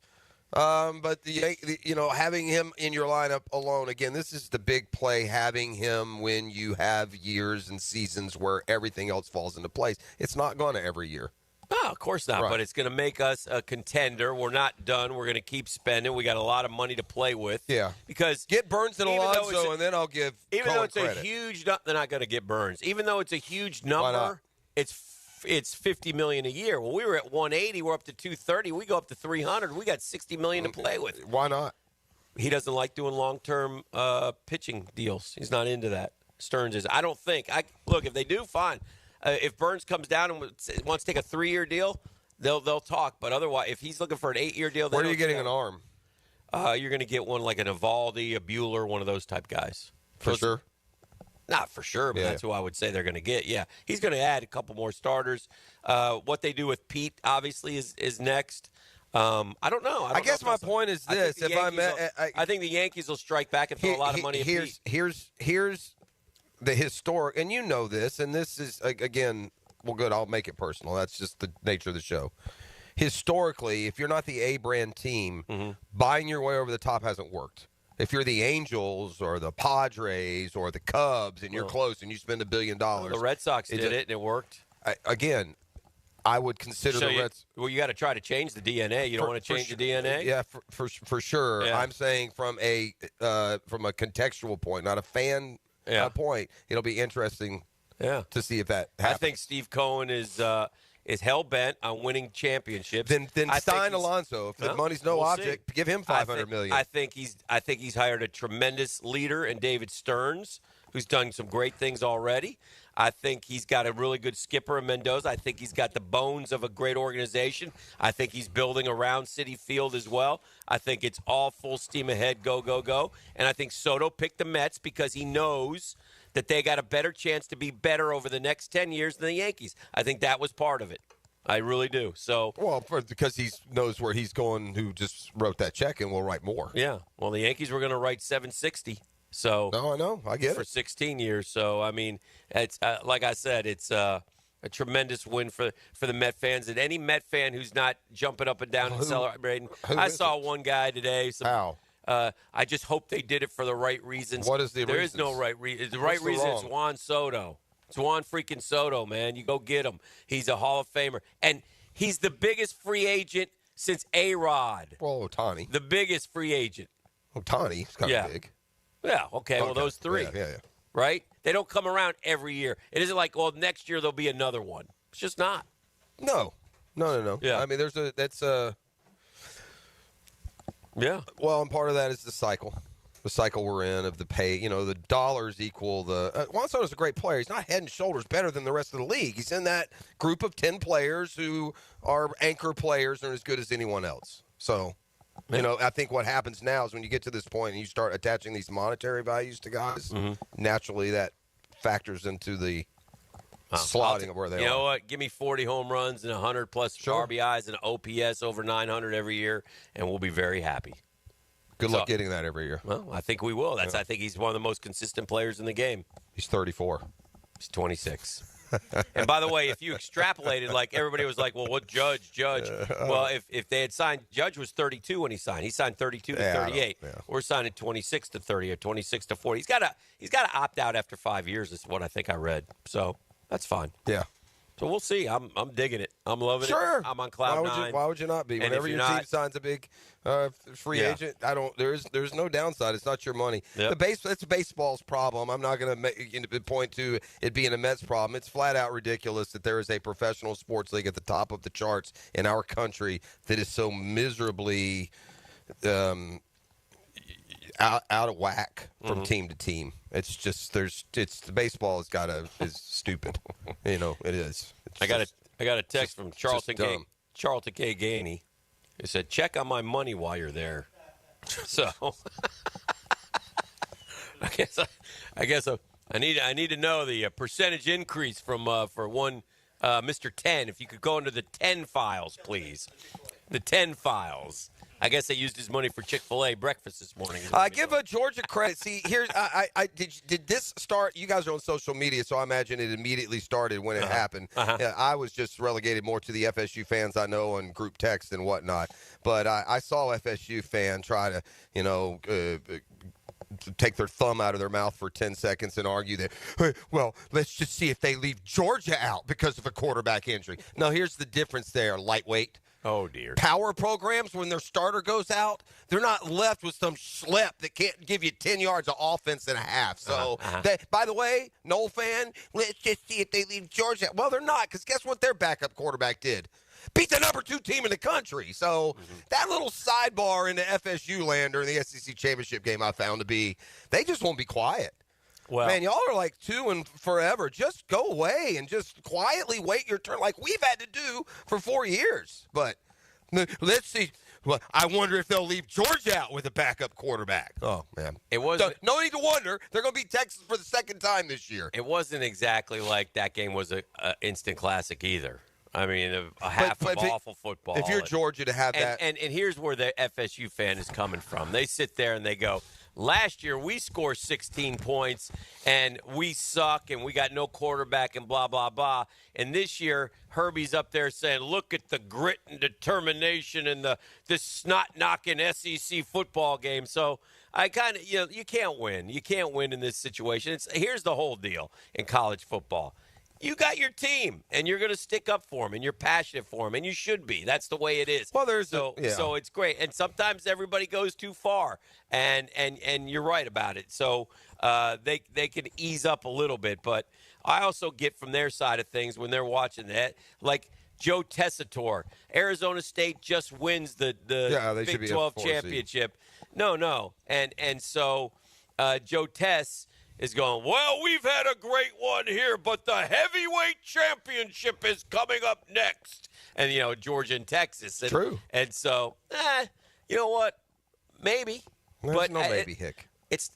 But having him in your lineup alone, again, this is the big play, having him when you have years and seasons where everything else falls into place. It's not going to every year. No, of course not, but it's going to make us a contender. We're not done. We're going to keep spending. We got a lot of money to play with. Yeah. Because get Burns and Alonso, and then I'll give Even Colin though it's credit. a huge – they're not going to get Burns. Even though it's a huge number, it's $50 million a year. Well, we were at 180. We're up to 230. We go up to 300. We got $60 million to play with. Why not? He doesn't like doing long-term pitching deals. He's not into that. Stearns is. I don't think. Look, if they do, fine. If Burns comes down and wants to take a 3-year deal, they'll talk. But otherwise, if he's looking for an 8-year deal, where are you getting an arm? You're going to get one like an Evaldi, a Bueller, one of those type guys. For sure. Not for sure, but that's who I would say they're going to get. Yeah, he's going to add a couple more starters. What they do with Pete, obviously, is next. I don't know. I guess my point is this: I think the Yankees will strike back and throw a lot of money at Pete. Here's the historic, and you know this, and this is again. Well, good. I'll make it personal. That's just the nature of the show. Historically, if you're not the A brand team, buying your way over the top hasn't worked. If you're the Angels or the Padres or the Cubs and you're close and you spend $1 billion, the Red Sox did it and it worked. I would consider the Reds. Well, you got to try to change the DNA. You don't want to change the DNA. Yeah, for sure. Yeah. I'm saying from a contextual point, not a fan point. It'll be interesting. To see if that happens. I think Steve Cohen is hell bent on winning championships. Then sign Alonso. If the money's no object, give him $500 million. I think he's hired a tremendous leader in David Stearns who's done some great things already. I think he's got a really good skipper in Mendoza. I think he's got the bones of a great organization. I think he's building around Citi Field as well. I think it's all full steam ahead, go, go, go. And I think Soto picked the Mets because he knows that they got a better chance to be better over the next 10 years than the Yankees. I think that was part of it. I really do. So, because he knows where he's going, who just wrote that check and will write more. Yeah. Well, the Yankees were going to write $760. So no, I know. I get for it. 16 years. So, I mean, it's like I said, it's a tremendous win for the Met fans. And any Met fan who's not jumping up and down and celebrating. I saw one guy today. How? I just hope they did it for the right reasons. What is the There reasons? is no right reason. The right reason is Juan Soto. It's Juan freaking Soto, man. You go get him. He's a Hall of Famer. And he's the biggest free agent since A-Rod. Well, Ohtani. The biggest free agent. Ohtani's kind of big. Yeah, okay. Well, those three. Yeah. Right? They don't come around every year. It isn't like, well, next year there'll be another one. It's just not. No. Yeah. I mean, Yeah. Well, and part of that is the cycle we're in of the pay. You know, the dollars equal the. Juan Soto's a great player. He's not head and shoulders better than the rest of the league. He's in that group of 10 players who are anchor players and are as good as anyone else. So, you know, I think what happens now is when you get to this point and you start attaching these monetary values to guys, naturally that factors into the slotting of where they are. You know what? Give me 40 home runs and 100-plus RBIs and OPS over 900 every year, and we'll be very happy. Good luck getting that every year. Well, I think we will. I think he's one of the most consistent players in the game. He's 34. He's 26. And by the way, if you extrapolated, like everybody was like, well, what Judge? Well, if they had signed, Judge was 32 when he signed. He signed 32 to 38. We're signing 26 to 30 or 26 to 40. He's got to opt out after 5 years is what I think I read. So that's fine. Yeah. So we'll see. I'm digging it. I'm loving it. I'm on cloud nine. Why would you not be? And Whenever if your you're team signs a big free agent, there's no downside. It's not your money. Yep. It's baseball's problem. I'm not going to point to it being a Mets problem. It's flat out ridiculous that there is a professional sports league at the top of the charts in our country that is so miserably out of whack from team to team. It's just the baseball is stupid. You know, it is. I got a text from Charlton K. Gainey. He said, "Check on my money while you're there." So I guess I need to know the percentage increase from for one Mr. 10. If you could go into the 10 files, please. The 10 files. I guess they used his money for Chick-fil-A breakfast this morning. Give Georgia credit. See, here's did this start? You guys are on social media, so I imagine it immediately started when it happened. I was just relegated more to the FSU fans I know on group text and whatnot. But I saw FSU fan try to, take their thumb out of their mouth for 10 seconds and argue that, hey, well, let's just see if they leave Georgia out because of a quarterback injury. No, here's the difference there, lightweight. Oh, dear. Power programs, when their starter goes out, they're not left with some schlep that can't give you 10 yards of offense and a half. So, by the way, Noel fan, let's just see if they leave Georgia. Well, they're not, because guess what their backup quarterback did? Beat the number 2 team in the country. So that little sidebar in the FSU land during the SEC championship game I found to be, they just won't be quiet. Well, man, y'all are like 2 and forever. Just go away and just quietly wait your turn like we've had to do for 4 years. But let's see. Well, I wonder if they'll leave Georgia out with a backup quarterback. Oh, man. It wasn't. No need to wonder. They're going to beat Texas for the second time this year. It wasn't exactly like that game was a instant classic either. I mean, a half of awful football. If you're Georgia to have that. And here's where the FSU fan is coming from. They sit there and they go, last year we scored 16 points and we suck and we got no quarterback and blah, blah, blah. And this year Herbie's up there saying, look at the grit and determination and this snot-knocking SEC football game. So I kind of, you can't win. You can't win in this situation. Here's the whole deal in college football. You got your team, and you're going to stick up for them, and you're passionate for them, and you should be. That's the way it is. Well, so it's great. And sometimes everybody goes too far, and you're right about it. So they can ease up a little bit. But I also get from their side of things when they're watching that, like Joe Tessitore. Arizona State just wins the Big 12 championship. No. And so Joe Tess is going, well, we've had a great one here, but the heavyweight championship is coming up next. And, Georgia and Texas. And, True. And so, you know what? Maybe. There's no maybe, Hick. It's,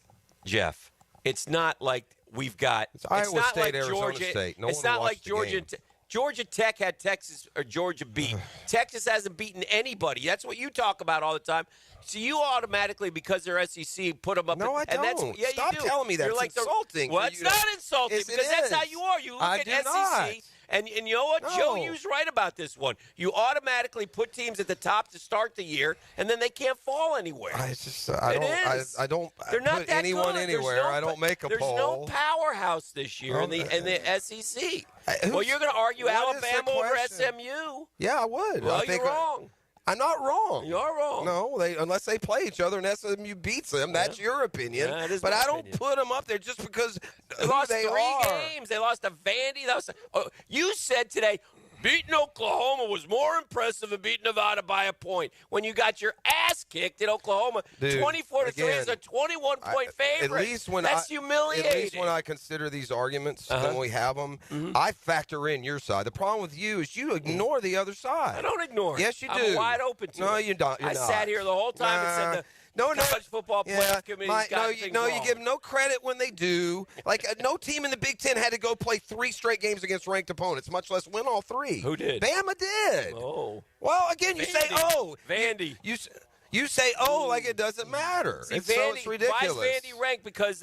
Jeff, it's not like we've got. It's Iowa not State, like Arizona Georgia, State. No it's one not watched like the Georgia. game. Georgia Tech had Texas or Georgia beat. Texas hasn't beaten anybody. That's what you talk about all the time. So you automatically, because they're SEC, put them up. No, I and don't. That's, yeah, Stop you do. telling me that. You're It's like insulting. Well, it's not insulting Yes, it because that's is. how you are. You look I at do SEC. not. And you know what? No. Joe Hughes right about this one. You automatically put teams at the top to start the year, and then they can't fall anywhere. I don't They're not put that anyone good. anywhere. I don't make a There's poll. no powerhouse this year in the SEC. Well, you're going to argue what is the Alabama over question? SMU. Yeah, I would. Well, I think you're wrong. I'm not wrong. You are wrong. No, unless they play each other and SMU beats them. That's your opinion. Yeah, it is but my I don't opinion. put them up there just because They who lost they 3 are. games. They lost to Vandy. You said today, beating Oklahoma was more impressive than beating Nevada by a point. When you got your ass kicked at Oklahoma, Dude, 24-3 is a 21-point favorite. At least when That's humiliating. At least when I consider these arguments, when we have them, I factor in your side. The problem with you is you ignore the other side. I don't ignore it. Yes, you do. I'm wide open to it. No, you don't. You're I not. sat here the whole time and said the college football playoff committee's got things you wrong. give no credit when they do. Like no team in the Big Ten had to go play 3 straight games against ranked opponents, much less win all 3. Who did? Bama did. Oh. Well, again, you say, Vandy. You say, like it doesn't matter. See, So it's ridiculous. Why is Vandy ranked? Because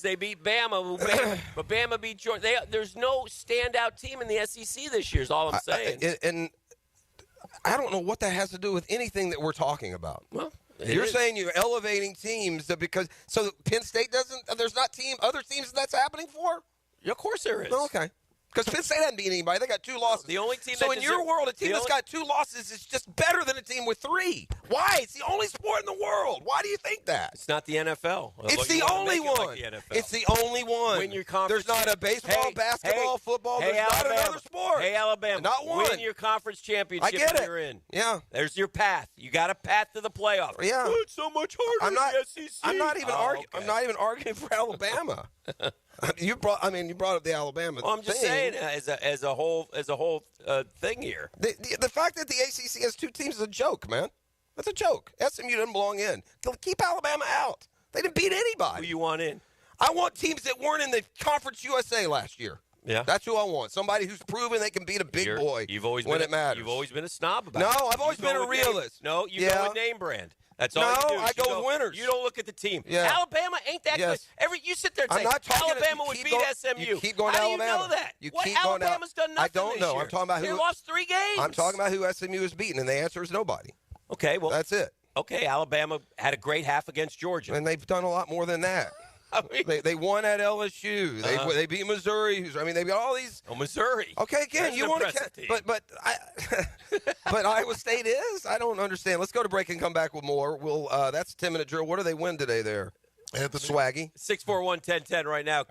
they beat Bama, but Bama beat Georgia. There's no standout team in the SEC this year. Is all I'm saying. And I don't know what that has to do with anything that we're talking about. Well, you're saying you're elevating teams because Penn State doesn't. There's not other teams that's happening for. Of course there is. Oh, okay. Because Penn State hadn't beat anybody. They got 2 losses. The only team. So that in your world, a team that's got 2 losses is just better than a team with 3. Why? It's the only sport in the world. Why do you think that? It's not the NFL. It's the only one. It's the only one. Win your conference. There's not a baseball, basketball, football. There's not another sport. Hey, Alabama. Not one. Win your conference championship. I get it. You're in. Yeah. There's your path. You got a path to the playoff. Yeah. Oh, it's so much harder I'm not. in the SEC. I'm not even arguing. Okay. I'm not even arguing for Alabama. You brought up the Alabama. Well, I'm just thing. saying as a whole thing here. The fact that the ACC has 2 teams is a joke, man. That's a joke. SMU doesn't belong in. Keep Alabama out. They didn't beat anybody. Who you want in? I want teams that weren't in the Conference USA last year. Yeah, that's who I want. Somebody who's proven they can beat a big boy. You've always when been it matters. You've always been a snob about No, it. I've always been a realist. go with name brand. That's all you do. I go with winners. You don't look at the team. Yeah. Alabama ain't that good. You sit there and say Alabama would beat SMU. You keep going How to do Alabama. you know that? You what? keep going to Alabama's done nothing I don't this know. year. I'm talking about They who lost 3 games. I'm talking about who SMU is beating, and the answer is nobody. Okay, well that's it. Okay, Alabama had a great half against Georgia, and they've done a lot more than that. I mean, they won at LSU. They beat Missouri. They beat all these. Oh, Missouri. Okay, again, That's you an want impressive to, team. but Iowa State is. I don't understand. Let's go to break and come back with more. That's a 10-minute drill. What do they win today there? Anthony Swaggy. 641-1010 right now.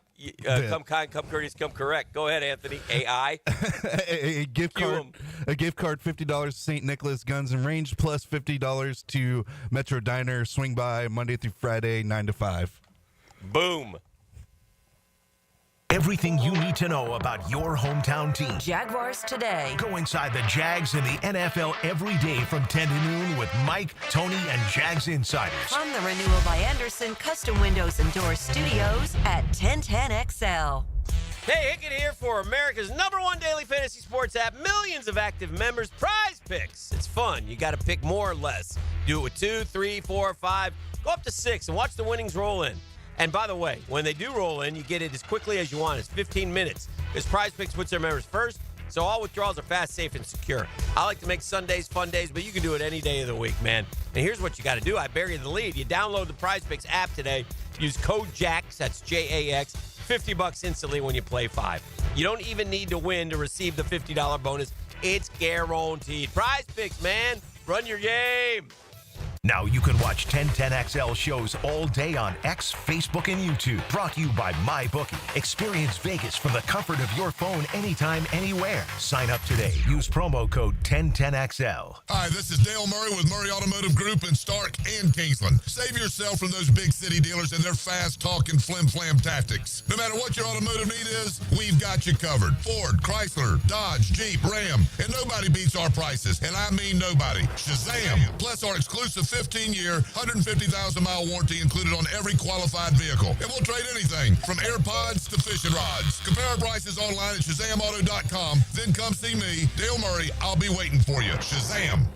Come kind, come courteous, come correct. Go ahead, Anthony. AI. a gift card, $50 to St. Nicholas Guns and Range, plus $50 to Metro Diner. Swing by Monday through Friday, 9 to 5. Boom. Everything you need to know about your hometown team. Jaguars today. Go inside the Jags and the NFL every day from 10 to noon with Mike, Tony, and Jags Insiders. From the Renewal by Anderson Custom Windows and Doors Studios at 1010XL. Hey, Hicken here for America's #1 daily fantasy sports app. Millions of active members. Prize Picks. It's fun. You got to pick more or less. Do it with 2, 3, 4, 5. Go up to 6 and watch the winnings roll in. And by the way, when they do roll in, you get it as quickly as you want. It's 15 minutes. This Prize Picks puts their members first, so all withdrawals are fast, safe, and secure. I like to make Sundays fun days, but you can do it any day of the week, man. And here's what you got to do. I bury the lead. You download the Prize Picks app today. Use code JAX, that's J-A-X, $50 instantly when you play 5. You don't even need to win to receive the $50 bonus. It's guaranteed. Prize Picks, man. Run your game. Now you can watch 1010XL shows all day on X, Facebook, and YouTube. Brought to you by MyBookie. Experience Vegas from the comfort of your phone anytime, anywhere. Sign up today. Use promo code 1010XL. Hi, this is Dale Murray with Murray Automotive Group in Stark and Kingsland. Save yourself from those big city dealers and their fast-talking flim-flam tactics. No matter what your automotive need is, we've got you covered. Ford, Chrysler, Dodge, Jeep, Ram, and nobody beats our prices, and I mean nobody. Shazam! Plus our exclusive 15-year, 150,000-mile warranty included on every qualified vehicle. And we'll trade anything from AirPods to fishing rods. Compare our prices online at ShazamAuto.com. Then come see me, Dale Murray. I'll be waiting for you. Shazam!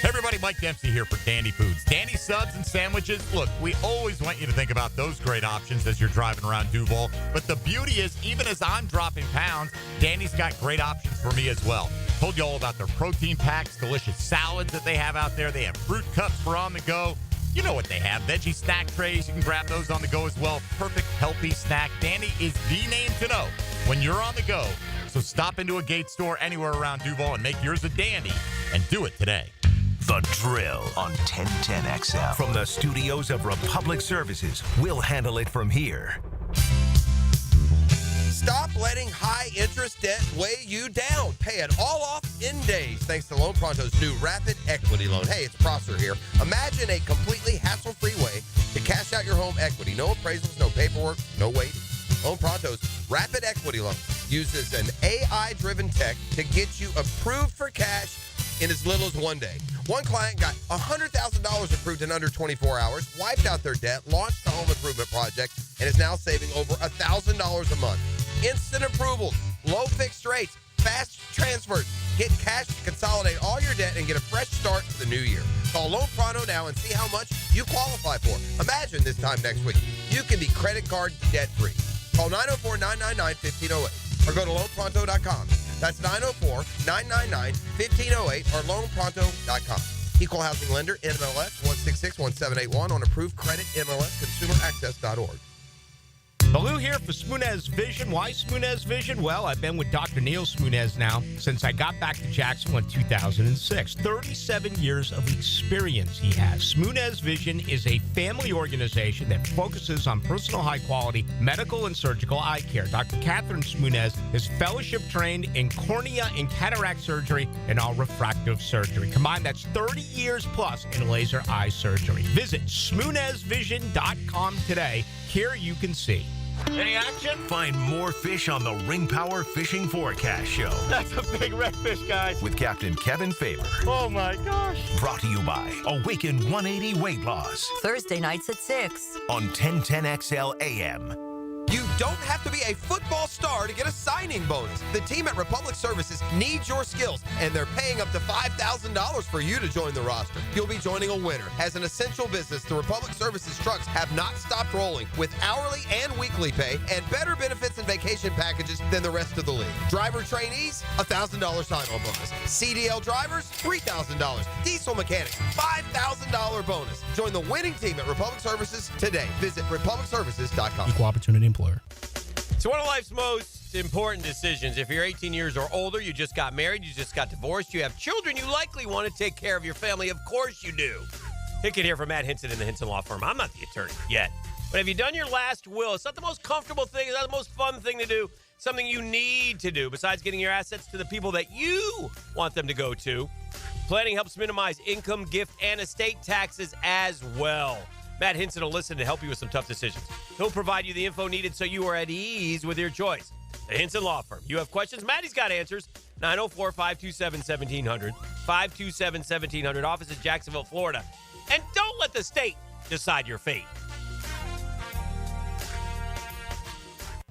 Hey everybody, Mike Dempsey here for Dandy Foods. Dandy subs and sandwiches. Look, we always want you to think about those great options as you're driving around Duval. But the beauty is, even as I'm dropping pounds, Dandy's got great options for me as well. Told you all about their protein packs, delicious salads that they have out there. They have fruit cups for on the go. You know what they have. Veggie snack trays. You can grab those on the go as well. Perfect, healthy snack. Dandy is the name to know when you're on the go. So stop into a Gate store anywhere around Duval and make yours a Dandy, and do it today. The Drill on 1010XL. From the studios of Republic Services, we'll handle it from here. Stop letting high-interest debt weigh you down. Pay it all off in days thanks to Loan Pronto's new Rapid Equity Loan. Hey, it's Prosser here. Imagine a completely hassle-free way to cash out your home equity. No appraisals, no paperwork, no waiting. Loan Pronto's Rapid Equity Loan uses an AI-driven tech to get you approved for cash in as little as 1 day. One client got $100,000 approved in under 24 hours, wiped out their debt, launched a home improvement project, and is now saving over $1,000 a month. Instant approvals, low fixed rates, fast transfers. Get cash to consolidate all your debt and get a fresh start to the new year. Call Loan Pronto now and see how much you qualify for. Imagine this time next week, you can be credit card debt-free. Call 904-999-1508 or go to loanpronto.com. That's 904-999-1508 or loanpronto.com. Equal housing lender, NMLS 1661781 on approved credit, MLS, consumeraccess.org. Baloo here for Smoonez Vision. Why Smoonez Vision? Well, I've been with Dr. Neil Smoonez now since I got back to Jacksonville in 2006. 37 years of experience he has. Smoonez Vision is a family organization that focuses on personal high-quality medical and surgical eye care. Dr. Catherine Smoonez is fellowship-trained in cornea and cataract surgery and all refractive surgery. Combined, that's 30 years plus in laser eye surgery. Visit SmoonezVision.com today. Here you can see. Any action? Find more fish on the Ring Power Fishing Forecast Show. That's a big redfish, guys. With Captain Kevin Faber. Oh, my gosh. Brought to you by Awaken 180 Weight Loss. Thursday nights at 6. On 1010XL AM. You don't have to be a football star to get a signing bonus. The team at Republic Services needs your skills, and they're paying up to $5,000 for you to join the roster. You'll be joining a winner. As an essential business, the Republic Services trucks have not stopped rolling with hourly and weekly pay and better benefits and vacation packages than the rest of the league. Driver trainees, $1,000 sign-on bonus. CDL drivers, $3,000. Diesel mechanics, $5,000 bonus. Join the winning team at Republic Services today. Visit republicservices.com. Equal opportunity employer. So one of life's most important decisions, if you're 18 years or older, you just got married, you just got divorced, you have children, you likely want to take care of your family. Of course you do. Hicken here from Matt Hinson in the Hinson Law Firm. I'm not the attorney yet. But have you done your last will? It's not the most comfortable thing. It's not the most fun thing to do. Something you need to do besides getting your assets to the people that you want them to go to. Planning helps minimize income, gift, and estate taxes as well. Matt Hinson will listen to help you with some tough decisions. He'll provide you the info needed so you are at ease with your choice. The Hinson Law Firm. You have questions? Maddie's got answers. 904-527-1700. 527-1700. Office in Jacksonville, Florida. And don't let the state decide your fate.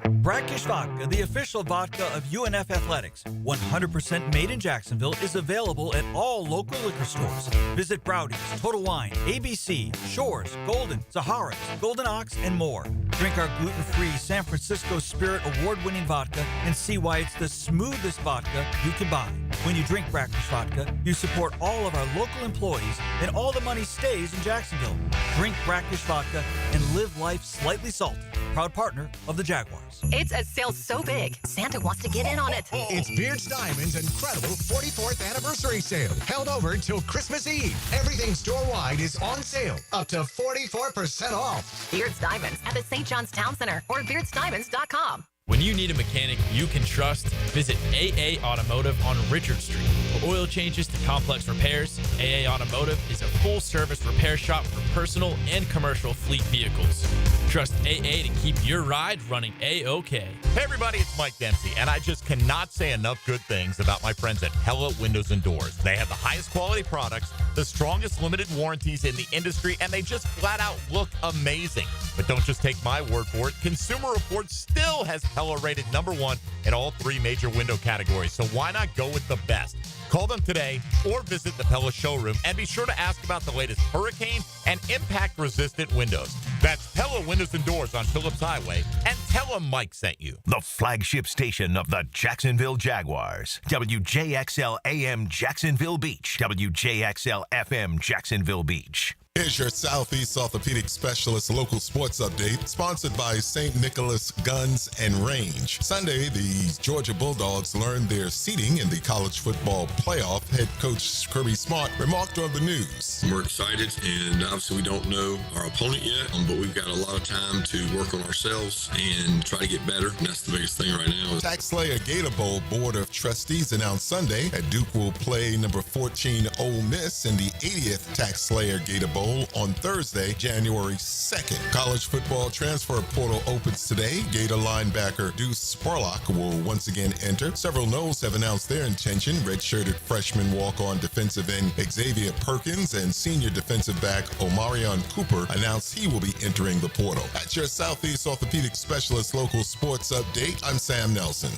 Brackish Vodka, the official vodka of UNF Athletics, 100% made in Jacksonville, is available at all local liquor stores. Visit Browdy's, Total Wine, ABC, Shores, Golden, Sahara's, Golden Ox, and more. Drink our gluten-free San Francisco Spirit award-winning vodka and see why it's the smoothest vodka you can buy. When you drink Brackish Vodka, you support all of our local employees and all the money stays in Jacksonville. Drink Brackish Vodka and live life slightly salty. Proud partner of the Jaguars. sales. It's a sale so big, Santa wants to get in on it. It's Beard's Diamond's incredible 44th anniversary sale, held over until Christmas Eve. Everything store-wide is on sale, up to 44% off. Beard's Diamonds at the St. John's Town Center or beardsdiamonds.com. When you need a mechanic you can trust, visit AA Automotive on Richard Street. For oil changes to complex repairs, AA Automotive is a full-service repair shop for personal and commercial fleet vehicles. Trust AA to keep your ride running A-OK. Hey everybody, it's Mike Dempsey, and I just cannot say enough good things about my friends at Pella Windows and Doors. They have the highest quality products, the strongest limited warranties in the industry, and they just flat out look amazing. But don't just take my word for it. Consumer Reports still has Pella rated #1 in all 3 major window categories, so why not go with the best? Call them today or visit the Pella showroom, and be sure to ask about the latest hurricane and impact-resistant windows. That's Pella Windows and Doors on Phillips Highway, and tell them Mike sent you. The flagship station of the Jacksonville Jaguars. WJXL AM Jacksonville Beach. WJXL FM Jacksonville Beach. Here's your Southeast Orthopedic Specialist local sports update, sponsored by St. Nicholas Guns and Range. Sunday, the Georgia Bulldogs learned their seeding in the college football playoff. Head coach Kirby Smart remarked on the news. We're excited, and obviously we don't know our opponent yet, but we've got a lot of time to work on ourselves and try to get better, and that's the biggest thing right now. Tax Slayer Gator Bowl Board of Trustees announced Sunday that Duke will play number 14 Ole Miss in the 80th Tax Slayer Gator Bowl on Thursday, January 2nd. College football transfer portal opens today. Gator linebacker Deuce Spurlock will once again enter. Several Noles have announced their intention. Redshirted freshman walk-on defensive end Xavier Perkins and senior defensive back Omarion Cooper announced he will be entering the portal. That's your Southeast Orthopedic Specialist local sports update. I'm Sam Nelson.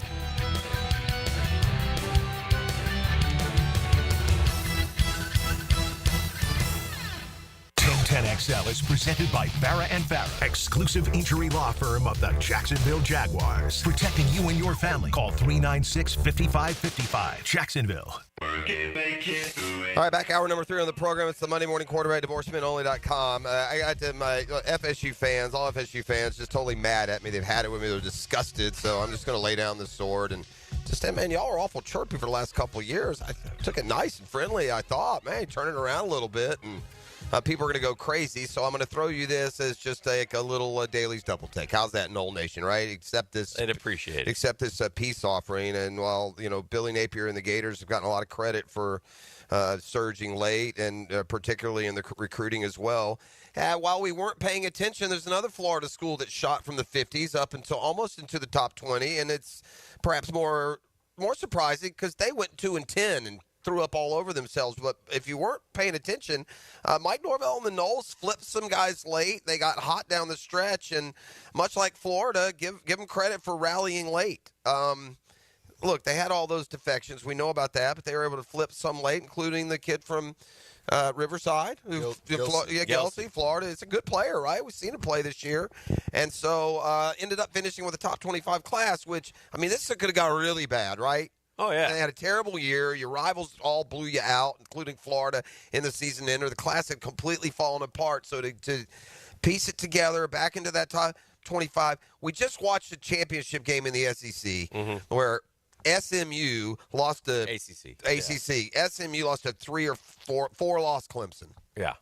10XL is presented by Farah and Farah, exclusive injury law firm of the Jacksonville Jaguars. Protecting you and your family. Call 396-5555. Jacksonville. All right, back hour number 3 on the program. It's the Monday Morning Quarterback, divorcemenonly.com. I got to my FSU fans, all FSU fans, just totally mad at me. They've had it with me. They're disgusted, so I'm just going to lay down the sword and just say, man, y'all are awful chirpy for the last couple of years. I took it nice and friendly. I thought, man, turn it around a little bit, and people are going to go crazy, so I'm going to throw you this as just a little Dailies double take. How's that, Knoll Nation, right? Accept this. I'd appreciate it. Accept this peace offering. And while, Billy Napier and the Gators have gotten a lot of credit for surging late and particularly in the recruiting as well, while we weren't paying attention, there's another Florida school that shot from the 50s up until almost into the top 20, and it's perhaps more surprising because they went 2-10 and threw up all over themselves. But if you weren't paying attention, Mike Norvell and the Noles flipped some guys late. They got hot down the stretch, and much like Florida, give them credit for rallying late. Look, they had all those defections. We know about that, but they were able to flip some late, including the kid from Riverside, Gelsey, Florida. It's a good player, right? We've seen him play this year. And so ended up finishing with a top 25 class, which, this could have got really bad, right? Oh, yeah. They had a terrible year. Your rivals all blew you out, including Florida, in the season ender. The class had completely fallen apart. So to piece it together back into that top 25, we just watched a championship game in the SEC where SMU lost to ACC. Yeah. SMU lost to 3 or 4 loss Clemson. Yeah.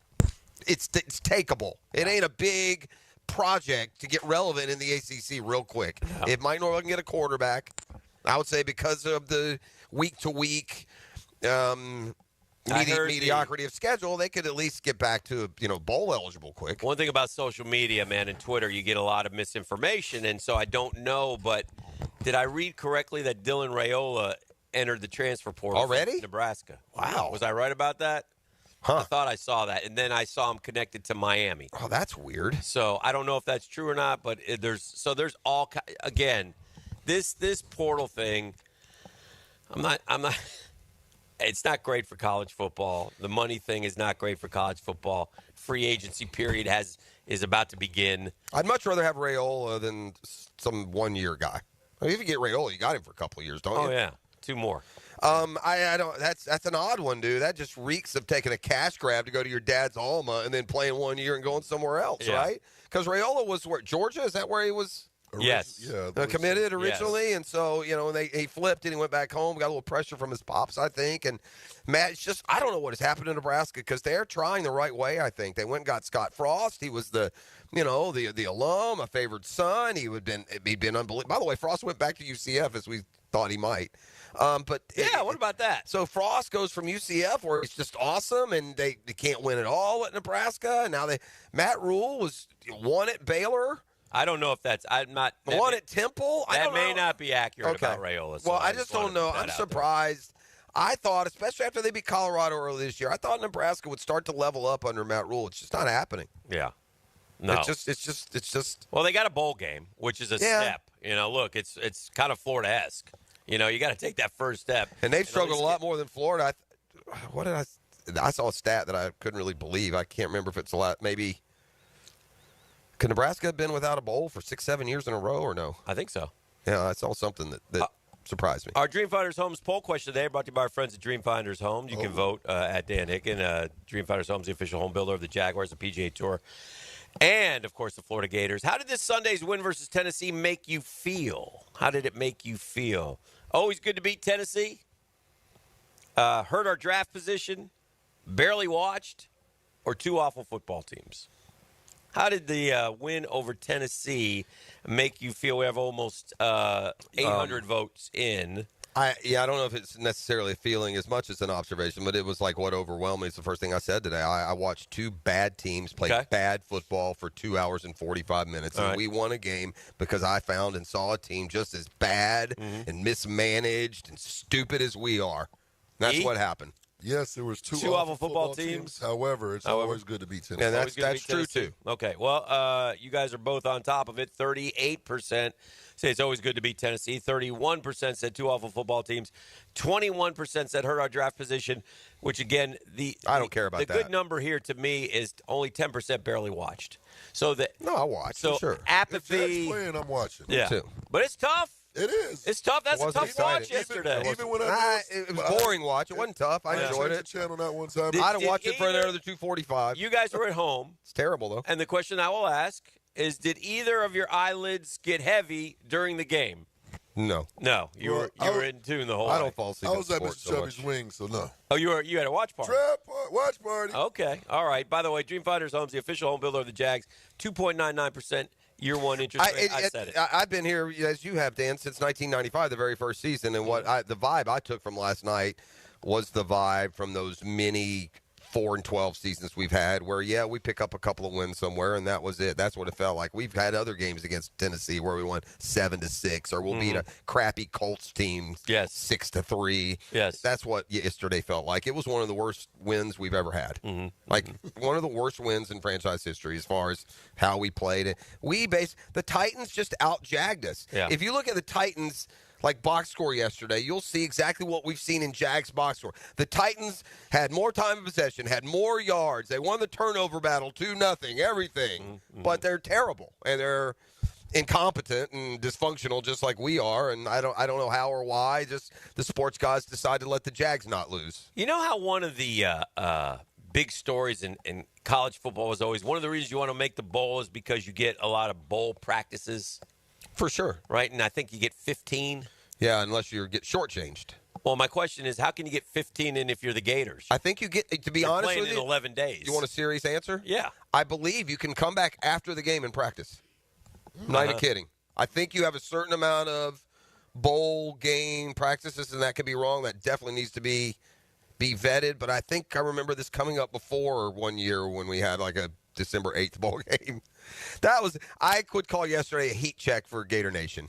It's takeable. It ain't a big project to get relevant in the ACC real quick. No. If Mike Norvell can get a quarterback, I would say because of the week-to-week mediocrity of schedule, they could at least get back to bowl eligible quick. One thing about social media, man, and Twitter, you get a lot of misinformation, and so I don't know, but did I read correctly that Dylan Raiola entered the transfer portal already? From Nebraska? Wow. Was I right about that? Huh. I thought I saw that, and then I saw him connected to Miami. Oh, that's weird. So I don't know if that's true or not, but there's all again. This portal thing, I'm not. It's not great for college football. The money thing is not great for college football. Free agency period is about to begin. I'd much rather have Raiola than some one-year guy. If you get Raiola, you got him for a couple of years, don't you? Oh yeah, 2 more. I don't. That's an odd one, dude. That just reeks of taking a cash grab to go to your dad's alma and then playing 1 year and going somewhere else, right? Because Raiola was where, Georgia? Is that where he was? Yes. Yeah. Committed originally, and so he flipped and he went back home. Got a little pressure from his pops, I think. And Matt, it's just I don't know what has happened in Nebraska because they're trying the right way. I think they went and got Scott Frost. He was the alum, a favored son. He'd been unbelievable. By the way, Frost went back to UCF as we thought he might. What about that? So Frost goes from UCF where it's just awesome, and they can't win at all at Nebraska. And now Matt Rule won at Baylor. I don't know if that's. I'm not. Won at Temple. That may not be accurate about Raiola. So well, I just don't know. I'm surprised. I thought, especially after they beat Colorado early this year, I thought Nebraska would start to level up under Matt Rule. It's just not happening. Yeah. No. It's just. Well, they got a bowl game, which is a step. Look, it's kind of Florida-esque. You got to take that first step. And they've struggled a lot more than Florida. I saw a stat that I couldn't really believe. I can't remember if it's a lot. Maybe. Could Nebraska have been without a bowl for 6-7 years in a row or no? I think so. Yeah, I saw something that surprised me. Our Dreamfinders Homes poll question today brought to you by our friends at Dreamfinders Homes. You can vote at Dan Hicken. Dreamfinders Homes, the official home builder of the Jaguars, the PGA Tour, and, of course, the Florida Gators. How did this Sunday's win versus Tennessee make you feel? How did it make you feel? Always good to beat Tennessee. Hurt our draft position. Barely watched. Or two awful football teams. How did the win over Tennessee make you feel? We have almost 800 votes in. I don't know if it's necessarily a feeling as much as an observation, but it was like what overwhelmed me. It's the first thing I said today. I watched two bad teams play bad football for 2 hours and 45 minutes, and we won a game because I found and saw a team just as bad and mismanaged and stupid as we are. That's what happened. Yes, there was two awful football teams. However, it's always good to beat Tennessee. And that's true, too. Okay, well, you guys are both on top of it. 38% say it's always good to beat Tennessee. 31% said two awful football teams. 21% said hurt our draft position, which, again, I don't care about the that. good number here to me is only 10% barely watched. So No, I watched, so for sure. Apathy. If Jack's playing, I'm watching. Yeah. Me too. But it's tough. It is. It's tough. That's a tough exciting. watch yesterday. Even when it was boring watch. It wasn't tough. I enjoyed it. The channel not one time. I'd have watched it for another 245. You guys were at home. It's terrible, though. And the question I will ask is, did either of your eyelids get heavy during the game? No. No. You were in tune the whole way. I don't fall asleep. I was at Mr. Chubby's Wings, so no. Oh, you had a watch party? Watch party. Okay. All right. By the way, Dreamfinders Homes, the official home builder of the Jags, 2.99% year one interest rate. I said it. I've been here, as you have, Dan, since 1995, the very first season. And the vibe I took from last night was the vibe from those many 4-12 seasons we've had where, we pick up a couple of wins somewhere, and that was it. That's what it felt like. We've had other games against Tennessee where we won 7-6, or we'll beat a crappy Colts team 6-3. Yes. That's what yesterday felt like. It was one of the worst wins we've ever had. Like, one of the worst wins in franchise history as far as how we played it. The Titans just out-jagged us. Yeah. If you look at the Titans box score yesterday, you'll see exactly what we've seen in Jags box score. The Titans had more time of possession, had more yards. They won the turnover battle 2-0, everything. But they're terrible, and they're incompetent and dysfunctional just like we are, and I don't know how or why. Just the sports guys decide to let the Jags not lose. You know how one of the big stories in college football is always one of the reasons you want to make the bowl is because you get a lot of bowl practices. For sure. Right? And I think you get 15. Yeah, unless you get shortchanged. Well, my question is, how can you get 15 in if you're the Gators? I think you get, to be honest with you, in 11 days. You want a serious answer? Yeah. I believe you can come back after the game and practice. Not even kidding. I think you have a certain amount of bowl game practices, and that could be wrong. That definitely needs to be vetted. But I think I remember this coming up before one year when we had a December 8th bowl game. I could call yesterday a heat check for Gator Nation.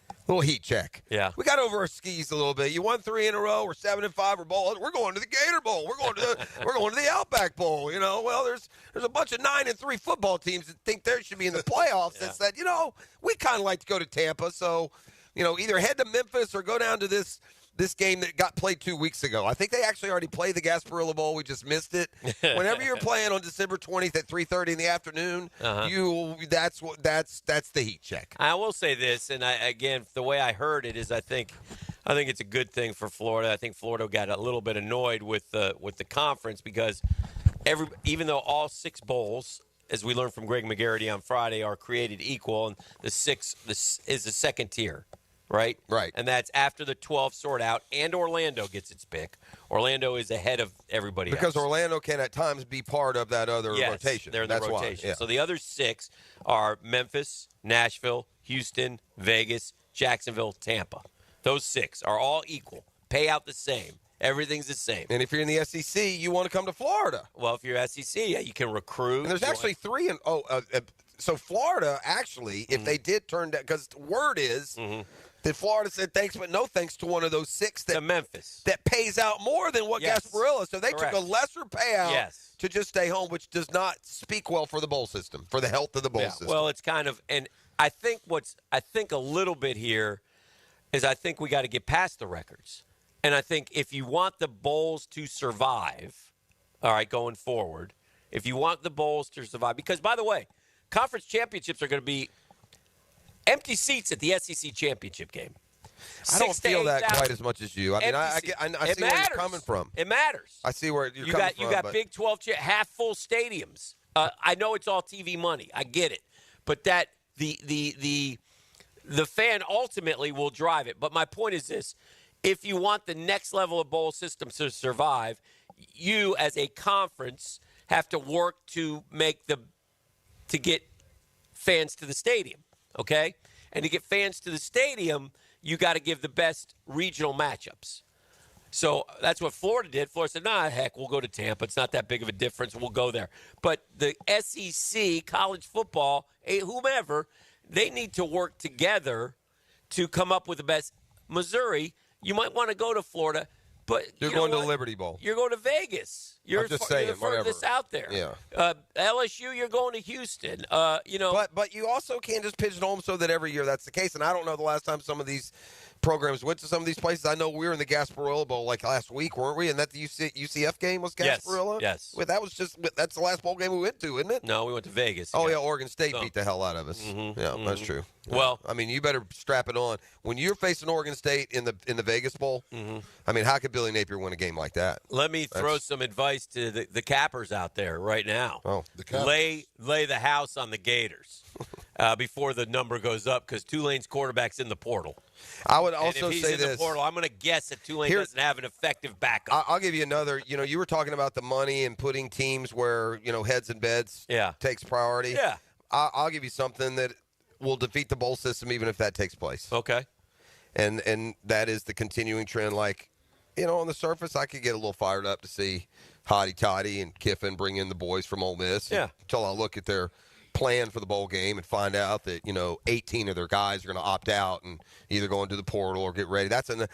A little heat check. Yeah. We got over our skis a little bit. You won 3 in a row. We're 7-5. We're going to the Gator Bowl. We're going to the Outback Bowl. Well, there's a bunch of 9-3 football teams that think they should be in the playoffs that said, we kind of like to go to Tampa. So, either head to Memphis or go down to this game that got played 2 weeks ago. I think they actually already played the Gasparilla Bowl. We just missed it. Whenever you're playing on December 20th at 3:30 in the afternoon, that's the heat check. I will say this, and again, the way I heard it is I think it's a good thing for Florida. I think Florida got a little bit annoyed with the conference because even though all 6 bowls as we learned from Greg McGarity on Friday, are created equal, and this is the second tier, right? Right. And that's after the 12 sort out, and Orlando gets its pick. Orlando is ahead of everybody else. Because Orlando can at times be part of that other rotation. They're in the rotation. Why. Yeah. So the other 6 are Memphis, Nashville, Houston, Vegas, Jacksonville, Tampa. Those 6 are all equal. Pay out the same. Everything's the same. And if you're in the SEC, you want to come to Florida. Well, if you're SEC, you can recruit. And there's actually 3 in. So Florida actually, if they did turn down, because word is that Florida said thanks but no thanks to one of those 6 that Memphis that pays out more than what Gasparilla. So they Correct. took a lesser payout to just stay home, which does not speak well for the bowl system, for the health of the bowl system. Well, it's kind of, and I think a little bit here is I think we got to get past the records. And I think if you want the bowls to survive, all right, going forward, if you want the bowls to survive, because, by the way, conference championships are going to be empty seats at the SEC championship game. I don't feel that quite as much as you. I mean, I see where you're coming from. It matters. I see where you're coming from. You got Big 12 half-full stadiums. I know it's all TV money. I get it. But that the fan ultimately will drive it. But my point is this. If you want the next level of bowl systems to survive, you as a conference have to work to get fans to the stadium, okay? And to get fans to the stadium, you got to give the best regional matchups. So that's what Florida did. Florida said, heck, we'll go to Tampa. It's not that big of a difference. We'll go there. But the SEC, college football, whomever, they need to work together to come up with the best. Missouri, you might want to go to Florida, but you're going to Liberty Bowl. You're going to Vegas. You're just saying, you're the furthest out there. Yeah. LSU, you're going to Houston. But you also can't just pigeonhole them so that every year that's the case. And I don't know the last time some of these programs went to some of these places. I know we were in the Gasparilla Bowl like last week, weren't we? And that the UCF game was Gasparilla? Yes. Well, that's the last bowl game we went to, isn't it? No, we went to Vegas. Oh, yeah, Oregon State beat the hell out of us. That's true. Well, I mean, you better strap it on. When you're facing Oregon State in the Vegas Bowl, I mean, how could Billy Napier win a game like that? Let me throw some advice to the cappers out there right now. Oh, the cappers. Lay the house on the Gators before the number goes up because Tulane's quarterback's in the portal. I would also if he's say in this. The portal, I'm going to guess that Tulane doesn't have an effective backup. I'll give you another. You were talking about the money and putting teams where heads and beds takes priority. Yeah. I'll give you something that will defeat the bowl system even if that takes place. Okay. And that is the continuing trend. Like, on the surface, I could get a little fired up to see Hotty Toddy and Kiffin bring in the boys from Ole Miss. Yeah. Until I look at their plan for the bowl game and find out that 18 of their guys are going to opt out and either go into the portal or get ready. That's another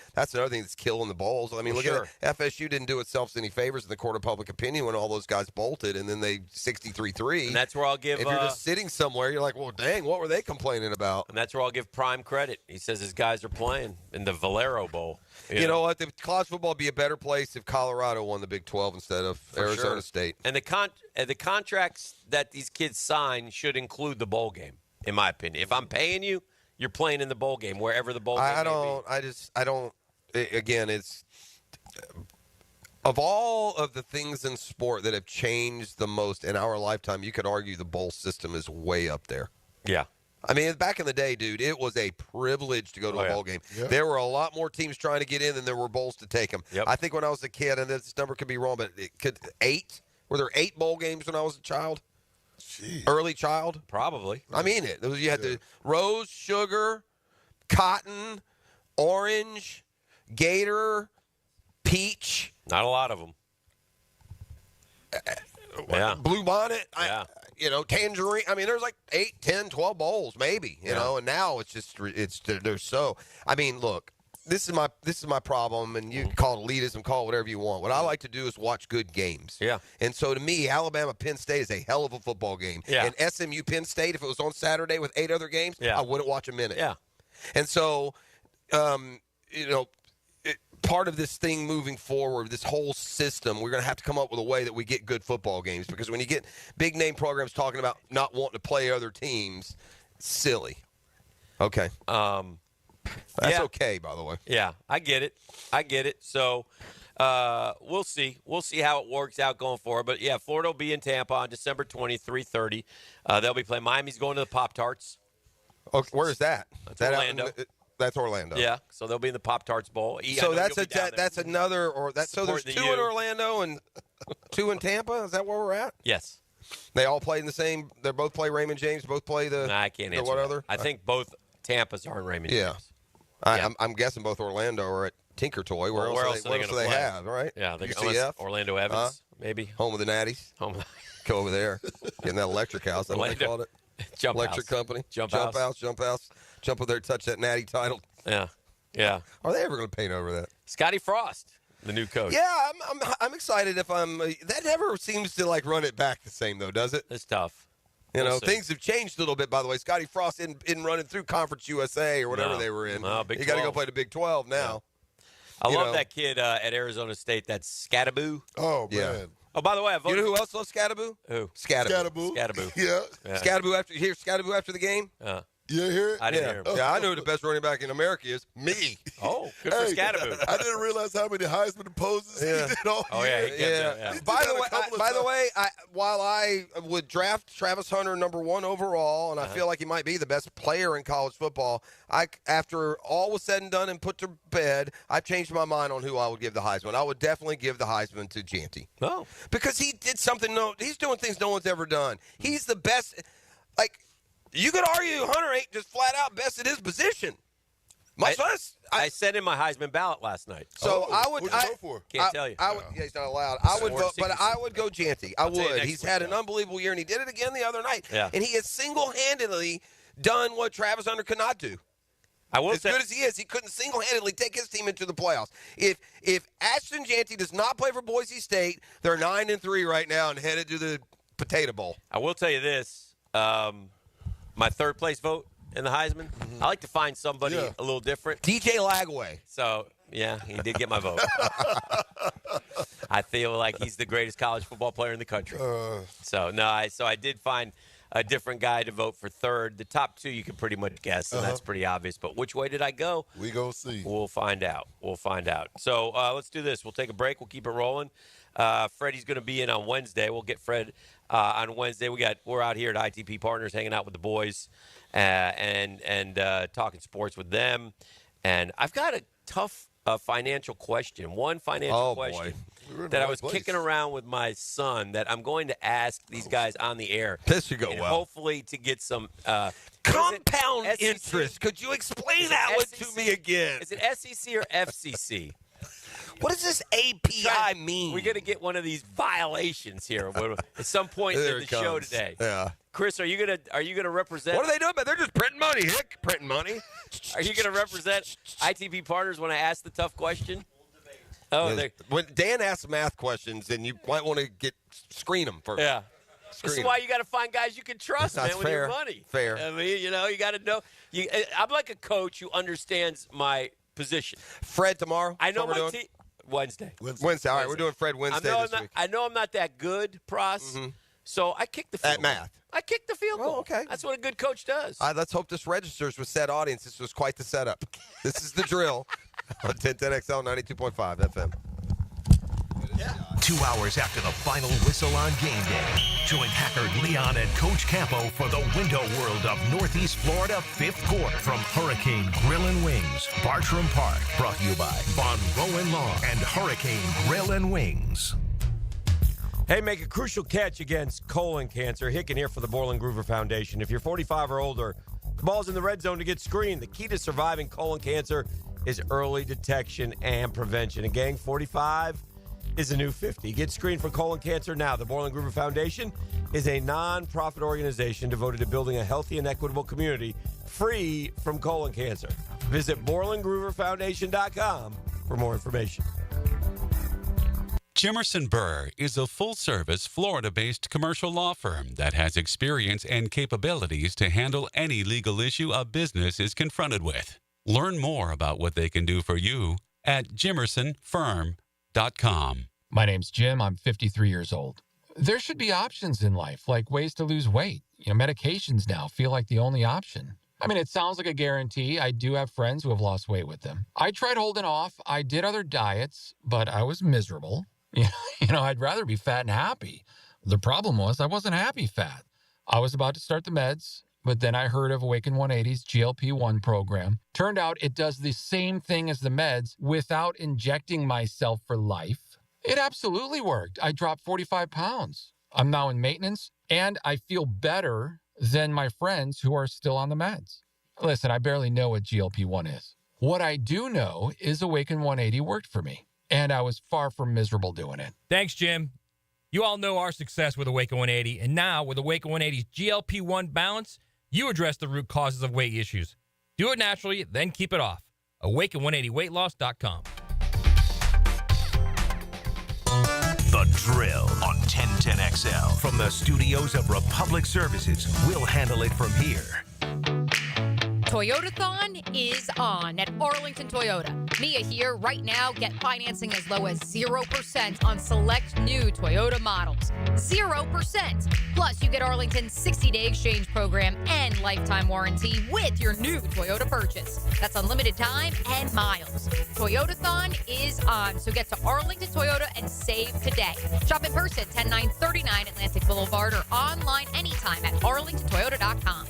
thing that's killing the bowls. I mean, look at it. FSU didn't do itself any favors in the court of public opinion when all those guys bolted, and then they 63-3. And that's where I'll give. If you're just sitting somewhere, you're like, well, dang, what were they complaining about? And that's where I'll give Prime credit. He says his guys are playing in the Valero Bowl. You know what? The college football would be a better place if Colorado won the Big 12 instead of Arizona State. And the contracts that these kids sign should include the bowl game, in my opinion. If I'm paying you, you're playing in the bowl game, wherever the bowl game may be. Again, it's of all of the things in sport that have changed the most in our lifetime, you could argue the bowl system is way up there. Yeah. I mean, back in the day, dude, it was a privilege to go to a bowl game. Yeah. There were a lot more teams trying to get in than there were bowls to take them. Yep. I think when I was a kid, and this number could be wrong, but were there 8 bowl games when I was a child? Jeez. Early child? Probably. I mean it. You had the Rose, Sugar, Cotton, Orange, Gator, Peach. Not a lot of them. Blue Bonnet. Yeah. Tangerine. I mean, there's like 8, 10, 12 bowls, maybe. You know, and now they're so. I mean, look, this is my problem, and you can call it elitism, call it whatever you want. What I like to do is watch good games. Yeah. And so to me, Alabama Penn State is a hell of a football game. Yeah. And SMU Penn State, if it was on Saturday with 8 other games, I wouldn't watch a minute. Yeah. And so, part of this thing moving forward, this whole system, we're going to have to come up with a way that we get good football games, because when you get big name programs talking about not wanting to play other teams, it's silly. Okay. That's okay, by the way. Yeah, I get it. So, we'll see. We'll see how it works out going forward. But, yeah, Florida will be in Tampa on December 20th, 3:30. They'll be playing. Miami's going to the Pop-Tarts. Okay, where is that? That's Orlando. That's Orlando. Yeah, so they'll be in the Pop-Tarts Bowl. So that's another so there's 2 in Orlando and 2 in Tampa? Is that where we're at? Yes. They all play in the same – they both play Raymond James, both play the – I can't answer what that. other? I think both Tampas are in Raymond James. Yeah. I'm guessing both Orlando are at Tinker Toy. Where else do they have, right? Yeah, UCF? Orlando Evans, maybe. Home of the Natties. Go over there. Get in that electric house. That's what they called it. Jump Electric house. Company. Jump house. Jump house. Jump over there, touch that Natty title. Yeah. Yeah. Are they ever going to paint over that? Scotty Frost, the new coach. Yeah, I'm excited if I'm that never seems to like run it back the same though, does it? It's tough. You know, things have changed a little bit, by the way. Scotty Frost isn't running through Conference USA or whatever they were in. No, Big you got to 12. go play the Big 12 now. I love that kid at Arizona State. That's Scattaboo. Oh, man. Oh, by the way, I voted. You know who else loves Scattaboo? Who? Scattaboo. Yeah. Scattaboo after the game? You hear it? I didn't hear him. Yeah, I know who the best running back in America is. Me. Oh, good for Scattaboo. I didn't realize how many Heisman poses he did all year. Yeah. By the way, while I would draft Travis Hunter number 1 overall, and I feel like he might be the best player in college football, after all was said and done and put to bed, I've changed my mind on who I would give the Heisman. I would definitely give the Heisman to Janty. Oh. Because he did something he's doing things no one's ever done. He's the best. Like, you could argue Hunter ain't just flat out best at his position. I said in my Heisman ballot last night. So I would. What'd you vote for? Can't tell you. He's not allowed. I would vote, but I would go Janty. I I'll tell you would. next He's week, had an unbelievable year, and he did it again the other night. Yeah. And he has single-handedly done what Travis Hunter could not do. I will as say, good as he is, he couldn't single-handedly take his team into the playoffs. If Ashton Janty does not play for Boise State, they're 9-3 right now and headed to the Potato Bowl. I will tell you this. My third place vote in the Heisman, I like to find somebody a little different. DJ Lagway. So, yeah, he did get my vote. I feel like he's the greatest college football player in the country. So I did find a different guy to vote for third. The top 2 you can pretty much guess, and that's pretty obvious. But which way did I go? We gonna see. We'll find out. So let's do this. We'll take a break. We'll keep it rolling. Freddie's going to be in on Wednesday. We'll get Fred on Wednesday. We're out here at ITP Partners, hanging out with the boys and talking sports with them. And I've got a tough financial question. One financial question that I was kicking around with my son that I'm going to ask these guys on the air. This should go well. Hopefully to get some compound interest. Could you explain that one to me again? Is it SEC or FCC? What does this API mean? We're going to get one of these violations here at some point in the show today. Yeah. Chris, are you gonna represent? What are they doing? They're just printing money, Hick. Printing money. Are you going to represent ITV Partners when I ask the tough question? Oh, when Dan asks math questions, then you might want to screen them first. Yeah. This is why you got to find guys you can trust, man, with your money. Fair. I mean, you got to know. I'm like a coach who understands my position. Fred tomorrow. I know my team. Wednesday. All right, we're doing Fred Wednesday this week. I know I'm not that good, Pross. So I kick the field at math. I kicked the field goal. Oh, okay. That's what a good coach does. Let's hope this registers with said audience. This was quite the setup. This is the drill on 1010XL 92.5 FM. 2 hours after the final whistle on game day, join Hacker, Leon, and Coach Campo for the window world of Northeast Florida 5th quarter from Hurricane Grill and Wings, Bartram Park. Brought to you by Von Rowan Law and Hurricane Grill and Wings. Hey, make a crucial catch against colon cancer. Hicken here for the Borland Groover Foundation. If you're 45 or older, the ball's in the red zone to get screened. The key to surviving colon cancer is early detection and prevention. And gang, 45 is a new 50. Get screened for colon cancer now. The Borland Groover Foundation is a non-profit organization devoted to building a healthy and equitable community free from colon cancer. Visit BorlandGrooverFoundation.com for more information. Jimerson Burr is a full-service, Florida-based commercial law firm that has experience and capabilities to handle any legal issue a business is confronted with. Learn more about what they can do for you at jimersonfirm.com. My name's Jim. I'm 53 years old. There should be options in life, like ways to lose weight. Medications now feel like the only option. I mean, it sounds like a guarantee. I do have friends who have lost weight with them. I tried holding off. I did other diets, but I was miserable. I'd rather be fat and happy. The problem was I wasn't happy fat. I was about to start the meds, but then I heard of Awaken 180's GLP-1 program. Turned out it does the same thing as the meds without injecting myself for life. It absolutely worked. I dropped 45 pounds. I'm now in maintenance, and I feel better than my friends who are still on the meds. Listen, I barely know what GLP-1 is. What I do know is Awaken 180 worked for me, and I was far from miserable doing it. Thanks, Jim. You all know our success with Awaken 180, and now with Awaken 180's GLP-1 balance, you address the root causes of weight issues. Do it naturally, then keep it off. Awaken180weightloss.com. The Drill on 1010XL. From the studios of Republic Services, we'll handle it from here. Toyotathon is on at Arlington Toyota. Mia here. Right now, get financing as low as 0% on select new Toyota models. 0%. Plus, you get Arlington's 60-day exchange program and lifetime warranty with your new Toyota purchase. That's unlimited time and miles. Toyotathon is on, so get to Arlington Toyota and save today. Shop in person, 10939 Atlantic Boulevard, or online anytime at arlingtontoyota.com.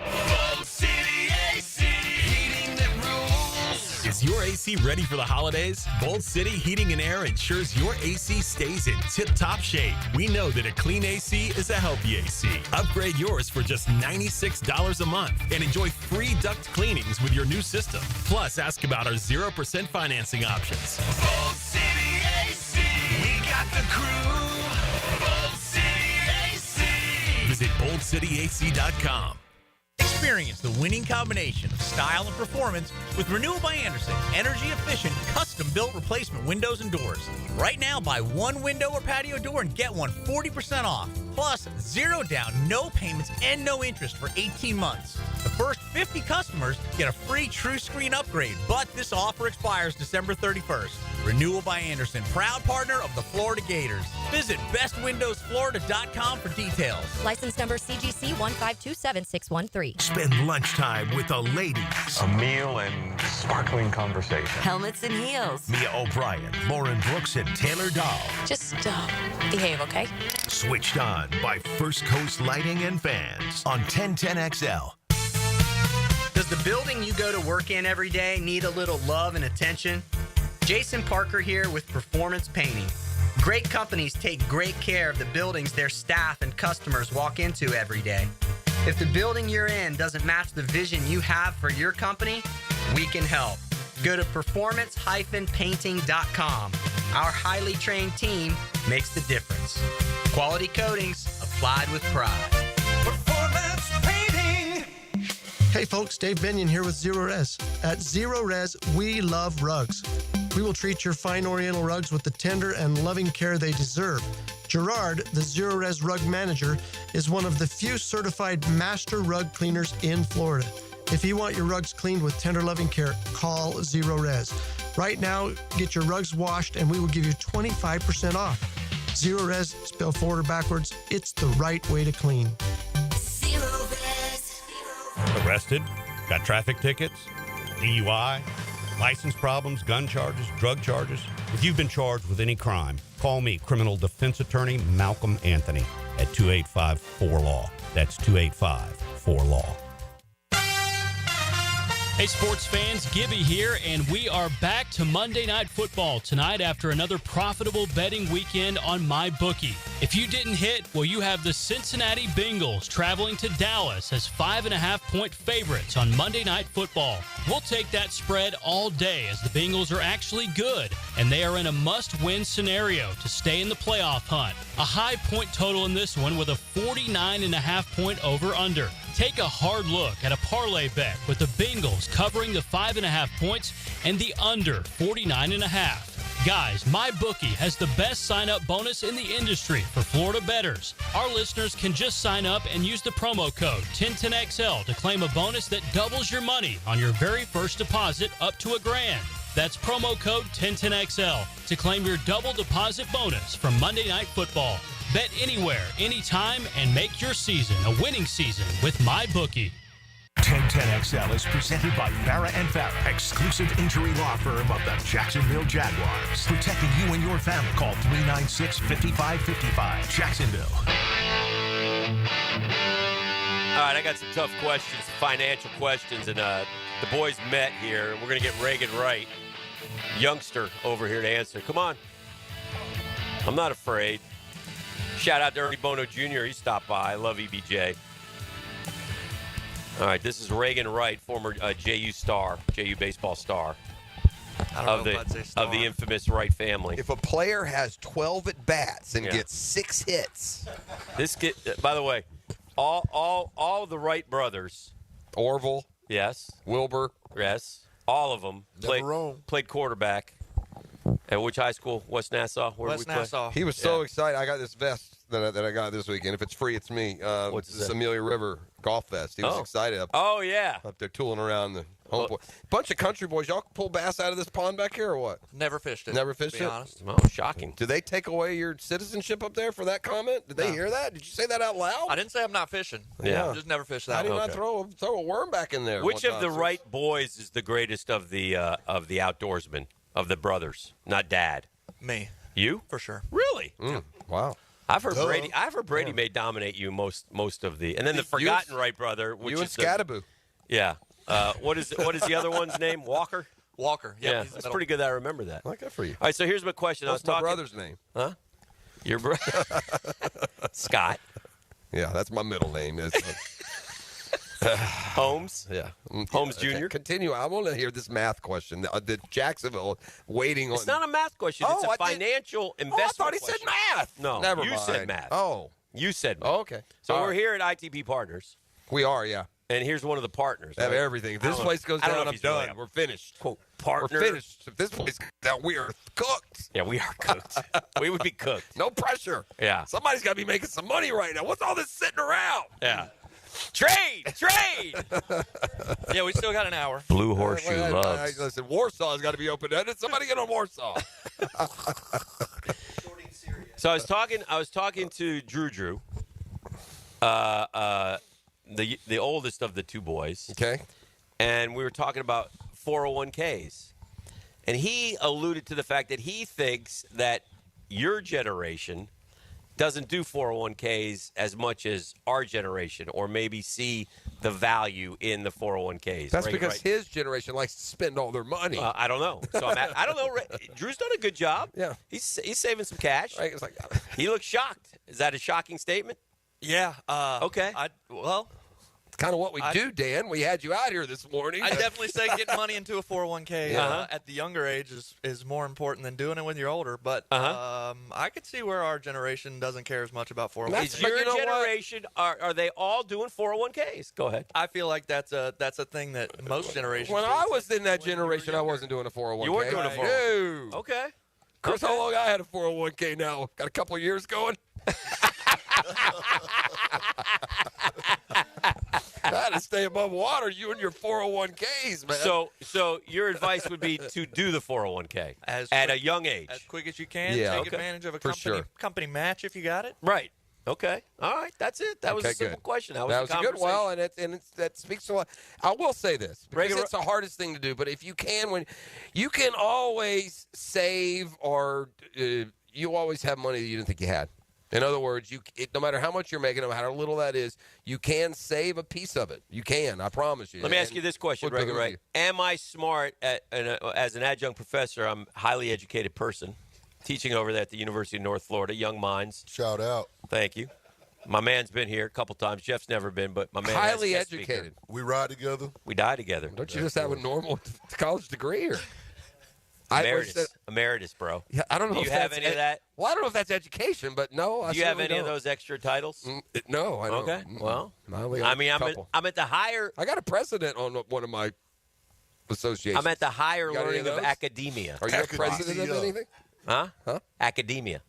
Bold City AC, heating that rules. Is your AC ready for the holidays? Bold City Heating and Air ensures your AC stays in tip-top shape. We know that a clean AC is a healthy AC. Upgrade yours for just $96 a month and enjoy free duct cleanings with your new system. Plus, ask about our 0% financing options. Bold City AC, we got the crew. Bold City AC. Visit boldcityac.com. Experience the winning combination of style and performance with Renewal by Andersen, energy-efficient, custom-built replacement windows and doors. Right now, buy one window or patio door and get one 40% off. Plus, 0 down, no payments, and no interest for 18 months. The first 50 customers get a free TrueScreen upgrade, but this offer expires December 31st. Renewal by Andersen, proud partner of the Florida Gators. Visit bestwindowsflorida.com for details. License number CGC 1527613. Spend lunchtime with the ladies. A meal and sparkling conversation. Helmets and heels. Mia O'Brien, Lauren Brooks, and Taylor Dahl. Just behave, okay? Switched on by First Coast Lighting and Fans on 1010XL. Does the building you go to work in every day need a little love and attention? Jason Parker here with Performance Painting. Great companies take great care of the buildings their staff and customers walk into every day. If the building you're in doesn't match the vision you have for your company, we can help. Go to performance-painting.com. Our highly trained team makes the difference. Quality coatings applied with pride. Performance painting. Hey folks, Dave Binion here with Zero Res. At Zero Res, we love rugs. We will treat your fine Oriental rugs with the tender and loving care they deserve. Gerard, the Zero Res rug manager, is one of the few certified master rug cleaners in Florida. If you want your rugs cleaned with tender loving care, call Zero Res. Right now, get your rugs washed and we will give you 25% off. Zero Res, spell forward or backwards, it's the right way to clean. Zero Res. Arrested? Got traffic tickets? DUI? License problems? Gun charges? Drug charges? If you've been charged with any crime, call me, criminal defense attorney Malcolm Anthony, at 285-4LAW. That's 285-4LAW. Hey, sports fans, Gibby here, and we are back to Monday Night Football tonight after another profitable betting weekend on MyBookie. If you didn't hit, well, you have the Cincinnati Bengals traveling to Dallas as 5.5-point favorites on Monday Night Football. We'll take that spread all day as the Bengals are actually good, and they are in a must-win scenario to stay in the playoff hunt. A high point total in this one with a 49.5-point over-under. Take a hard look at a parlay bet with the Bengals covering the 5.5 points and the under 49.5. Guys, MyBookie has the best sign-up bonus in the industry for Florida bettors. Our listeners can just sign up and use the promo code 1010XL to claim a bonus that doubles your money on your very first deposit up to $1,000. That's promo code 1010XL to claim your double deposit bonus from Monday Night Football. Bet anywhere, anytime, and make your season a winning season with MyBookie. 1010XL is presented by Farah and Farah, exclusive injury law firm of the Jacksonville Jaguars. Protecting you and your family. Call 396-5555. Jacksonville. All right, I got some tough questions, financial questions, and the boys met here. We're going to get Reagan Wright, youngster, over here to answer. Come on. I'm not afraid. Shout out to Ernie Bono Jr. He stopped by. I love EBJ. All right, this is Reagan Wright, former JU baseball star. I don't know if I'd say star. Of the infamous Wright family. If a player has 12 at-bats and gets 6 hits. This kid, by the way, all the Wright brothers. Orville. Yes. Wilbur. Yes. All of them played quarterback. At which high school? West Nassau? West Nassau. He was so excited. I got this vest that I got this weekend. If it's free, it's me. What's this that? Amelia River golf vest. He was excited. Up there tooling around the home boy. Bunch of country boys. Y'all pull bass out of this pond back here or what? Never fished it. Never fished to be it? honest. Oh, shocking. Did they take away your citizenship up there for that comment? Did they hear that? Did you say that out loud? I didn't say I'm not fishing. Yeah. Just never fished that. How do you not throw a worm back in there? Which of the Wright boys is the greatest of the outdoorsmen, of the brothers? Not Dad. Me. You? For sure. Really? Wow. I've heard Brady may dominate you most of the, and then the forgotten Wright brother, which you is and Scadaboo. Yeah. What is the other one's name? Walker. Walker. Yep, Yeah, that's pretty good that I remember that. I like that for you. All right, so here's my question. What's my brother's name? Huh? Your brother? Scott. Yeah, that's my middle name. Holmes? Yeah. Holmes Jr.? Continue. I want to hear this math question. The Jacksonville waiting on. It's not a math question. It's a financial investment I thought he question. said math. No, Never you mind. said math. Oh. You said math. Oh, okay. So All we're right. here at ITP Partners. We are, yeah. And here's one of the partners. They have right? everything. If I this don't place know- goes I don't down, know I'm if he's really done. a We're finished. Quote, partner. We're finished. If this place goes down, we are cooked. Yeah, we are cooked. We would be cooked. No pressure. Yeah. Somebody's got to be making some money right now. What's all this sitting around? Yeah. Trade! Yeah, we still got an hour. Blue Horseshoe loves. Listen, Warsaw's got to be open. Somebody get on Warsaw. So I was talking to Drew, the oldest of the two boys. Okay. And we were talking about 401ks. And he alluded to the fact that he thinks that your generation doesn't do 401ks as much as our generation, or maybe see the value in the 401ks. That's Right, because right? his generation likes to spend all their money. I don't know. So I don't know. Drew's done a good job. Yeah. He's saving some cash. Right? It's like, He looks shocked. Is that a shocking statement? Yeah. Okay. it's kind of what we do, Dan. We had you out here this morning. I definitely say getting money into a 401k Yeah. at the younger age is more important than doing it when you're older. But I could see where our generation doesn't care as much about 401ks. Is your generation, are they all doing 401ks? Go ahead. I feel like that's a thing that most generations When do. I was in that generation, I wasn't doing a 401k. You weren't doing a 401k. No. Okay. Chris, how long I had a 401k now? Got a couple of years going? I had to stay above water, you and your 401ks, man. So your advice would be to do the 401k at a young age. As quick as you can. Yeah. Take Okay. advantage of a For company match if you got it. Right. Okay. All right. That's it. That was Okay, a simple good. question. That That was was a a good conversation. well, and that speaks to a lot. I will say this because Regular- it's the hardest thing to do. But if you can, when you can always save, or you always have money that you didn't think you had. In other words, no matter how much you're making, no matter how little that is, you can save a piece of it. You can. I promise you. Let me ask you this question, What Reagan, behoove right? Am I smart as an adjunct professor? I'm a highly educated person, teaching over there at the University of North Florida, Young Minds. Shout out. Thank you. My man's been here a couple times. Jeff's never been, but my man Highly has guest educated. speaker. We ride together. We die together. Don't you just have a normal college degree? Or Emeritus, bro. Yeah, I don't know. Do if you have that's any of that? Well, I don't know if that's education, but no. I Do you have certainly any of don't. those extra titles? No, I don't. Okay. Well, I only got a couple. I'm at the higher. I got a president on one of my associations. I'm at the higher You got any learning of those? academia. Are you a president of anything? Huh? Academia.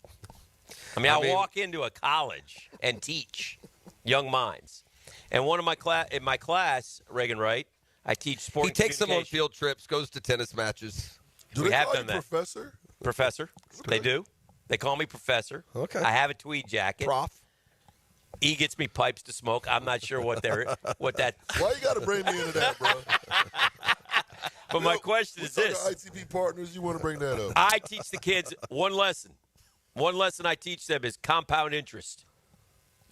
I mean, I'll walk into a college and teach young minds. And one of my in my class, Reagan Wright, I teach sport. He takes them on field trips, goes to tennis matches. Do We they have call done you that. Professor? Professor. They do. They call me professor. Okay. I have a tweed jacket. Prof. E gets me pipes to smoke. I'm not sure what that. Why you got to bring me into that, bro? But my question is this: ITP partners, you want to bring that up? I teach the kids one lesson. One lesson I teach them is compound interest.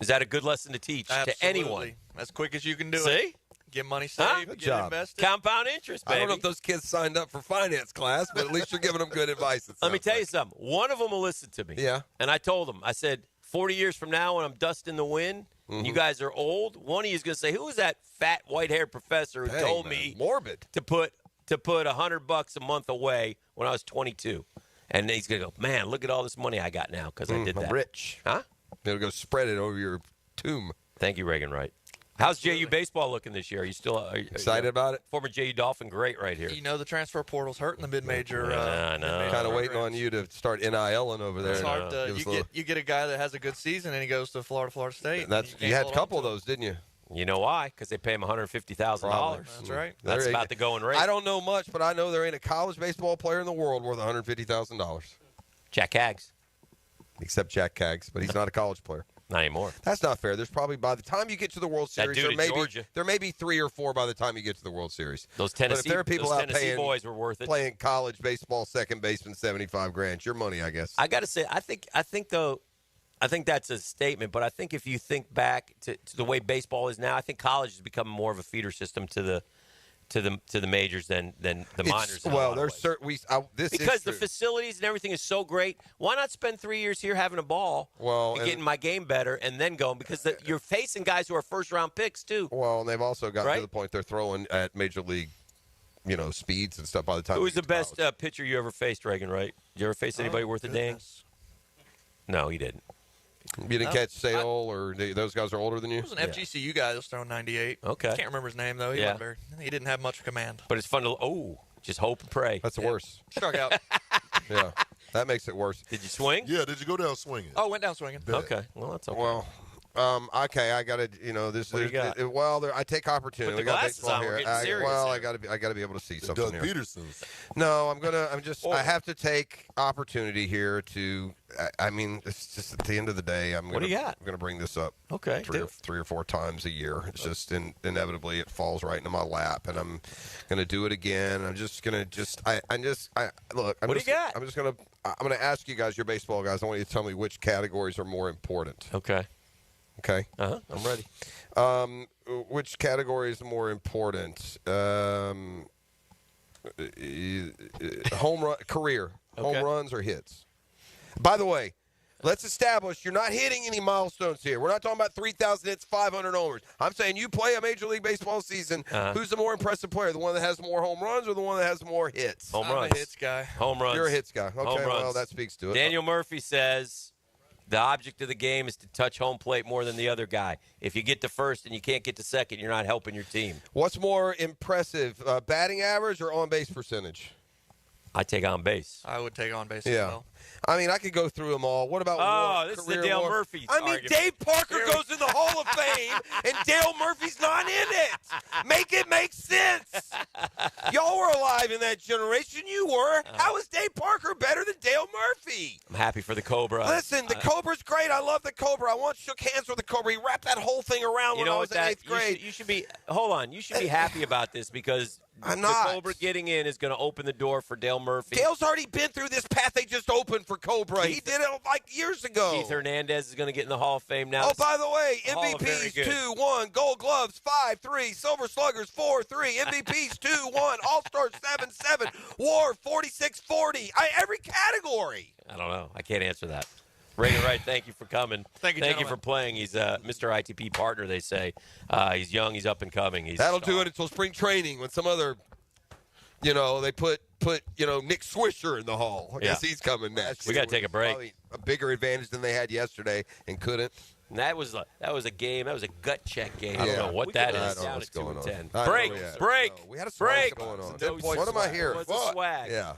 Is that a good lesson to teach to anyone? As quick as you can do it. See? Get money saved, Good get job. invested. Compound interest, baby. I don't know if those kids signed up for finance class, but at least you're giving them good advice. Let me tell you something. One of them will listen to me. Yeah. And I told them, I said, 40 years from now when I'm dusting the wind, and you guys are old, one of you is going to say, who was that fat, white-haired professor who told me morbid to put $100 a month away when I was 22? And he's going to go, man, look at all this money I got now because I did that. I'm rich. Huh? They'll go spread it over your tomb. Thank you, Reagan Wright. How's JU baseball looking this year? Are you still excited about it? Former JU Dolphin, great right here. You know the transfer portal's hurting the mid-major. I know. Kind of waiting on you to start NILing over there. It's hard to, you get a guy that has a good season and he goes to Florida State. You had a couple of those, didn't you? You know why? Because they pay him $150,000. That's right. That's about the going rate. I don't know much, but I know there ain't a college baseball player in the world worth $150,000. Jack Haggs. Except Jack Haggs, but he's not a college player. Not anymore. That's not fair. There's probably, by the time you get to the World Series, there may be 3 or 4 by the time you get to the World Series. Those Tennessee, but if there are people out Tennessee boys were worth it. Playing college baseball, second baseman, $75,000. It's your money, I guess. I got to say, I think that's a statement. But I think if you think back to the way baseball is now, I think college has become more of a feeder system to the majors than the minors. Well, there's certain because the facilities and everything is so great. Why not spend 3 years here having a ball? And getting my game better and then going because you're facing guys who are first round picks too. Well, and they've also gotten to the point they're throwing at major league, speeds and stuff. By the time who was the best pitcher you ever faced, Reagan? Right? Did you ever face anybody worth a dang? No, he didn't. You didn't catch Sale or those guys are older than you? It was an FGCU guy that was throwing 98. Okay. Can't remember his name, though. He didn't have much command. But it's fun to, just hope and pray. That's worse. Struck out. Yeah. That makes it worse. Did you swing? Yeah, did you go down swinging? Oh, went down swinging. Okay. Well, that's okay. Well, okay, I got to, this what do you got? I take opportunity. Put the glasses on, we're getting serious I got to be able to see something here. Pederson's. No, I have to take opportunity here to, it's just at the end of the day, I'm going to bring this up. Okay. Three or four times a year. It's just inevitably it falls right into my lap, and I'm going to do it again. I'm just going to look. What do you got? I'm going to ask you guys, your baseball guys. I want you to tell me which categories are more important. Okay. Okay. I'm ready. Which category is more important? Home run career, home runs or hits? By the way, let's establish you're not hitting any milestones here. We're not talking about 3,000 hits, 500 homers. I'm saying you play a Major League Baseball season. Who's the more impressive player? The one that has more home runs or the one that has more hits? Home runs. I'm a hits guy. Home runs. You're a hits guy. Okay, home runs. well, that speaks to it. Daniel Murphy says the object of the game is to touch home plate more than the other guy. If you get to first and you can't get to second, you're not helping your team. What's more impressive, batting average or on-base percentage? I take on base. I would take on base as Yeah. well. I mean, I could go through them all. What about WAR? This is the Career Dale WAR? Murphy I mean, argument. Dave Parker goes in the Hall of Fame, and Dale Murphy's not in it. Make it make sense. Y'all were alive in that generation. You were. How is Dave Parker better than Dale Murphy? I'm happy for the Cobra. Listen, the Cobra's great. I love the Cobra. I once shook hands with the Cobra. He wrapped that whole thing around when I was in 8th grade. You should be. Hold on. You should be happy about this because I'm the not. Cobra getting in is going to open the door for Dale Murphy. Dale's already been through this path they just opened for Cobra. He did it like years ago. Keith Hernandez is going to get in the Hall of Fame now. Oh, by the way, Hall of MVPs Very good. 2-1, Gold Gloves 5-3, Silver Sluggers 4-3, MVPs 2-1, All-Stars 7-7, WAR 46-40. Every category. I don't know. I can't answer that. Reagan Wright, thank you for coming. Thank you, for gentlemen. playing. He's Mr. ITP partner, they say. He's young. He's up and coming. That'll do it until spring training when some other, they put Nick Swisher in the Hall. I guess he's coming next. We got to take a break. Probably a bigger advantage than they had yesterday and couldn't. And that was a game. That was a gut check game. I don't know what that is. I don't know Down what's at 2 going and on. 10. Break. No, we had a break. swag going on. No What am I here? What's the swag? Yeah.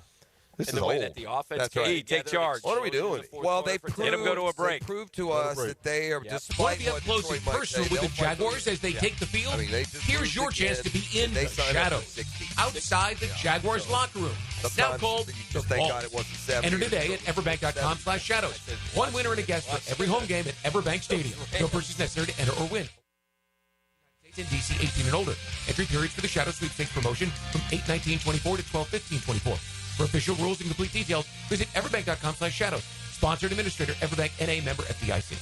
This and is the way old. that the offense That's can right. take charge. What are we doing? Well, they let them go to a break. proved to us that they are, What despite if you have close and personal with the Jaguars as they take the field? Here's your chance to be in the shadows, outside the Jaguars locker room. It's now called the Vault. Enter today at everbank.com/shadows. One winner and a guest for every home game at Everbank Stadium. No purchase necessary to enter or win. In DC 18 and older. Entry periods for the Shadow Sweepstakes promotion from 8/19/24 to 12/15/24. For official rules and complete details, visit everbank.com/shadows. Sponsored administrator, Everbank NA, member FDIC.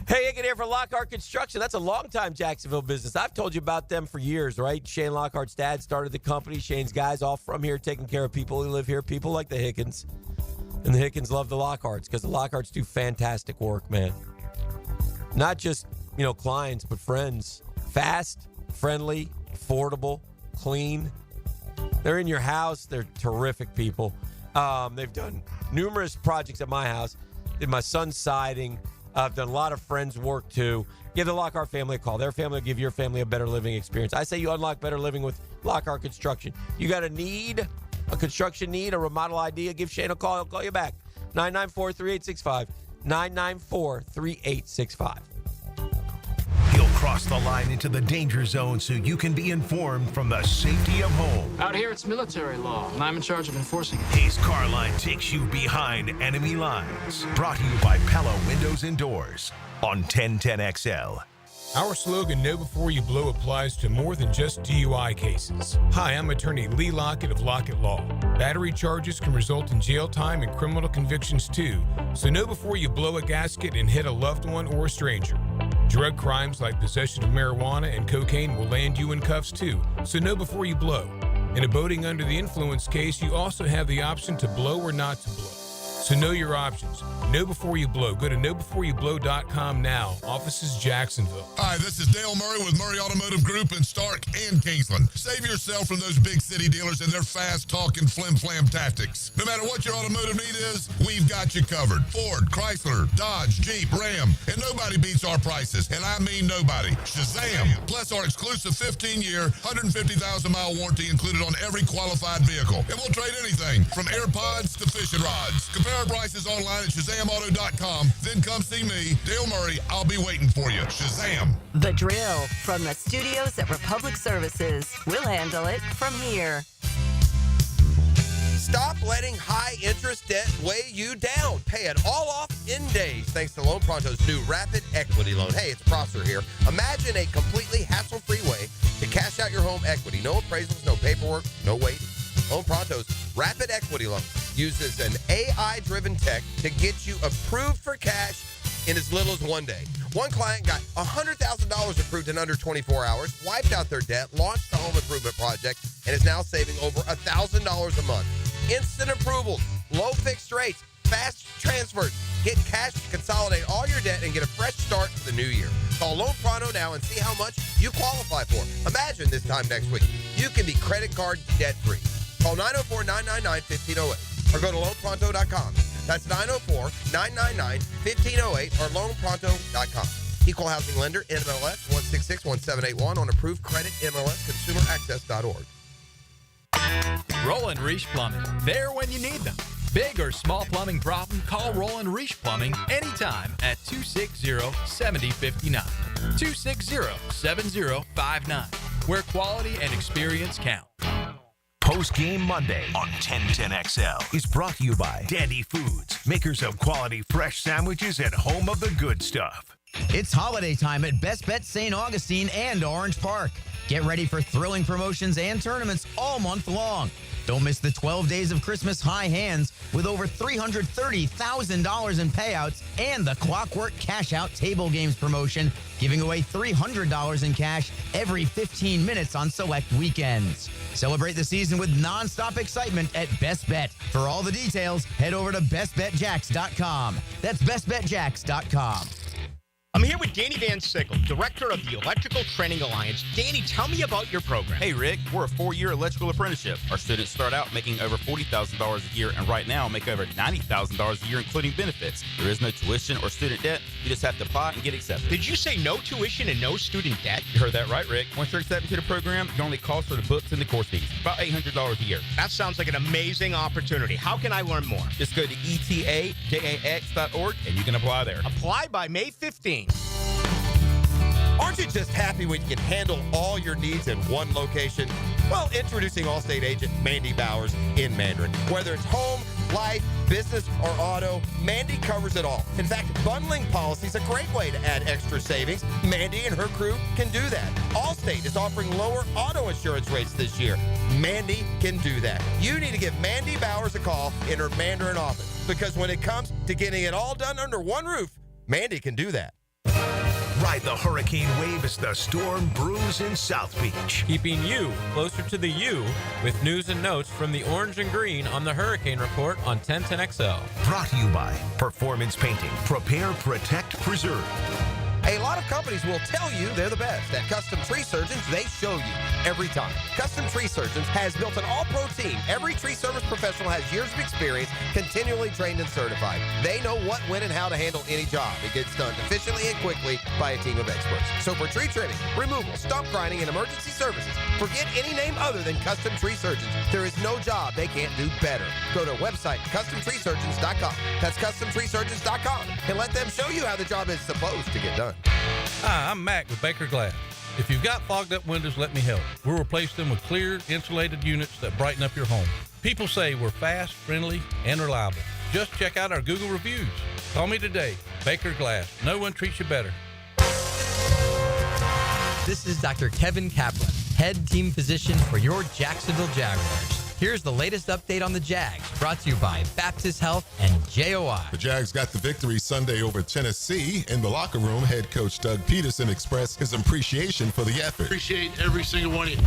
Hey, Hicken here for Lockhart Construction. That's a long-time Jacksonville business. I've told you about them for years, right? Shane Lockhart's dad started the company. Shane's guys all from here taking care of people who live here, people like the Hickens. And the Hickens love the Lockharts because the Lockharts do fantastic work, man. Not just, clients, but friends. Fast, friendly, affordable, clean. They're in your house. They're terrific people. They've done numerous projects at my house. Did my son's siding. I've done a lot of friends' work, too. Give the Lockhart family a call. Their family will give your family a better living experience. I say you unlock better living with Lockhart Construction. You got a need, a construction need, a remodel idea, give Shane a call. He'll call you back. 994-3865. 994-3865. He'll cross the line into the danger zone so you can be informed from the safety of home. Out here, it's military law, and I'm in charge of enforcing it. His car line takes you behind enemy lines. Brought to you by Pella Windows and Doors on 1010XL. Our slogan, Know Before You Blow, applies to more than just DUI cases. Hi, I'm attorney Lee Lockett of Lockett Law. Battery charges can result in jail time and criminal convictions too, so know before you blow a gasket and hit a loved one or a stranger. Drug crimes like possession of marijuana and cocaine will land you in cuffs too, so know before you blow. In a boating under the influence case, you also have the option to blow or not to blow. So know your options. Know before you blow. Go to knowbeforeyoublow.com now. Offices Jacksonville. Hi, this is Dale Murray with Murray Automotive Group in Stark and Kingsland. Save yourself from those big city dealers and their fast-talking flim-flam tactics. No matter what your automotive need is, we've got you covered. Ford, Chrysler, Dodge, Jeep, Ram, and nobody beats our prices, and I mean nobody. Shazam! Plus our exclusive 15-year, 150,000-mile warranty included on every qualified vehicle. And we'll trade anything from AirPods to fishing rods. Compare our prices online at ShazamAuto.com. Then come see me, Dale Murray. I'll be waiting for you. Shazam! The Drill from the studios at Republic Services. We'll handle it from here. Stop letting high-interest debt weigh you down. Pay it all off in days thanks to Loan Pronto's new Rapid Equity Loan. Hey, it's Prosser here. Imagine a completely hassle-free way to cash out your home equity. No appraisals, no paperwork, no waiting. Loan Pronto's Rapid Equity Loan uses an AI-driven tech to get you approved for cash in as little as one day. One client got $100,000 approved in under 24 hours, wiped out their debt, launched a home improvement project, and is now saving over $1,000 a month. Instant approvals, low fixed rates, fast transfers. Get cash to consolidate all your debt and get a fresh start for the new year. Call Loan Pronto now and see how much you qualify for. Imagine this time next week, you can be credit card debt-free. Call 904-999-1508 or go to loanpronto.com. That's 904-999-1508 or loanpronto.com. Equal housing lender, NMLS 1661781 on approved credit, MLS, consumeraccess.org. Roland Reich Plumbing, there when you need them. Big or small plumbing problem, call Roland Reich Plumbing anytime at 260-7059. 260-7059, where quality and experience count. Post Game Monday on 1010XL is brought to you by Dandy Foods, makers of quality fresh sandwiches and home of the good stuff. It's holiday time at Best Bet St. Augustine and Orange Park. Get ready for thrilling promotions and tournaments all month long. Don't miss the 12 days of Christmas high hands with over $330,000 in payouts and the Clockwork Cash Out Table Games promotion, giving away $300 in cash every 15 minutes on select weekends. Celebrate the season with nonstop excitement at Best Bet. For all the details, head over to bestbetjacks.com. That's bestbetjacks.com. I'm here with Danny Van Sickle, Director of the Electrical Training Alliance. Danny, tell me about your program. Hey, Rick, we're a 4-year electrical apprenticeship. Our students start out making over $40,000 a year, and right now make over $90,000 a year, including benefits. There is no tuition or student debt. You just have to apply and get accepted. Did you say no tuition and no student debt? You heard that right, Rick. Once you're accepted to the program, your only cost are the books and the course fees. About $800 a year. That sounds like an amazing opportunity. How can I learn more? Just go to etajax.org, and you can apply there. Apply by May 15th. Aren't you just happy when you can handle all your needs in one location? Well, introducing Allstate agent Mandy Bowers in Mandarin. Whether it's home, life, business, or auto, Mandy covers it all. In fact, bundling policy is a great way to add extra savings. Mandy and her crew can do that. Allstate is offering lower auto insurance rates this year. Mandy can do that. You need to give Mandy Bowers a call in her Mandarin office, because when it comes to getting it all done under one roof, Mandy can do that. Ride the hurricane wave as the storm brews in South Beach. Keeping you closer to the U with news and notes from the Orange and Green on the Hurricane Report on 1010XL. Brought to you by Performance Painting. Prepare, protect, preserve. A lot of companies will tell you they're the best. At Custom Tree Surgeons, they show you every time. Custom Tree Surgeons has built an all-pro team. Every tree service professional has years of experience, continually trained and certified. They know what, when, and how to handle any job. It gets done efficiently and quickly by a team of experts. So for tree trimming, removal, stump grinding, and emergency services, forget any name other than Custom Tree Surgeons. There is no job they can't do better. Go to website CustomTreeSurgeons.com. That's CustomTreeSurgeons.com, and let them show you how the job is supposed to get done. Hi, I'm Mac with Baker Glass. If you've got fogged up windows, let me help. We'll replace them with clear, insulated units that brighten up your home. People say we're fast, friendly, and reliable. Just check out our Google reviews. Call me today. Baker Glass. No one treats you better. This is Dr. Kevin Kaplan, head team physician for your Jacksonville Jaguars. Here's the latest update on the Jags, brought to you by Baptist Health and JOI. The Jags got the victory Sunday over Tennessee. In the locker room, head coach Doug Pederson expressed his appreciation for the effort. Appreciate every single one of you,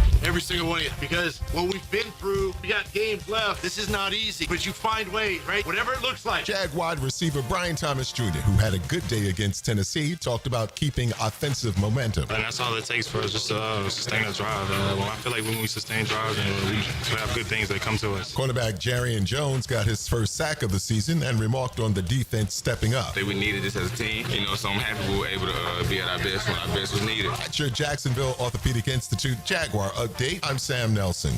because what we've been through, we got games left. This is not easy, but you find ways, right? Whatever it looks like. Jag wide receiver Brian Thomas Jr., who had a good day against Tennessee, talked about keeping offensive momentum. And that's all it takes for us, just to sustain a drive. I feel like when we sustain drives, and we have good things that come to us. Cornerback Jarian Jones got his first sack of the season and remarked on the defense stepping up. We needed this as a team, so I'm happy we were able to be at our best when our best was needed. At your Jacksonville Orthopedic Institute Jaguar update, I'm Sam Nelson.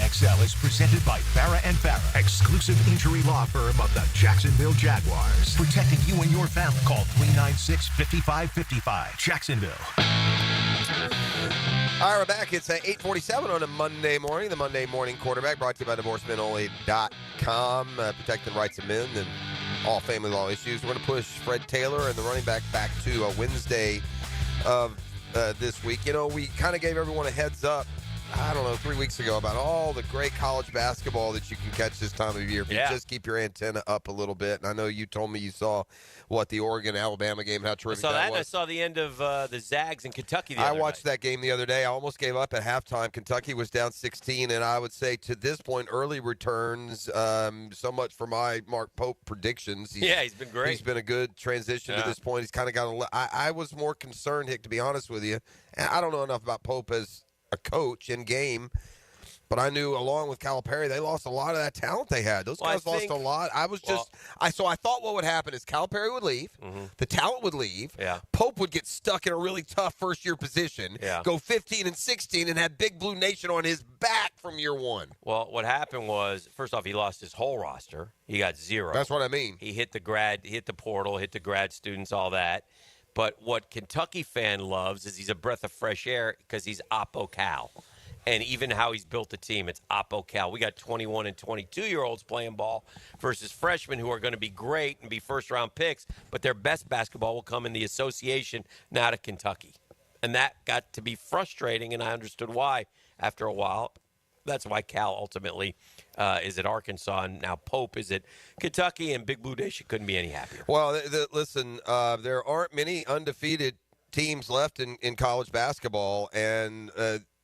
XL is presented by Farah and Farah, exclusive injury law firm of the Jacksonville Jaguars. Protecting you and your family. Call 396-5555. Jacksonville. All right, we're back. It's 8:47 on a Monday morning. The Monday Morning Quarterback, brought to you by DivorceMenOnly.com, protecting rights of men and all family law issues. We're going to push Fred Taylor and the running back back to a Wednesday of this week. We kind of gave everyone a heads up, 3 weeks ago, about all the great college basketball that you can catch this time of year. If you just keep your antenna up a little bit. And I know you told me you saw the Oregon-Alabama game, how terrific that was. And I saw the end of the Zags in Kentucky the other night. I watched that game the other day. I almost gave up at halftime. Kentucky was down 16, and I would say to this point, early returns, so much for my Mark Pope predictions. He's been great. He's been a good transition to this point. He's kind of got I was more concerned, Hick, to be honest with you. And I don't know enough about Pope as a coach in game, but I knew along with Calipari, they lost a lot of that talent they had. Those guys lost a lot. I thought what would happen is Calipari would leave, the talent would leave, Pope would get stuck in a really tough first-year position, go 15-16, and have Big Blue Nation on his back from year one. Well, what happened was, first off, he lost his whole roster. He got zero. That's what I mean. He hit the portal, hit the grad students, all that. But what Kentucky fan loves is he's a breath of fresh air because he's Oppo Cal. And even how he's built the team, it's Oppo Cal. We got 21 and 22-year-olds playing ball versus freshmen who are going to be great and be first-round picks, but their best basketball will come in the association, not at Kentucky. And that got to be frustrating, and I understood why after a while. That's why Cal ultimately is at Arkansas, and now Pope is at Kentucky, and Big Blue Nation couldn't be any happier. Well, listen, there aren't many undefeated teams left in college basketball, and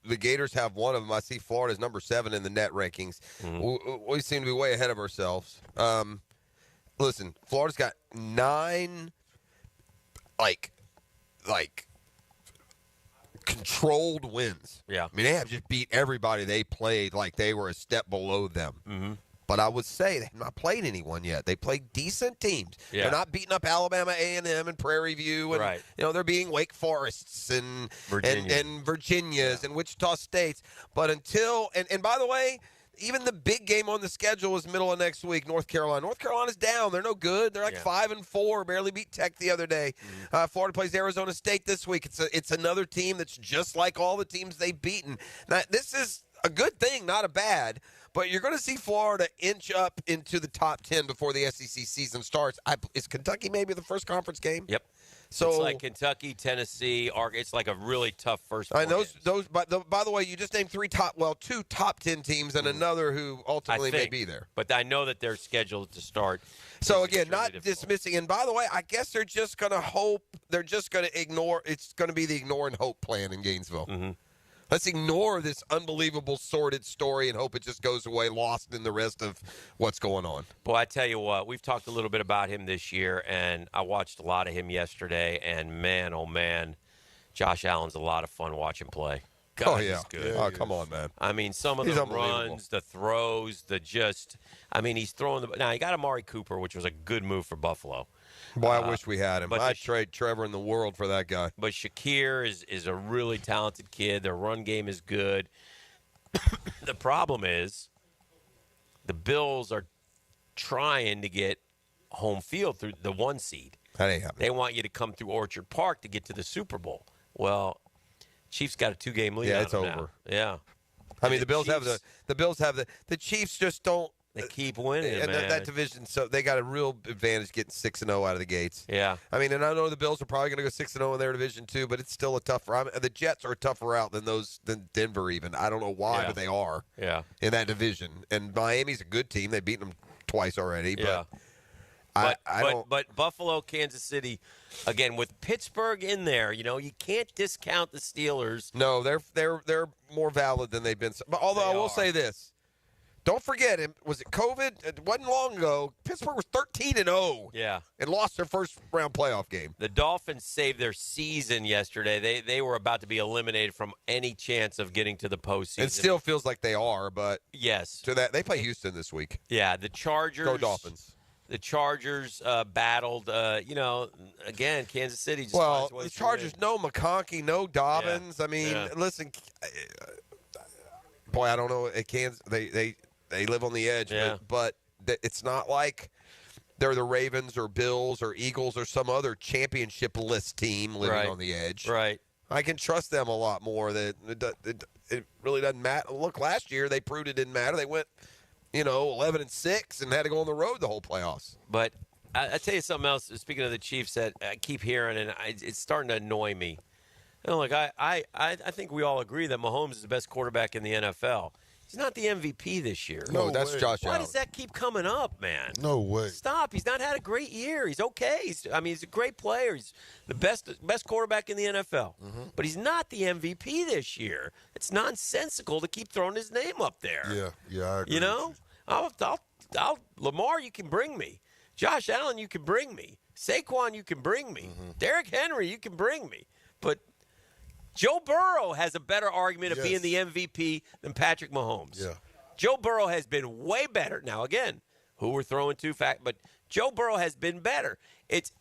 the Gators have one of them. I see Florida's number 7 in the net rankings. We seem to be way ahead of ourselves. Listen, Florida's got 9, like controlled wins. Yeah. I mean, they have just beat everybody they played like they were a step below them. Mm-hmm. But I would say they have not played anyone yet. They played decent teams. Yeah. They're not beating up Alabama A&M and Prairie View. And, right. They're beating Wake Forests and Virginias and Wichita States. But until – and by the way, even the big game on the schedule is middle of next week, North Carolina. North Carolina's down. They're no good. They're like 5-4, barely beat Tech the other day. Florida plays Arizona State this week. It's another team that's just like all the teams they've beaten. Now, this is a good thing, not a bad. But you're going to see Florida inch up into the top 10 before the SEC season starts. Is Kentucky maybe the first conference game? Yep. So it's like Kentucky, Tennessee, it's like a really tough first. By the way, you just named 2 top 10 teams and another who ultimately may be there. But I know that they're scheduled to start. So again, not dismissing. And by the way, I guess they're just going to hope. They're just going to ignore. It's going to be the ignore and hope plan in Gainesville. Mm-hmm. Let's ignore this unbelievable sordid story and hope it just goes away lost in the rest of what's going on. Boy, I tell you what, we've talked a little bit about him this year, and I watched a lot of him yesterday, and man, oh man, Josh Allen's a lot of fun watching play. God, he's good. Oh, come on, man. I mean, some of the runs, the throws, he's throwing now, he got Amari Cooper, which was a good move for Buffalo. Boy, I wish we had him. I'd trade Trevor in the world for that guy. But Shakir is a really talented kid. Their run game is good. The problem is the Bills are trying to get home field through the 1 seed. That ain't happening. They want you to come through Orchard Park to get to the Super Bowl. Well, Chiefs got a 2-game lead. Yeah, it's over. Now. Yeah. I mean, the Bills have the Chiefs just don't. They keep winning, and man. that division, so they got a real advantage getting 6-0 out of the gates. Yeah. I mean, and I know the Bills are probably going to go 6-0 in their division too, but it's still a tougher. the Jets are a tougher route than Denver even. I don't know why, but they are. Yeah. In that division, and Miami's a good team. They've beaten them twice already. But yeah. But Buffalo, Kansas City, again with Pittsburgh in there, you can't discount the Steelers. No, they're more valid than they've been. But although I will say this. Don't forget, was it COVID? It wasn't long ago. Pittsburgh was 13-0. Yeah. And lost their first round playoff game. The Dolphins saved their season yesterday. They were about to be eliminated from any chance of getting to the postseason. It still feels like they are, but yes. To that, they play Houston this week. Yeah, the Chargers. Go Dolphins. The Chargers battled, again, Kansas City just Well, finds ways the Chargers, no McConkey, no Dobbins. Yeah. I mean, listen, boy, I don't know. They live on the edge, but it's not like they're the Ravens or Bills or Eagles or some other championship list team living on the edge. Right. I can trust them a lot more. That it really doesn't matter. Look, last year they proved it didn't matter. They went, 11-6 and had to go on the road the whole playoffs. But I tell you something else. Speaking of the Chiefs, that I keep hearing, and it's starting to annoy me. I think we all agree that Mahomes is the best quarterback in the NFL. He's not the MVP this year. No, that's way. Josh Allen. Why does that keep coming up, man? No way. Stop. He's not had a great year. He's okay. He's a great player. He's the best quarterback in the NFL. Mm-hmm. But he's not the MVP this year. It's nonsensical to keep throwing his name up there. Yeah, I agree. I'll Lamar, you can bring me. Josh Allen, you can bring me. Saquon, you can bring me. Mm-hmm. Derrick Henry, you can bring me. But Joe Burrow has a better argument of being the MVP than Patrick Mahomes. Yeah. Joe Burrow has been way better. Now, again, who we're throwing to, but Joe Burrow has been better. It's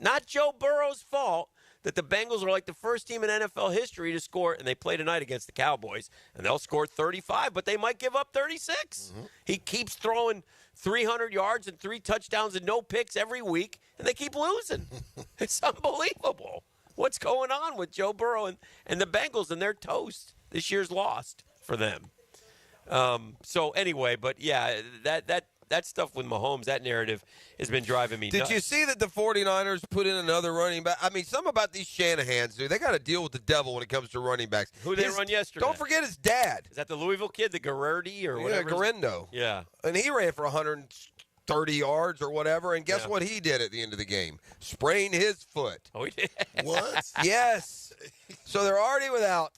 not Joe Burrow's fault that the Bengals are like the first team in NFL history to score, and they play tonight against the Cowboys, and they'll score 35, but they might give up 36. Mm-hmm. He keeps throwing 300 yards and 3 touchdowns and no picks every week, and they keep losing. It's unbelievable. What's going on with Joe Burrow and the Bengals, and they're toast. This year's lost for them. So anyway, but yeah, that stuff with Mahomes, that narrative has been driving me nuts. Did you see that the 49ers put in another running back? I mean, something about these Shanahans, dude. They got to deal with the devil when it comes to running backs. Who they run yesterday? Don't forget his dad. Is that the Louisville kid, the Garrity or whatever? Yeah, Garendo. Yeah. And he ran for 130 yards or whatever, and guess what he did at the end of the game? Sprained his foot. Oh, he did? What? Yes. So they're already without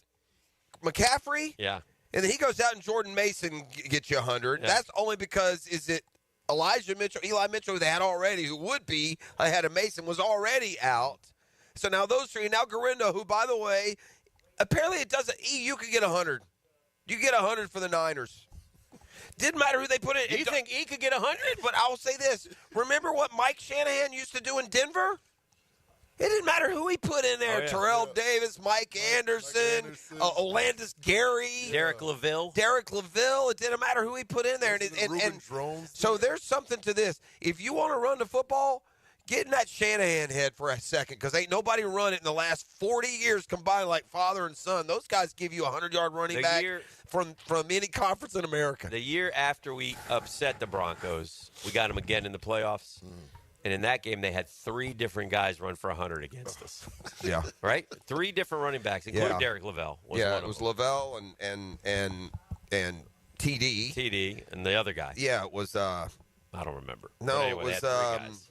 McCaffrey. Yeah. And then he goes out and Jordan Mason gets you 100. Yeah. That's only because Eli Mitchell, they had already, who would be ahead of Mason, was already out. So now those three. Now Garindo, who, by the way, apparently it doesn't. You could get 100. You get 100 for the Niners. Didn't matter who they put in. You think he could get 100? But I will say this. Remember what Mike Shanahan used to do in Denver? It didn't matter who he put in there. Terrell Davis, Mike Anderson, Olandis Gary. Derek LaVille. It didn't matter who he put in there. And so there's something to this. If you want to run the football, get in that Shanahan head for a second, because ain't nobody run it in the last 40 years combined like father and son. Those guys give you a 100-yard running back from any conference in America. The year after we upset the Broncos, we got them again in the playoffs. And in that game, they had 3 different guys run for 100 against us. Yeah. Right? 3 different running backs, including Derek LaVelle. It was LaVelle and TD. TD and the other guy. Yeah, it was. I don't remember. No, anyway, it was.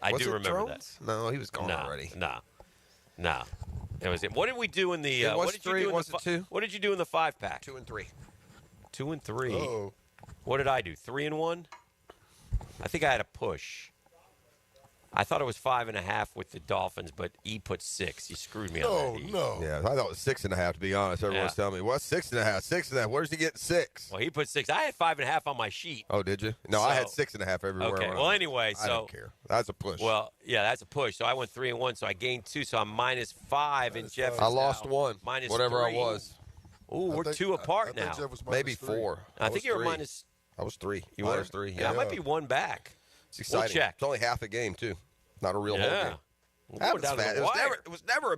I do remember Jones? That. No, he was gone already. No. It was it. What did we do in the? What did you do in the 2? What did you do in the 5-pack? 2 and 3. 2 and 3. Uh-oh. What did I do? 3 and 1. I think I had a push. I thought it was 5.5 with the Dolphins, but he put 6. He screwed me on that. No. Yeah, I thought it was 6.5, to be honest. Everyone's telling me, what's 6.5? 6.5. Where's he getting 6? Well, he put 6. I had 5.5 on my sheet. Oh, did you? No, I had 6.5 everywhere. Okay. Well, anyway, I don't care. That's a push. Well, yeah, that's a push. So I went 3 and 1, so I gained 2. So I'm -5, and Jeff. I lost 1. Minus whatever 3. I was. Ooh, we're 2 apart now. Maybe 4. I think you were minus. I was 3. You were minus 3. Yeah, I might be 1 back. It's exciting. We'll check. It's only half a game too. Not a real whole game. It was never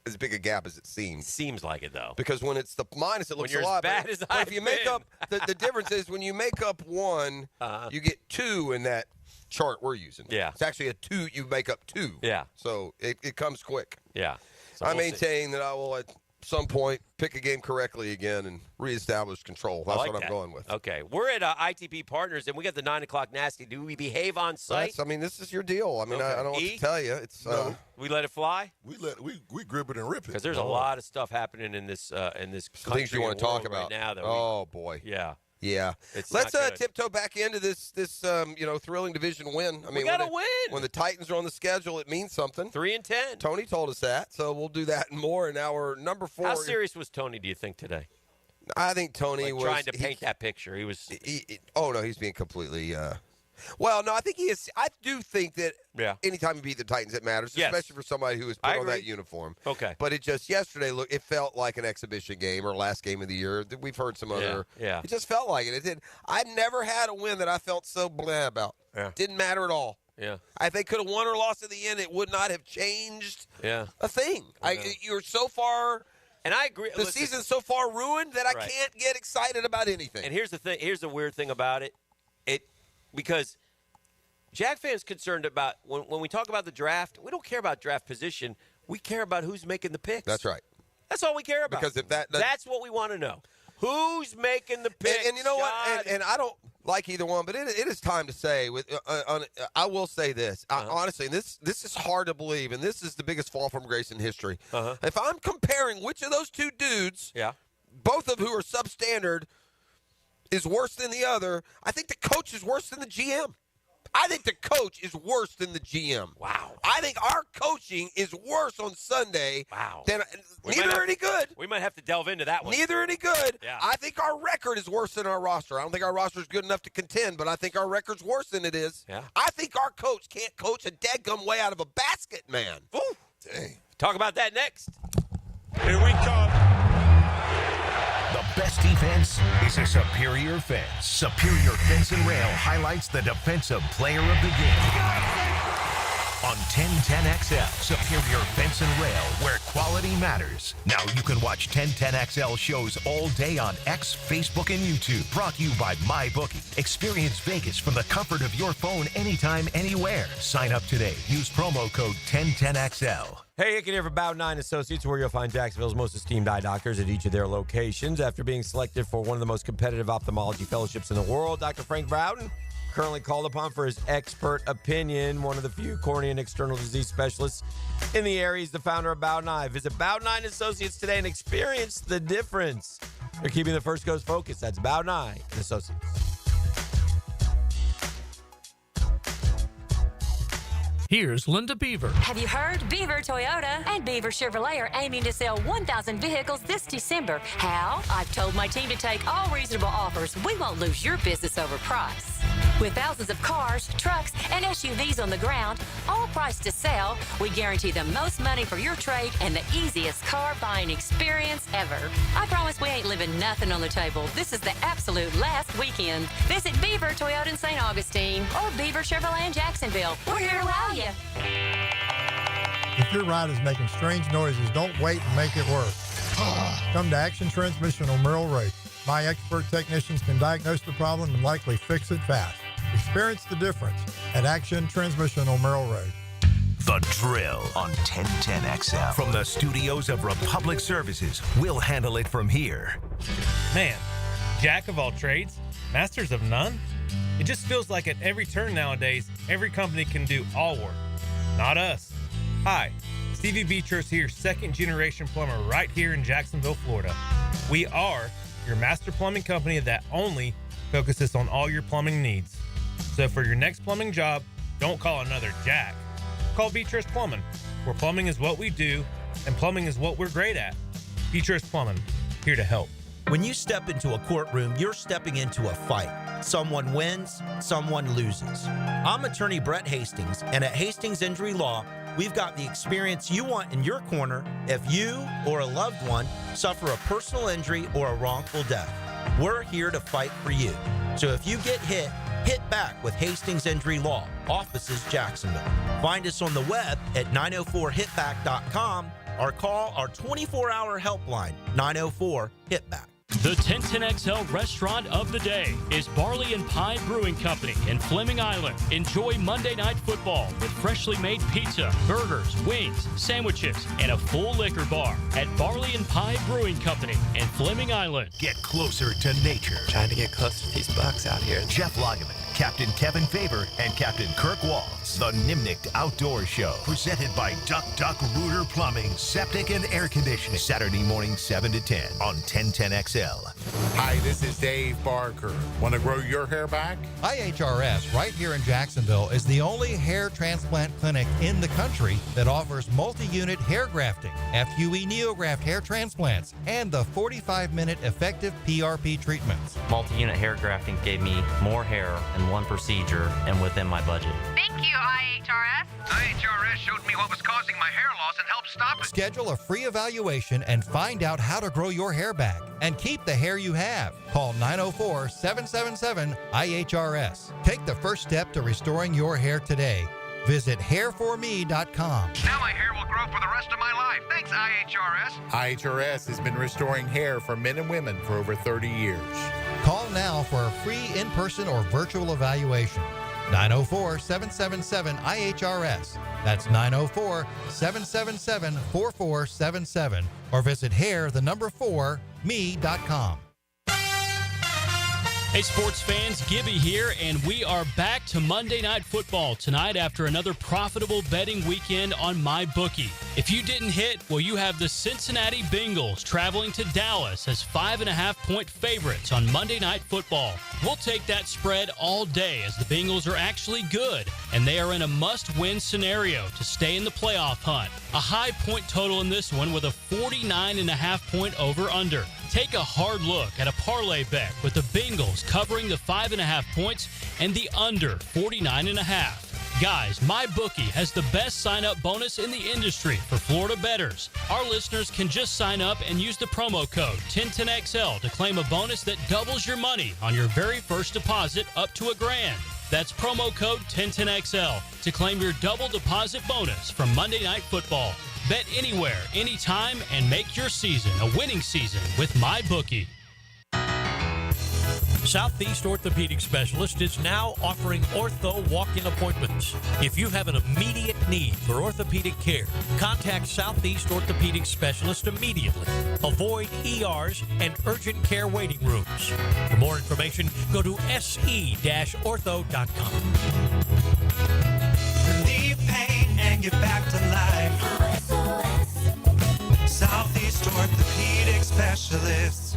as big a gap as it seems. Seems like it though. Because when it's the minus, it looks a lot better. But if you make up, the difference is when you make up 1, you get 2 in that chart we're using. Yeah. It's actually a 2. You make up 2. Yeah. So it comes quick. Yeah. So I maintain that I will at some point pick a game correctly again and reestablish control. That's what I'm going with. Okay. We're at ITP Partners, and we got the 9 o'clock nasty. Do we behave on site? This is your deal. I mean, I don't know what to tell you. It's we let it fly. We grip it and rip it because there's a lot of stuff happening in this country. Things you want to talk about right now. Oh boy. Yeah. Yeah. Let's tiptoe back into this thrilling division win. I mean, we got to win. When the Titans are on the schedule, it means something. 3 and 10. Tony told us that, so we'll do that and more in our number 4. How serious was Tony, do you think, today? I think Tony was trying to paint that picture. He was. He's being completely. Well, no, I think he is. I do think that anytime you beat the Titans, it matters, especially for somebody who has put on that uniform. Okay. But it just yesterday, it felt like an exhibition game or last game of the year. We've heard some other. Yeah. It just felt like it. It did. I never had a win that I felt so blah about. Yeah. Didn't matter at all. Yeah. If they could have won or lost at the end, it would not have changed a thing. You're so far. And I agree. The season's so far ruined that I can't get excited about anything. And here's the thing. Here's the weird thing about it. Because Jag fans concerned about when we talk about the draft, we don't care about draft position. We care about who's making the picks. That's right. That's all we care about. Because if that's what we want to know. Who's making the picks? And you know what? And I don't like either one, but it is time to say. I will say this. Honestly, this is hard to believe, and this is the biggest fall from grace in history. If I'm comparing which of those two dudes, both of who are substandard, is worse than the other, I think the coach is worse than the GM. I think the coach is worse than the GM. Wow. I think our coaching is worse on Sunday. Wow. Neither are any good. We might have to delve into that one. Neither are any good. Yeah. I think our record is worse than our roster. I don't think our roster is good enough to contend, but I think our record's worse than it is. Yeah. I think our coach can't coach a dadgum way out of a basket, man. Ooh. Dang. Talk about that next. Here we come. The best defense is a superior fence. Superior Fence and Rail highlights the defensive player of the game. On 1010XL, Superior Fence and Rail, where quality matters. Now you can watch 1010XL shows all day on X, Facebook, and YouTube. Brought to you by MyBookie. Experience Vegas from the comfort of your phone anytime, anywhere. Sign up today. Use promo code 1010XL. Hey, Hicken here for Bow 9 Associates, where you'll find Jacksonville's most esteemed eye doctors at each of their locations. After being selected for one of the most competitive ophthalmology fellowships in the world, Dr. Frank Broughton, currently called upon for his expert opinion, one of the few cornea and external disease specialists in the area. He's the founder of Bow 9. Visit Bow 9 Associates today and experience the difference. They're keeping the First Coast focused. That's Bow 9 Associates. Here's Linda Beaver. Have you heard? Beaver Toyota and Beaver Chevrolet are aiming to sell 1,000 vehicles this December. How? I've told my team to take all reasonable offers. We won't lose your business over price. With thousands of cars, trucks, and SUVs on the ground, all priced to sell, we guarantee the most money for your trade and the easiest car buying experience ever. I promise we ain't leaving nothing on the table. This is the absolute last weekend. Visit Beaver Toyota in St. Augustine or Beaver Chevrolet in Jacksonville. We're here to wow you. If your ride is making strange noises, don't wait and make it work. Come to Action Transmission on Merrill Road. My expert technicians can diagnose the problem and likely fix it fast. Experience the difference at Action Transmission on Merrill Road. The Drill on 1010XL. From the studios of Republic Services, we'll handle it from here. Man, jack of all trades, masters of none? It just feels like at every turn nowadays, every company can do all work. Not us. Hi, Stevie Beachurst here, second-generation plumber right here in Jacksonville, Florida. We are your master plumbing company that only focuses on all your plumbing needs. So for your next plumbing job, don't call another Jack. Call Beachurst Plumbing, where plumbing is what we do and plumbing is what we're great at. Beachurst Plumbing, here to help. When you step into a courtroom, you're stepping into a fight. Someone wins, someone loses. I'm attorney Brett Hastings, and at Hastings Injury Law, we've got the experience you want in your corner if you or a loved one suffer a personal injury or a wrongful death. We're here to fight for you. So if you get hit, hit back with Hastings Injury Law, offices Jacksonville. Find us on the web at 904hitback.com or call our 24-hour helpline, 904-HITBACK. The 1010XL restaurant of the day is Barley and Pie Brewing Company in Fleming Island. Enjoy Monday Night Football with freshly made pizza, burgers, wings, sandwiches, and a full liquor bar at Barley and Pie Brewing Company in Fleming Island. Get closer to nature. Trying to get close to these bucks out here. Jeff Lageman, Captain Kevin Faber, and Captain Kirk Walls. The Nimnicht Outdoor Show, presented by Duck Duck Rooter Plumbing, Septic and Air Conditioning. Saturday morning, 7 to 10 on 1010XL. Hi, this is Dave Barker. Want to grow your hair back? IHRS, right here in Jacksonville, is the only hair transplant clinic in the country that offers multi-unit hair grafting, FUE Neograft hair transplants, and the 45-minute effective PRP treatments. Multi-unit hair grafting gave me more hair in one procedure and within my budget. Thank you, IHRS. IHRS showed me what was causing my hair loss and helped stop it. Schedule a free evaluation and find out how to grow your hair back and keep the hair you have. Call 904-777-IHRS. Take the first step to restoring your hair today. Visit hairforme.com. Now my hair will grow for the rest of my life. Thanks, IHRS. IHRS has been restoring hair for men and women for over 30 years. Call now for a free in-person or virtual evaluation. 904-777-IHRS. That's 904-777-4477. Or visit hair4me.com. Hey, sports fans, Gibby here, and we are back to Monday Night Football tonight after another profitable betting weekend on MyBookie. If you didn't hit, well, you have the Cincinnati Bengals traveling to Dallas as 5.5-point favorites on Monday Night Football. We'll take that spread all day as the Bengals are actually good, and they are in a must-win scenario to stay in the playoff hunt. A high point total in this one with a 49.5-point over-under. Take a hard look at a parlay bet with the Bengals covering the 5.5 points and the under 49.5. Guys, MyBookie has the best sign-up bonus in the industry for Florida bettors. Our listeners can just sign up and use the promo code 1010XL to claim a bonus that doubles your money on your very first deposit up to $1,000. That's promo code 1010XL to claim your double deposit bonus from Monday Night Football. Bet anywhere, anytime, and make your season a winning season with MyBookie. Southeast Orthopedic Specialist is now offering ortho walk-in appointments. If you have an immediate need for orthopedic care, contact Southeast Orthopedic Specialist immediately. Avoid ERs and urgent care waiting rooms. For more information, go to se-ortho.com. Relieve pain and bring you back to life. Southeast Orthopedic Specialists.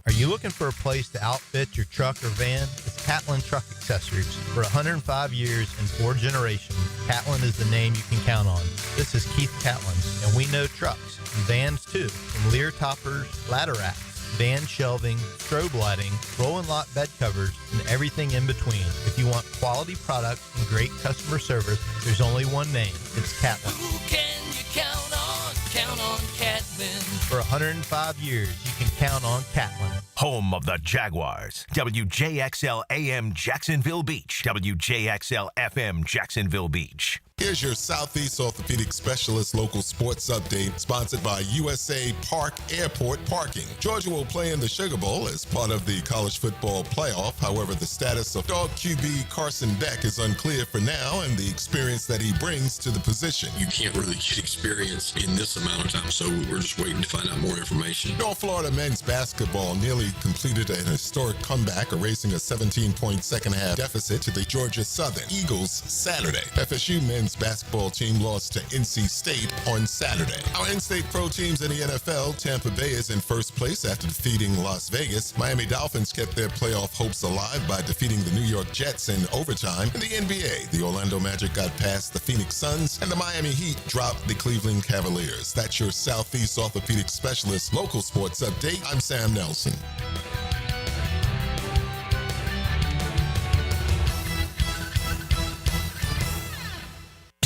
Are you looking for a place to outfit your truck or van? It's Catlin Truck Accessories. For 105 years and 4 generations, Catlin is the name you can count on. This is Keith Catlin, and we know trucks and vans too, from Lear toppers, ladder racks, van shelving, strobe lighting, roll and lock bed covers, and everything in between. If you want quality products and great customer service, there's only one name. It's Catlin. Who can you count on? Count on Catlin. For 105 years, you can count on Catlin. Home of the Jaguars. WJXL AM Jacksonville Beach. WJXL FM Jacksonville Beach. Here's your Southeast Orthopedic Specialist local sports update, sponsored by USA Park Airport Parking. Georgia will play in the Sugar Bowl as part of the college football playoff. However, the status of dog QB Carson Beck is unclear for now, and the experience that he brings to the position. You can't really get experience in this amount of time, so we're just waiting to find out more information. North Florida men's basketball nearly completed an historic comeback, erasing a 17-point second-half deficit to the Georgia Southern Eagles Saturday. FSU men's basketball team lost to NC State on Saturday. Our in-state pro teams in the NFL, Tampa Bay is in first place after defeating Las Vegas. Miami Dolphins kept their playoff hopes alive by defeating the New York Jets in overtime. In the NBA, the Orlando Magic got past the Phoenix Suns, and the Miami Heat dropped the Cleveland Cavaliers. That's your Southeast Orthopedic Specialist local sports update. I'm Sam Nelson.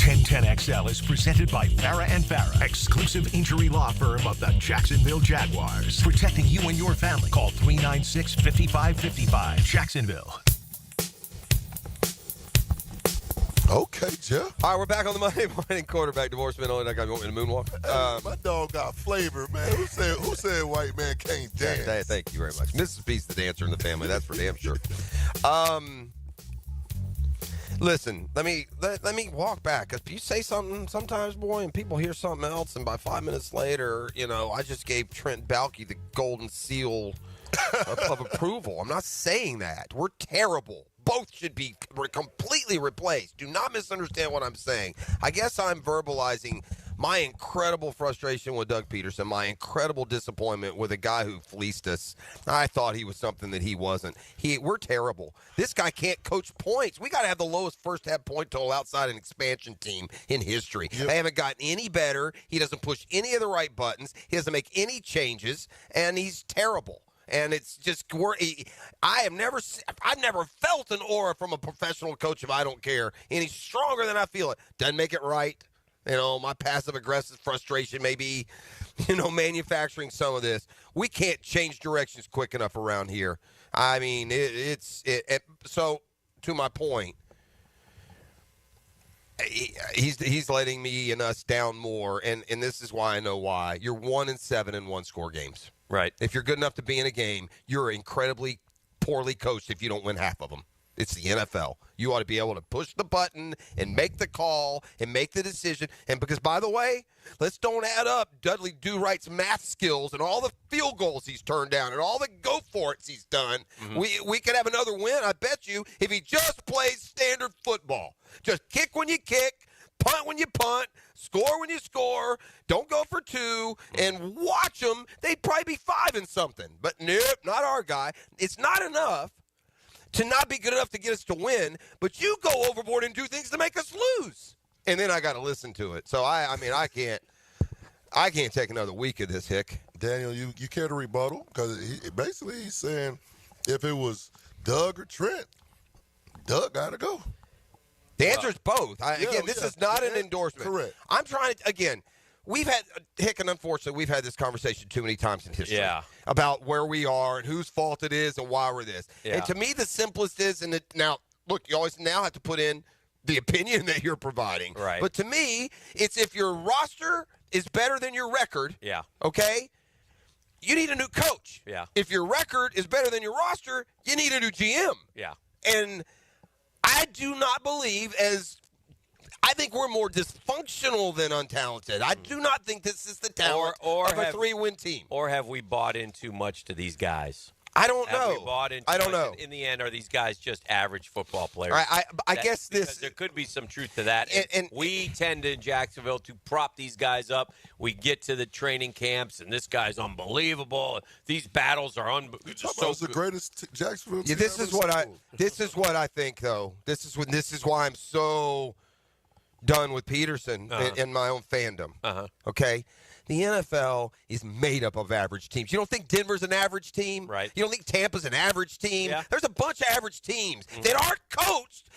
1010XL is presented by Farah and Farah, exclusive injury law firm of the Jacksonville Jaguars. Protecting you and your family. Call 396-5555. Jacksonville. Okay, Jeff. All right, we're back on the Monday Morning Quarterback Divorce Minute. Only that guy want me to moonwalk. My dog got flavor, man. Who said white man can't dance? Thank you very much. Mrs. B's the dancer in the family. That's for damn sure. Listen, let me walk back, because you say something sometimes, boy, and people hear something else, and by 5 minutes later, I just gave Trent Baalke the golden seal of approval. I'm not saying that. We're terrible. Both should be completely replaced. Do not misunderstand what I'm saying. I guess I'm verbalizing my incredible frustration with Doug Pederson, my incredible disappointment with a guy who fleeced us. I thought he was something that he wasn't. We're terrible. This guy can't coach points. We got to have the lowest first half point total outside an expansion team in history. Yep. They haven't gotten any better. He doesn't push any of the right buttons. He doesn't make any changes, and he's terrible. And it's just, I've never felt an aura from a professional coach if I don't care any stronger than I feel it. Doesn't make it right. My passive-aggressive frustration may be, manufacturing some of this. We can't change directions quick enough around here. I mean, so to my point, he's letting me and us down more, and this is why I know why. You're 1-7 in one-score games. Right. If you're good enough to be in a game, you're incredibly poorly coached if you don't win half of them. It's the NFL. You ought to be able to push the button and make the call and make the decision. And because, by the way, let's don't add up Dudley Do-Right's math skills and all the field goals he's turned down and all the go-for-its he's done. Mm-hmm. We could have another win, I bet you, if he just plays standard football. Just kick when you kick, punt when you punt, score when you score, don't go for two, and watch them. They'd probably be 5 and something. But nope, not our guy. It's not enough to not be good enough to get us to win, but you go overboard and do things to make us lose. And then I got to listen to it. So, I can't take another week of this, Hick. Daniel, you care to rebuttal? Because he's saying if it was Doug or Trent, Doug got to go. The answer is both. This is not an endorsement. Correct. I'm trying to, again, we've had, Hick, and unfortunately, we've had this conversation too many times in history about where we are and whose fault it is and why we're this. Yeah. And to me, the simplest is, now, look, you always now have to put in the opinion that you're providing. Right. But to me, it's if your roster is better than your record, okay, you need a new coach. Yeah. If your record is better than your roster, you need a new GM. Yeah. And I do not believe I think we're more dysfunctional than untalented. I do not think this is the talent of a 3-win team. Or have we bought in too much to these guys? I don't Have know. we bought into I don't it? know. In the end, are these guys just average football players? I guess because there could be some truth to that. And we tend in Jacksonville to prop these guys up. We get to the training camps, and this guy's unbelievable. These battles are so the greatest Jacksonville team. Yeah, this is what I think, though. This is why I'm so done with Pederson and my own fandom. Okay. The NFL is made up of average teams. You don't think Denver's an average team? Right. You don't think Tampa's an average team? Yeah. There's a bunch of average teams that aren't coached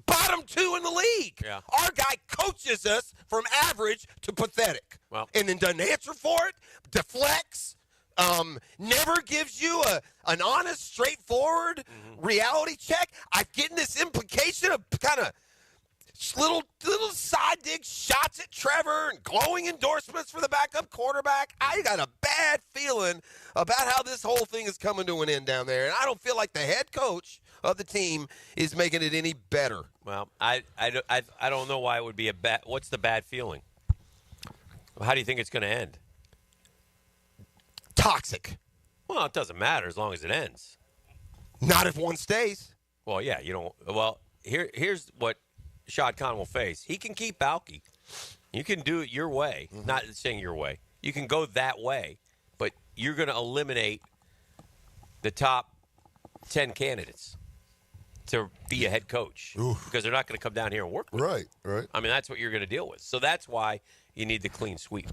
bottom 2 in the league. Yeah. Our guy coaches us from average to pathetic. Well. And then doesn't answer for it, deflects, never gives you an honest, straightforward reality check. I'm getting this implication of kind of little side dig shots at Trevor and glowing endorsements for the backup quarterback. I got a bad feeling about how this whole thing is coming to an end down there, and I don't feel like the head coach of the team is making it any better. Well, I don't know why it would be a bad. What's the bad feeling? How do you think it's going to end? Toxic. Well, it doesn't matter as long as it ends. Not if one stays. Well, yeah, you don't. Well, here's what Shad Khan will face. He can keep Balky. You can do it your way. Not saying your way. You can go that way, but you're going to eliminate the top 10 candidates to be a head coach because they're not going to come down here and work with you. Right. I mean, that's what you're going to deal with. So that's why you need the clean sweep.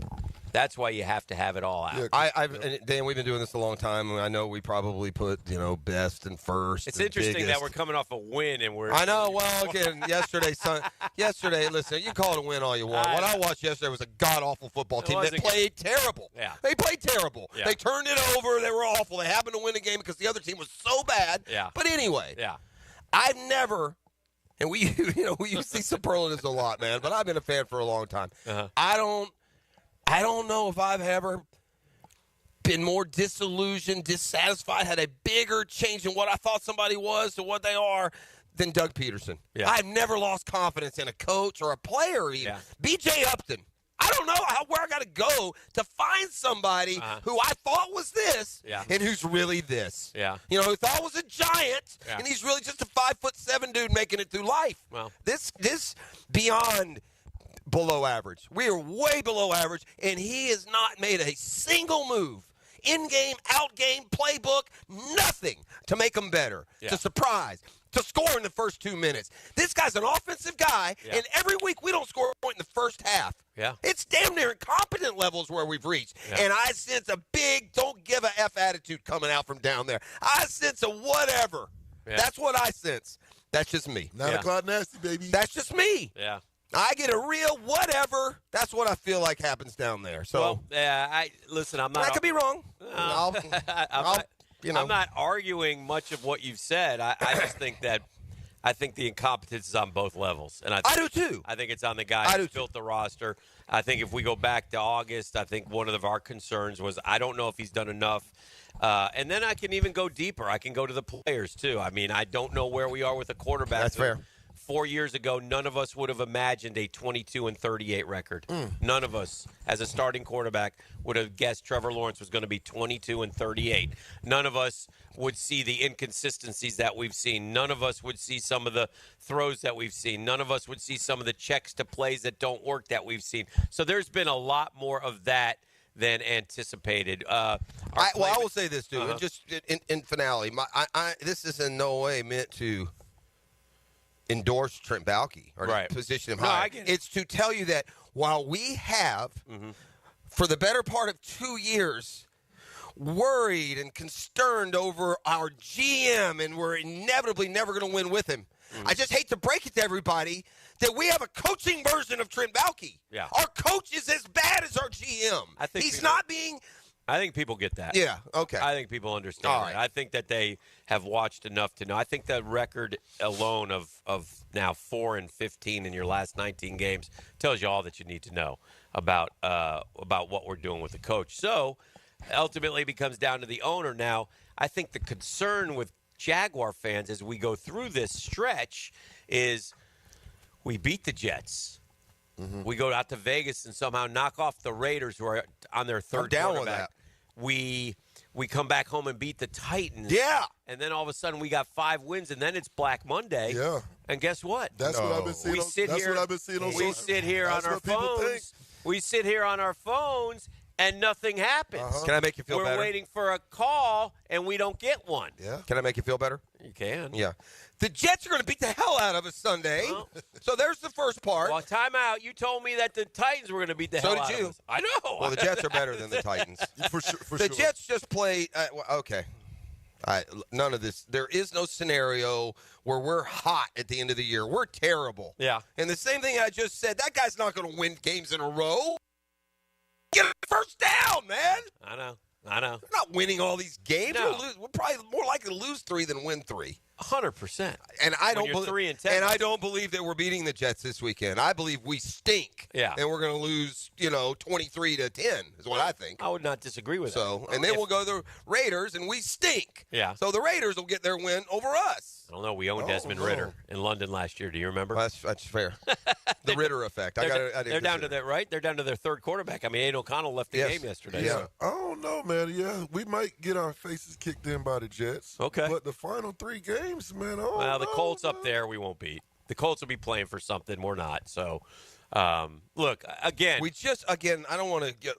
That's why you have to have it all out. Yeah, Dan, we've been doing this a long time. I know we probably put, best and first. It's and interesting biggest. that we're coming off a win and we're. I know. Well, again, yesterday, listen, you call it a win all you want. What I watched yesterday was a god-awful football team that played terrible. Yeah. They played terrible. Yeah. They turned it over. They were awful. They happened to win a game because the other team was so bad. Yeah. But anyway, yeah. I've never, and we use these superlatives a lot, man, but I've been a fan for a long time. I don't know if I've ever been more disillusioned, dissatisfied, had a bigger change in what I thought somebody was to what they are than Doug Pederson. Yeah. I've never lost confidence in a coach or a player even. Yeah. B.J. Upton. I don't know where I got to go to find somebody who I thought was this and who's really this. Yeah. Who thought was a giant and he's really just a 5'7" dude making it through life. Well, this beyond below average. We are way below average, and he has not made a single move, in-game, out-game, playbook, nothing to make them better, to surprise, to score in the first 2 minutes. This guy's an offensive guy, and every week we don't score a point in the first half. Yeah. It's damn near incompetent levels where we've reached. Yeah. And I sense a big don't give a F attitude coming out from down there. I sense a whatever. Yeah. That's what I sense. That's just me. 9 o'clock nasty, baby. That's just me. Yeah. I get a real whatever. That's what I feel like happens down there. So, listen, I'm not. I could be wrong. I'm not arguing much of what you've said. I just think that I think the incompetence is on both levels, and I do too. I think it's on the guy who built the roster. I think if we go back to August, I think one of our concerns was I don't know if he's done enough. And then I can even go deeper. I can go to the players too. I mean, I don't know where we are with a quarterback. That's fair. 4 years ago, none of us would have imagined a 22-38 record. None of us, as a starting quarterback, would have guessed Trevor Lawrence was going to be 22-38. None of us would see the inconsistencies that we've seen. None of us would see some of the throws that we've seen. None of us would see some of the checks to plays that don't work that we've seen. So there's been a lot more of that than anticipated. I will say this, too. Just in finale, this is in no way meant to endorse Trent Baalke or to position him high. It's to tell you that while we have, for the better part of 2 years, worried and concerned over our GM and we're inevitably never going to win with him, I just hate to break it to everybody that we have a coaching version of Trent Baalke. Yeah. Our coach is as bad as our GM. He's not being... I think people get that. Yeah, okay. I think people understand that. I think that they have watched enough to know. I think the record alone of now 4-15 in your last 19 games tells you all that you need to know about what we're doing with the coach. So, ultimately it becomes down to the owner. Now, I think the concern with Jaguar fans as we go through this stretch is we beat the Jets. We go out to Vegas and somehow knock off the Raiders who are on their third quarterback. We we come back home and beat the Titans. Yeah. And then all of a sudden we got 5 wins, and then it's Black Monday. Yeah. And guess what? That's what I've been seeing. That's what I've been seeing on social. We sit here on our phones. We sit here on our phones, and nothing happens. Can I make you feel better? We're waiting for a call, and we don't get one. Yeah. Can I make you feel better? You can. Yeah. The Jets are going to beat the hell out of us Sunday. Well, so there's the first part. Well, time out. You told me that the Titans were going to beat the hell out of us. So did you. I know. Well, the Jets are better than the Titans. For sure. The Jets just played okay. None of this. There is no scenario where we're hot at the end of the year. We're terrible. Yeah. And the same thing I just said, that guy's not going to win games in a row. Get a first down, man. I know. We're not winning all these games. No. We're probably more likely to lose 3 than win 3. 100%. And I don't believe 3 and 10. And I don't believe that we're beating the Jets this weekend. I believe we stink. Yeah. And we're going to lose, 23-10 is what I think. I would not disagree with that. And then we'll go to the Raiders and we stink. Yeah. So the Raiders will get their win over us. I don't know. We owned Desmond Ritter in London last year. Do you remember? That's fair. The Ritter effect. They're down to that, right? They're down to their third quarterback. I mean, Aiden O'Connell left the game yesterday. Yeah. So. I don't know, man. Yeah, we might get our faces kicked in by the Jets. Okay. But the final 3 games, man, the Colts up there we won't beat. The Colts will be playing for something. We're not. So, look, again. I don't want to get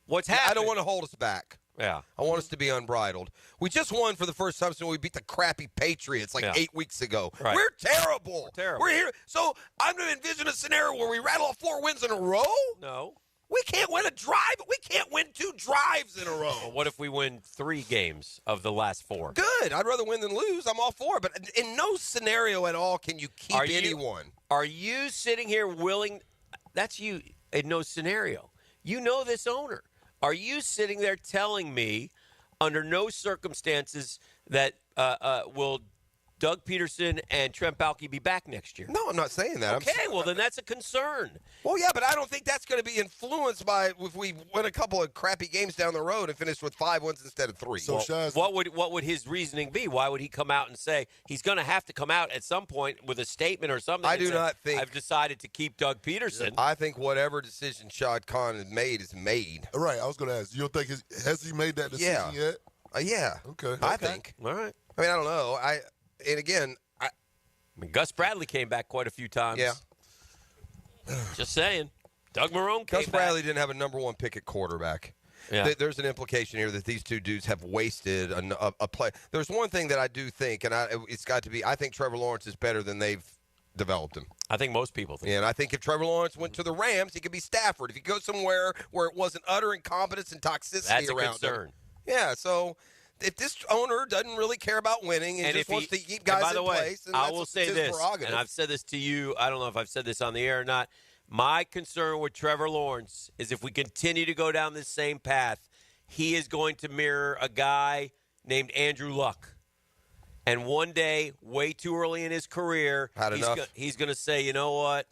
what's happening? I don't want to hold us back. Yeah. I want us to be unbridled. We just won for the first time since we beat the crappy Patriots 8 weeks ago. Right. We're terrible. Terrible. We're here. So I'm going to envision a scenario where we rattle off 4 wins in a row? No. We can't win a drive. We can't win 2 drives in a row. Well, what if we win 3 games of the last 4? Good. I'd rather win than lose. I'm all for it. But in no scenario at all can you keep anyone. Are you sitting here willing? That's you in no scenario. You know this owner. Are you sitting there telling me under no circumstances that will Doug Pederson and Trent Baalke be back next year? No, I'm not saying that. Okay, well, then that's a concern. Well, yeah, but I don't think that's going to be influenced by if we win a couple of crappy games down the road and finish with 5 wins instead of 3. So, what would his reasoning be? Why would he come out and say he's going to have to come out at some point with a statement or something? I do not think. I've decided to keep Doug Pederson. I think whatever decision Shad Khan has made is made. Right, I was going to ask. You don't think has he made that decision yet? Yeah. Okay. I think. All right. I mean, I don't know. And again, I mean, Gus Bradley came back quite a few times. Yeah. Just saying. Doug Marrone came Gus Bradley didn't have a number 1 pick at quarterback. Yeah. There's an implication here that these 2 dudes have wasted a play. There's one thing that I do think, and it's got to be, I think Trevor Lawrence is better than they've developed him. I think most people think. Yeah, and I think if Trevor Lawrence went to the Rams, he could be Stafford. If he goes somewhere where it wasn't utter incompetence and toxicity That's a around concern. him. Yeah, so if this owner doesn't really care about winning and just wants to keep guys by the in way, place, then I that's will say his this, prerogative. and I've said this to you. I don't know if I've said this on the air or not. My concern with Trevor Lawrence is if we continue to go down this same path, he is going to mirror a guy named Andrew Luck. And one day, way too early in his career, he's going to say, you know what?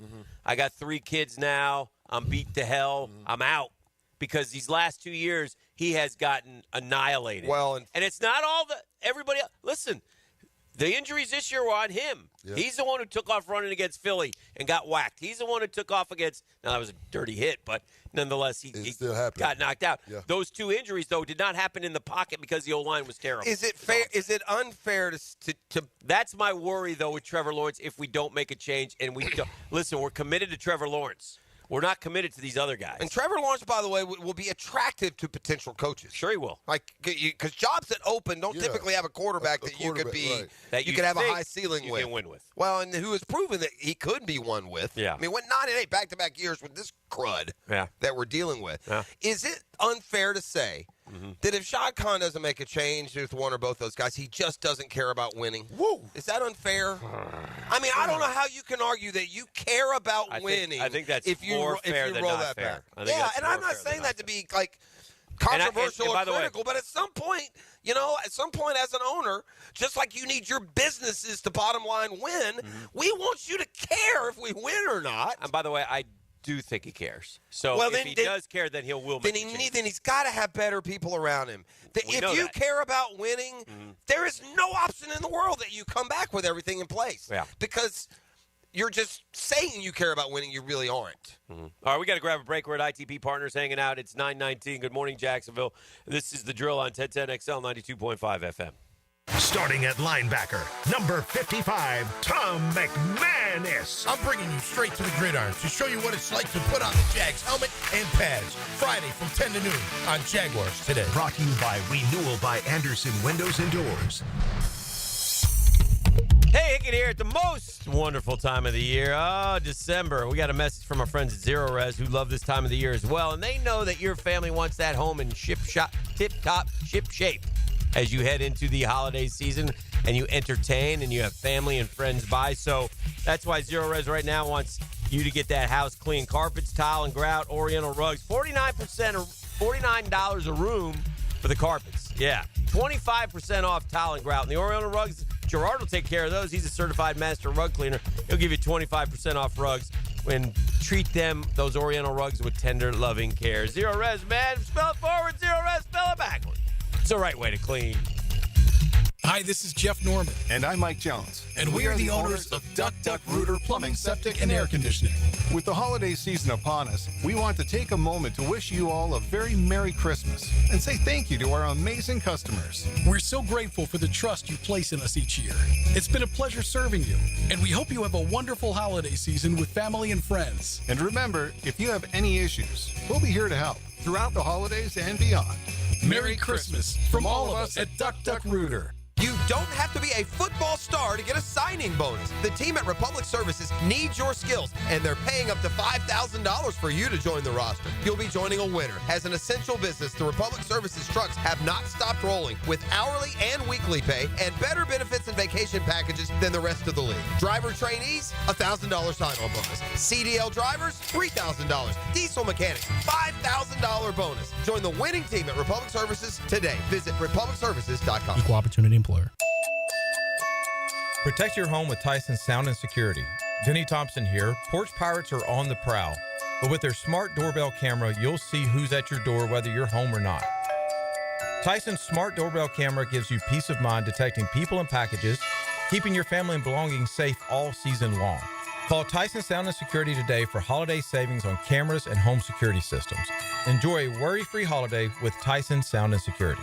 I got 3 kids now. I'm beat to hell. I'm out. Because these last 2 years, he has gotten annihilated. Well, and it's not all everybody else. Listen, the injuries this year were on him. Yeah. He's the one who took off running against Philly and got whacked. He's the one who took off against, now that was a dirty hit, but nonetheless, he got knocked out. Yeah. Those 2 injuries, though, did not happen in the pocket because the O-line was terrible. Is it fair? Is it unfair to That's my worry, though, with Trevor Lawrence if we don't make a change. And we don't. Listen, we're committed to Trevor Lawrence. We're not committed to these other guys. And Trevor Lawrence, by the way, will be attractive to potential coaches. Sure he will. Because jobs that open don't typically have a quarterback that you could be that you could have a high ceiling you with. Can win with. Well, and who has proven that he could be one with. Yeah. I mean, went 9-8 back-to-back years with this crud that we're dealing with. Yeah. Is it unfair to say that if Shad Khan doesn't make a change with one or both those guys, he just doesn't care about winning? Woo! Is that unfair? I mean, I don't know how you can argue that you care about winning. I think that's if you more fair if you than roll not that fair. back. Yeah, and I'm not saying that to be controversial or critical, but at some point, as an owner, just like you need your businesses to bottom line win, we want you to care if we win or not. And by the way, I do think he cares. So if he does care, then will make a change. Then he's got to have better people around him. If you care about winning, there is no option in the world that you come back with everything in place. Yeah. Because you're just saying you care about winning. You really aren't. Mm-hmm. All right, we got to grab a break. We're at ITP Partners hanging out. It's 9:19. Good morning, Jacksonville. This is The Drill on 1010XL 92.5 FM. Starting at linebacker, number 55, Tom McManus. I'm bringing you straight to the gridiron to show you what it's like to put on the Jags helmet and pads. Friday from 10 to noon on Jaguars Today. Brought to you by Renewal by Anderson Windows and Doors. Hey, Hicken here at the most wonderful time of the year. Oh, December. We got a message from our friends at Zero Res who love this time of the year as well. And they know that your family wants that home in tip-top ship shape as you head into the holiday season and you entertain and you have family and friends by. So that's why Zero Res right now wants you to get that house clean. Carpets, tile, and grout, Oriental rugs. $49 a room for the carpets. Yeah. 25% off tile and grout. And the Oriental rugs, Gerard will take care of those. He's a certified master rug cleaner. He'll give you 25% off rugs and treat them, those Oriental rugs, with tender, loving care. Zero Res, man. Spell it forward. Zero Res, spell it backward. It's the right way to clean. Hi, this is Jeff Norman. And I'm Mike Jones. And we are the owners of Duck Duck Rooter Plumbing, Septic, and Air Conditioning. With the holiday season upon us, we want to take a moment to wish you all a very Merry Christmas and say thank you to our amazing customers. We're so grateful for the trust you place in us each year. It's been a pleasure serving you, and we hope you have a wonderful holiday season with family and friends. And remember, if you have any issues, we'll be here to help throughout the holidays and beyond. Merry Christmas from all of us at Duck Duck Rooter. You don't have to be a football star to get a signing bonus. The team at Republic Services needs your skills, and they're paying up to $5,000 for you to join the roster. You'll be joining a winner. As an essential business, the Republic Services trucks have not stopped rolling with hourly and weekly pay and better benefits and vacation packages than the rest of the league. Driver trainees, $1,000 sign-on bonus. CDL drivers, $3,000. Diesel mechanics, $5,000 bonus. Join the winning team at Republic Services today. Visit republicservices.com. Equal opportunity employer. Protect your home with Tyson Sound and Security. Denny Thompson here. Porch pirates are on the prowl. But with their smart doorbell camera, you'll see who's at your door whether you're home or not. Tyson's smart doorbell camera gives you peace of mind detecting people and packages, keeping your family and belongings safe all season long. Call Tyson Sound and Security today for holiday savings on cameras and home security systems. Enjoy a worry-free holiday with Tyson Sound and Security.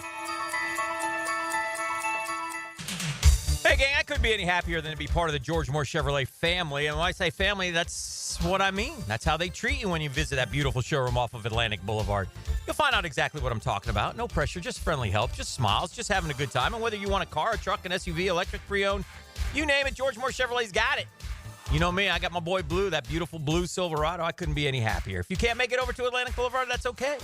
Hey, gang, I couldn't be any happier than to be part of the George Moore Chevrolet family. And when I say family, that's what I mean. That's how they treat you when you visit that beautiful showroom off of Atlantic Boulevard. You'll find out exactly what I'm talking about. No pressure, just friendly help, just smiles, just having a good time. And whether you want a car, a truck, an SUV, electric, pre-owned, you name it, George Moore Chevrolet's got it. You know me, I got my boy Blue, that beautiful blue Silverado. I couldn't be any happier. If you can't make it over to Atlantic Boulevard, that's okay.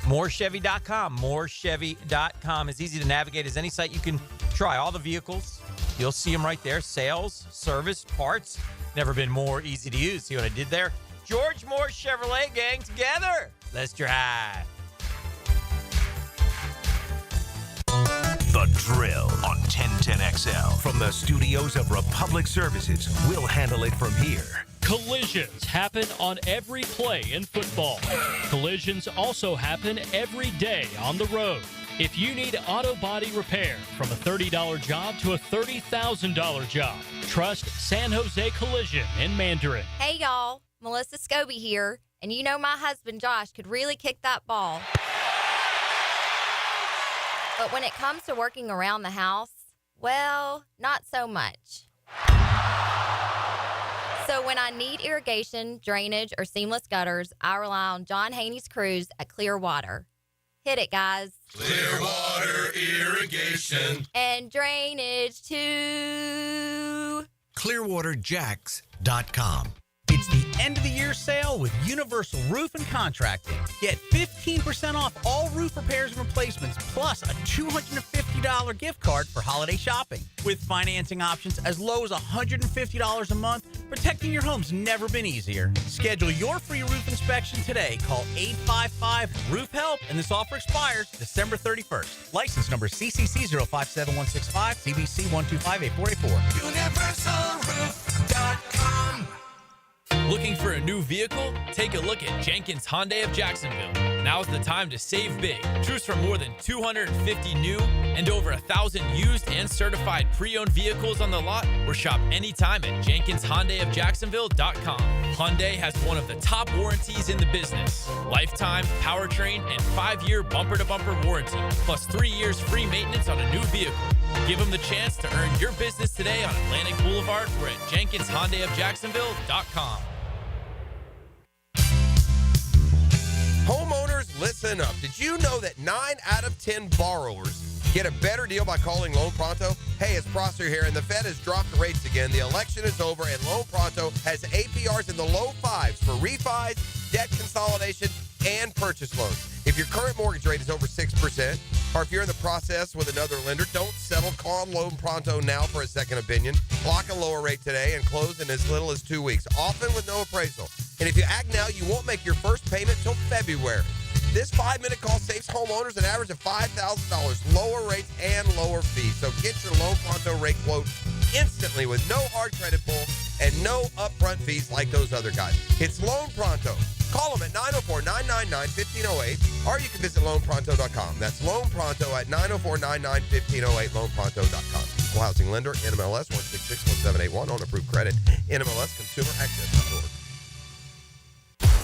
MooreChevy.com. MooreChevy.com is easy to navigate as any site you can try. All the vehicles, you'll see them right there. Sales, service, parts. Never been more easy to use. See what I did there? George Moore Chevrolet, gang, together. Let's drive. The Drill on 1010XL. From the studios of Republic Services, we'll handle it from here. Collisions happen on every play in football. Collisions also happen every day on the road. If you need auto body repair, from a $30 job to a $30,000 job, trust San Jose Collision in Mandarin. Hey, y'all. Melissa Scobie here. And you know my husband, Josh, could really kick that ball. But when it comes to working around the house, well, not so much. So when I need irrigation, drainage, or seamless gutters, I rely on John Haney's crews at Clearwater. Hit it, guys. Clearwater Irrigation. And drainage, too. ClearwaterJacks.com. It's the end of the year sale with Universal Roof and Contracting. Get 15% off all roof repairs and replacements, plus a $250 gift card for holiday shopping. With financing options as low as $150 a month, protecting your home's never been easier. Schedule your free roof inspection today. Call 855-ROOF-HELP, and this offer expires December 31st. License number CCC 057165, CBC 1258484. UniversalRoof.com. Looking for a new vehicle? Take a look at Jenkins Hyundai of Jacksonville. Now's the time to save big. Choose from more than 250 new and over 1,000 used and certified pre-owned vehicles on the lot, or shop anytime at JenkinsHyundaiofJacksonville.com. Hyundai has one of the top warranties in the business. Lifetime, powertrain, and 5-year bumper-to-bumper warranty, plus 3 years free maintenance on a new vehicle. Give them the chance to earn your business today on Atlantic Boulevard or at JenkinsHyundaiofJacksonville.com. Homeowners, listen up. Did you know that 9 out of 10 borrowers get a better deal by calling Loan Pronto? Hey, it's Prosser here, and the Fed has dropped the rates again. The election is over, and Loan Pronto has APRs in the low 5s for refis, debt consolidation, and purchase loans. If your current mortgage rate is over 6%, or if you're in the process with another lender, don't settle. Call Loan Pronto now for a second opinion. Lock a lower rate today and close in as little as 2 weeks, often with no appraisal. And if you act now, you won't make your first payment till February. This 5-minute call saves homeowners an average of $5,000, lower rates and lower fees. So get your Loan Pronto rate quote instantly with no hard credit pull and no upfront fees like those other guys. It's Loan Pronto. Call them at 904-999-1508, or you can visit loanpronto.com. That's Loan Pronto at 904-999-1508, loanpronto.com. Equal housing lender, NMLS 1661781, on approved credit, NMLSconsumeraccess.org.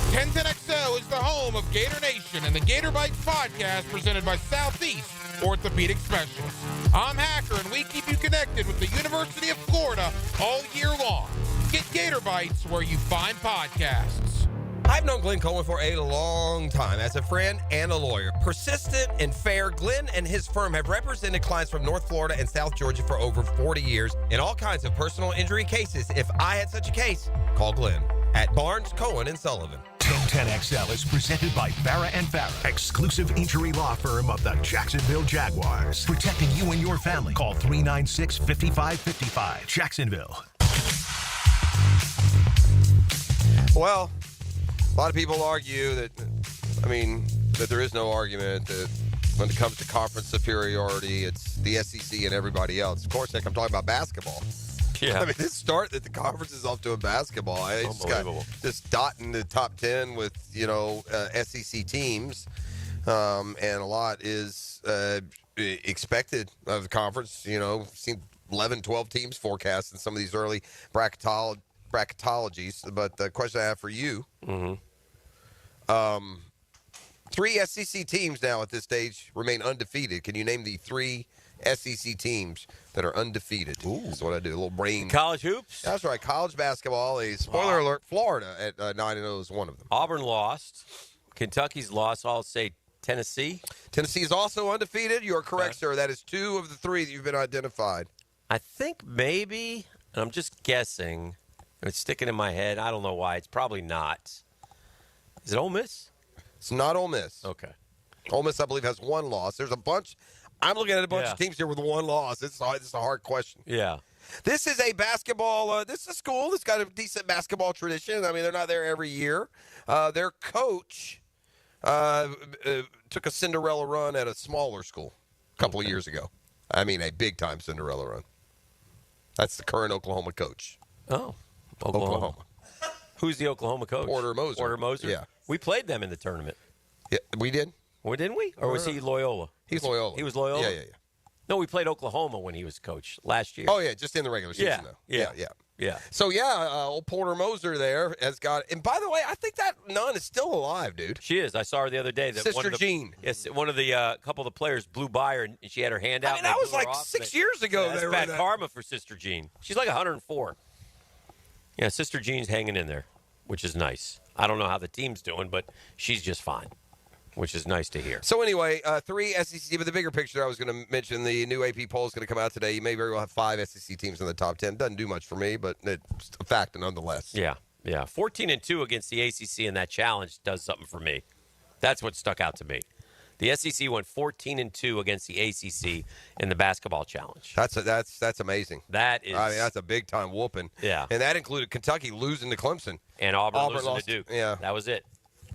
1010XL is the home of Gator Nation and the Gator Bites podcast presented by Southeast Orthopedic Specialists. I'm Hacker, and we keep you connected with the University of Florida all year long. Get Gator Bites where you find podcasts. I've known Glenn Cohen for a long time as a friend and a lawyer. Persistent and fair, Glenn and his firm have represented clients from North Florida and South Georgia for over 40 years in all kinds of personal injury cases. If I had such a case, call Glenn at Barnes, Cohen, and Sullivan. 1010XL is presented by Farah & Farah, exclusive injury law firm of the Jacksonville Jaguars. Protecting you and your family. Call 396-5555. Jacksonville. Well, a lot of people argue that there is no argument that when it comes to conference superiority, it's the SEC and everybody else. Of course, I'm talking about basketball. Yeah. This start that the conference is off to in basketball. It's unbelievable. Just dotting the top 10 with, SEC teams. And a lot is expected of the conference. Seen 11, 12 teams forecast in some of these early bracketologies. But the question I have for you, 3 SEC teams now at this stage remain undefeated. Can you name the 3 SEC teams that are undefeated? Ooh. That's what I do. A little brain. College hoops? That's right. College basketball. Spoiler alert, Florida at 9-0 is one of them. Auburn lost. Kentucky's lost. I'll say Tennessee. Tennessee is also undefeated. You are correct, sir. That is 2 of the 3 that you've been identified. I think maybe, and I'm just guessing, and it's sticking in my head. I don't know why. It's probably not. Is it Ole Miss? It's not Ole Miss. Okay. Ole Miss, I believe, has 1 loss. There's a bunch. I'm looking at a bunch of teams here with 1 loss. It's a hard question. Yeah. This is a basketball. This is a school that's got a decent basketball tradition. They're not there every year. Their coach took a Cinderella run at a smaller school a couple of years ago. A big-time Cinderella run. That's the current Oklahoma coach. Oh, Oklahoma. Who's the Oklahoma coach? Porter Moser. Yeah. We played them in the tournament. Yeah, we did. Well, didn't we? Or was he Loyola? He's Loyola. He was Loyola? Yeah. No, we played Oklahoma when he was coach last year. Oh, yeah, just in the regular season, though. Yeah. So, old Porter Moser there has got – and by the way, I think that nun is still alive, dude. She is. I saw her the other day. Sister Jean. Yes, one of the couple of the players blew by her, and she had her hand out. That was like 6 years ago. Yeah, that's bad karma for Sister Jean. She's like 104. Yeah, Sister Jean's hanging in there, which is nice. I don't know how the team's doing, but she's just fine, which is nice to hear. So anyway, 3 SEC, but the bigger picture I was going to mention, the new AP poll is going to come out today. You may very well have 5 SEC teams in the top 10. Doesn't do much for me, but it's a fact nonetheless. Yeah. 14-2 against the ACC in that challenge does something for me. That's what stuck out to me. The SEC went 14-2 against the ACC in the basketball challenge. That's amazing. That is. That's a big time whooping. Yeah. And that included Kentucky losing to Clemson and Auburn losing lost to Duke. Yeah. That was it.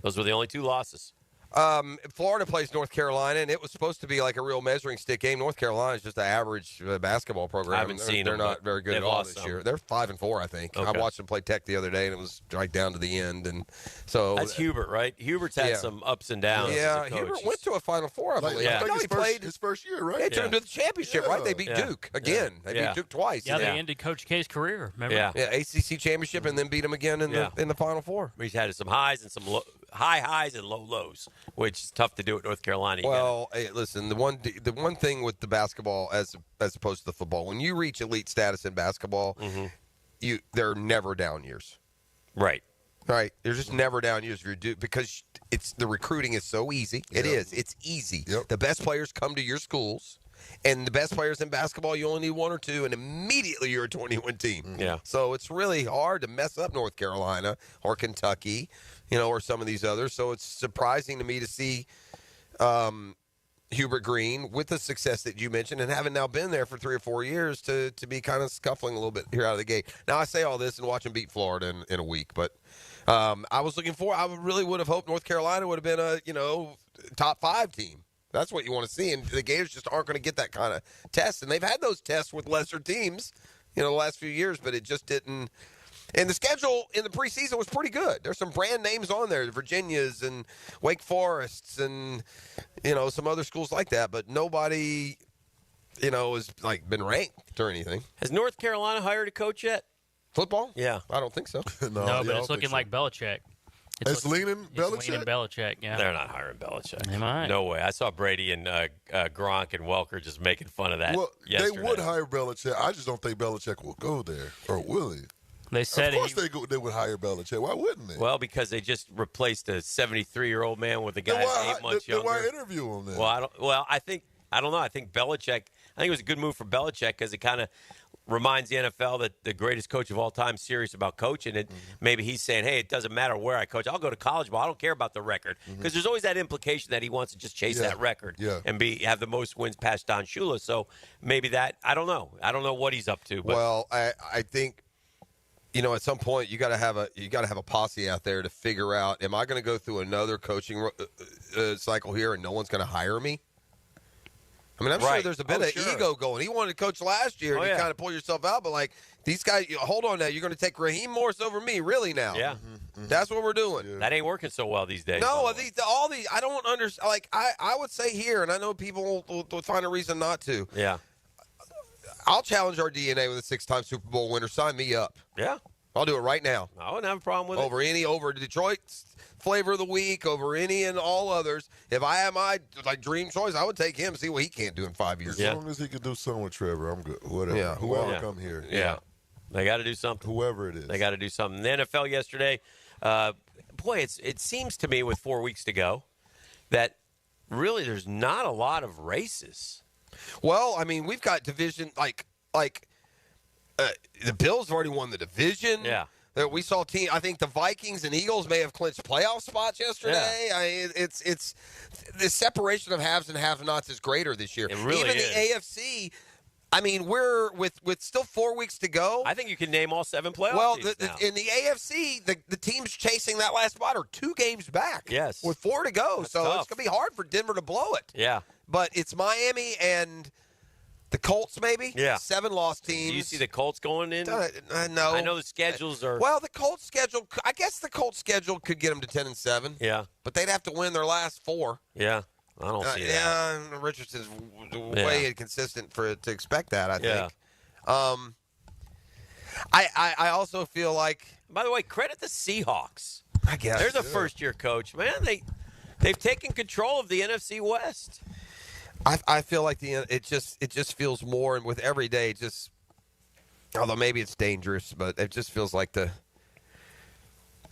Those were the only 2 losses. Florida plays North Carolina, and it was supposed to be like a real measuring stick game. North Carolina is just an average basketball program. I haven't seen them. They're them, not very good at all this year. They're 5-4, I think. Okay. I watched them play Tech the other day, and it was right down to the end. And so that's Hubert, right? Hubert's had some ups and downs. Yeah, Hubert went to a Final Four, I believe. Yeah. I know he played his first year, right? They turned to the championship, right? They beat Duke again. They beat Duke twice. Yeah, they ended Coach K's career. Remember? Yeah, ACC championship, and then beat him again in the Final Four. He's had some highs and some high highs and low lows, which is tough to do at North Carolina. Well, hey, listen, the one thing with the basketball as opposed to the football, when you reach elite status in basketball, there are never down years. Right. Right. There's just never down years if you're because the recruiting is so easy. It is. It's easy. The best players come to your schools. And the best players in basketball, you only need one or two, and immediately you're a 20-win team. Yeah. So it's really hard to mess up North Carolina or Kentucky, or some of these others. So it's surprising to me to see Hubert Green, with the success that you mentioned, and having now been there for 3 or 4 years, to be kind of scuffling a little bit here out of the gate. Now, I say all this and watch him beat Florida in a week, but I was looking for – I really would have hoped North Carolina would have been a, top 5 team. That's what you want to see, and the Gators just aren't going to get that kind of test. And they've had those tests with lesser teams, the last few years, but it just didn't. And the schedule in the preseason was pretty good. There's some brand names on there, the Virginias and Wake Forests and, some other schools like that, but nobody, has, been ranked or anything. Has North Carolina hired a coach yet? Football? Yeah. I don't think so. No, but it's looking like Belichick. It's leaning Belichick? It's leaning Belichick, yeah. They're not hiring Belichick. They might. No way. I saw Brady and Gronk and Welker just making fun of that yesterday. They would hire Belichick. I just don't think Belichick will go there. Or will he? They said of course they would hire Belichick. Why wouldn't they? Well, because they just replaced a 73-year-old man with a guy that's 8 months younger. Then why interview him then? I don't know. I think Belichick – I think it was a good move for Belichick because it kind of reminds the NFL that the greatest coach of all time is serious about coaching. And maybe he's saying, hey, it doesn't matter where I coach. I'll go to college ball. I don't care about the record. Because there's always that implication that he wants to just chase that record and have the most wins past Don Shula. So maybe that – I don't know. I don't know what he's up to. But. Well, I think – at some point you got to have a posse out there to figure out: am I going to go through another coaching cycle here, and no one's going to hire me? I mean, I'm sure there's a bit of ego going. He wanted to coach last year, and you kind of pull yourself out. But these guys, hold on now, you're going to take Raheem Morris over me, really? Now, that's what we're doing. Yeah. That ain't working so well these days. No, all these, I don't understand. I would say here, and I know people will find a reason not to. Yeah. I'll challenge our DNA with a 6-time Super Bowl winner. Sign me up. Yeah. I'll do it right now. I wouldn't have a problem with it. Over Detroit's flavor of the week, over any and all others. If I had my dream choice, I would take him, see what he can't do in 5 years. As long as he can do something with Trevor, I'm good. Whatever. Yeah. Whoever come here. Yeah. They got to do something. Whoever it is. They got to do something. The NFL yesterday, it seems to me with 4 weeks to go that really there's not a lot of races. Well, I mean, we've got division the Bills have already won the division. Yeah. We saw I think the Vikings and Eagles may have clinched playoff spots yesterday. Yeah. I mean, it's the separation of haves and have-nots is greater this year. It really Even is. The AFC. I mean, we're with still 4 weeks to go. I think you can name all 7 playoff teams now. In the AFC, the teams chasing that last spot are 2 games back. Yes. With 4 to go. That's so tough. it's going to be hard for Denver to blow it. Yeah. But it's Miami and the Colts, maybe? Yeah. 7-loss teams. Do you see the Colts going in? No. I know the schedules are. Well, the Colts schedule, I guess the Colts schedule could get them to 10-7. Yeah. But they'd have to win their last 4. Yeah. I don't see that. Yeah, Richardson's way inconsistent to expect that, I think. Yeah. I also feel like. By the way, credit the Seahawks. I guess. They're the first-year coach. Man, they've taken control of the NFC West. I feel like it just feels more, and with every day, although maybe it's dangerous, but it just feels like the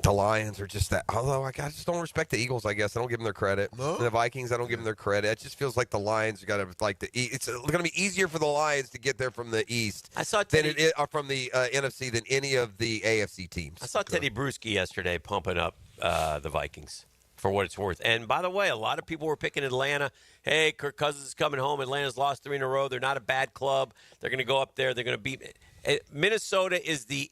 Lions are just that. Although I just don't respect the Eagles. I guess I don't give them their credit. No? The Vikings, I don't give them their credit. It just feels like the Lions got to it's going to be easier for the Lions to get there from the East. I saw from the NFC than any of the AFC teams. I saw Teddy Bruschi yesterday pumping up the Vikings. For what it's worth. And by the way, a lot of people were picking Atlanta. Hey, Kirk Cousins is coming home. Atlanta's lost 3 in a row. They're not a bad club. They're going to go up there. They're going to beat Minnesota is the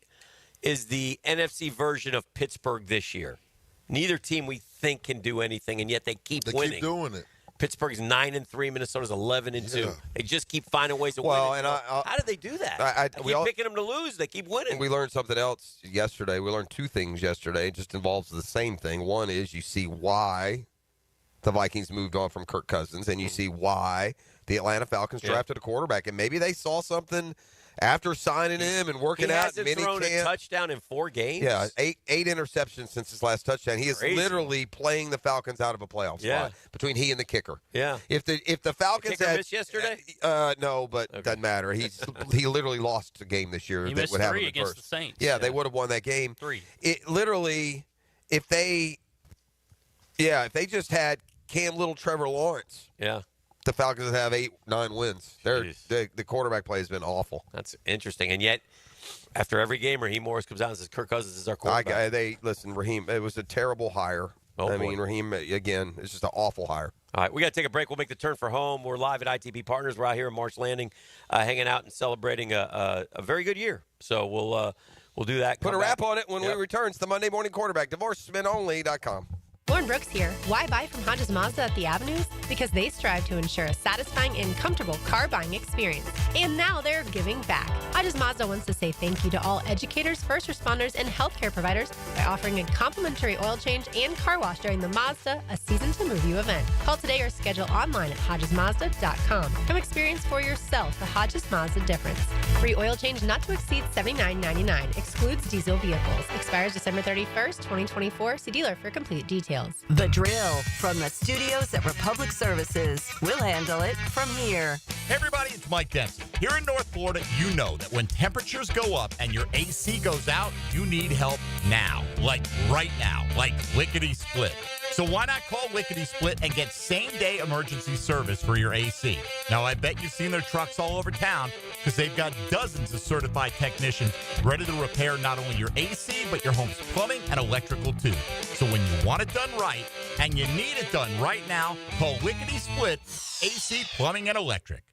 NFC version of Pittsburgh this year. Neither team we think can do anything, and yet they keep winning. They keep doing it. Pittsburgh's 9-3, Minnesota's 11-2. Yeah. They just keep finding ways to win. And how did they do that? I keep picking them to lose. They keep winning. We learned something else yesterday. We learned two things yesterday. It just involves the same thing. One is you see why the Vikings moved on from Kirk Cousins, and you see why the Atlanta Falcons drafted a quarterback. And maybe they saw something after signing him and working out in minicamp. He hasn't thrown a touchdown in 4 games. Yeah, eight interceptions since his last touchdown. He is literally playing the Falcons out of a playoff spot between he and the kicker. Yeah. If the Falcons the kicker missed yesterday? No, but doesn't matter. He literally lost a game this year. He that missed would have 3 him against first. the Saints. Yeah, they would have won that game. 3. It literally, if they just had Cam Little, Trevor Lawrence. Yeah. The Falcons would have 8-9 wins. The quarterback play has been awful. That's interesting. And yet, after every game, Raheem Morris comes out and says, Kirk Cousins is our quarterback. Raheem, it was a terrible hire. Raheem, again, it's just an awful hire. All right, we got to take a break. We'll make the turn for home. We're live at ITP Partners. We're out here in Marsh Landing, hanging out and celebrating a very good year. So we'll do that. Put a wrap on it when we return. It's the Monday Morning Quarterback. DivorceMenOnly.com. Lauren Brooks here. Why buy from Hodges Mazda at the Avenues? Because they strive to ensure a satisfying and comfortable car buying experience. And now they're giving back. Hodges Mazda wants to say thank you to all educators, first responders, and healthcare providers by offering a complimentary oil change and car wash during the Mazda A Season to Move You event. Call today or schedule online at HodgesMazda.com. Come experience for yourself the Hodges Mazda difference. Free oil change not to exceed $79.99. Excludes diesel vehicles. Expires December 31st, 2024. See dealer for complete details. The Drill from the studios at Republic Services. We'll handle it from here. Hey everybody, it's Mike Dempsey. Here in North Florida, you know that when temperatures go up and your AC goes out, you need help now. Like right now. Like lickety-split. So why not call Lickety Split and get same-day emergency service for your AC? Now, I bet you've seen their trucks all over town because they've got dozens of certified technicians ready to repair not only your AC, but your home's plumbing and electrical, too. So when you want it done right and you need it done right now, call Lickety Split AC Plumbing and Electric.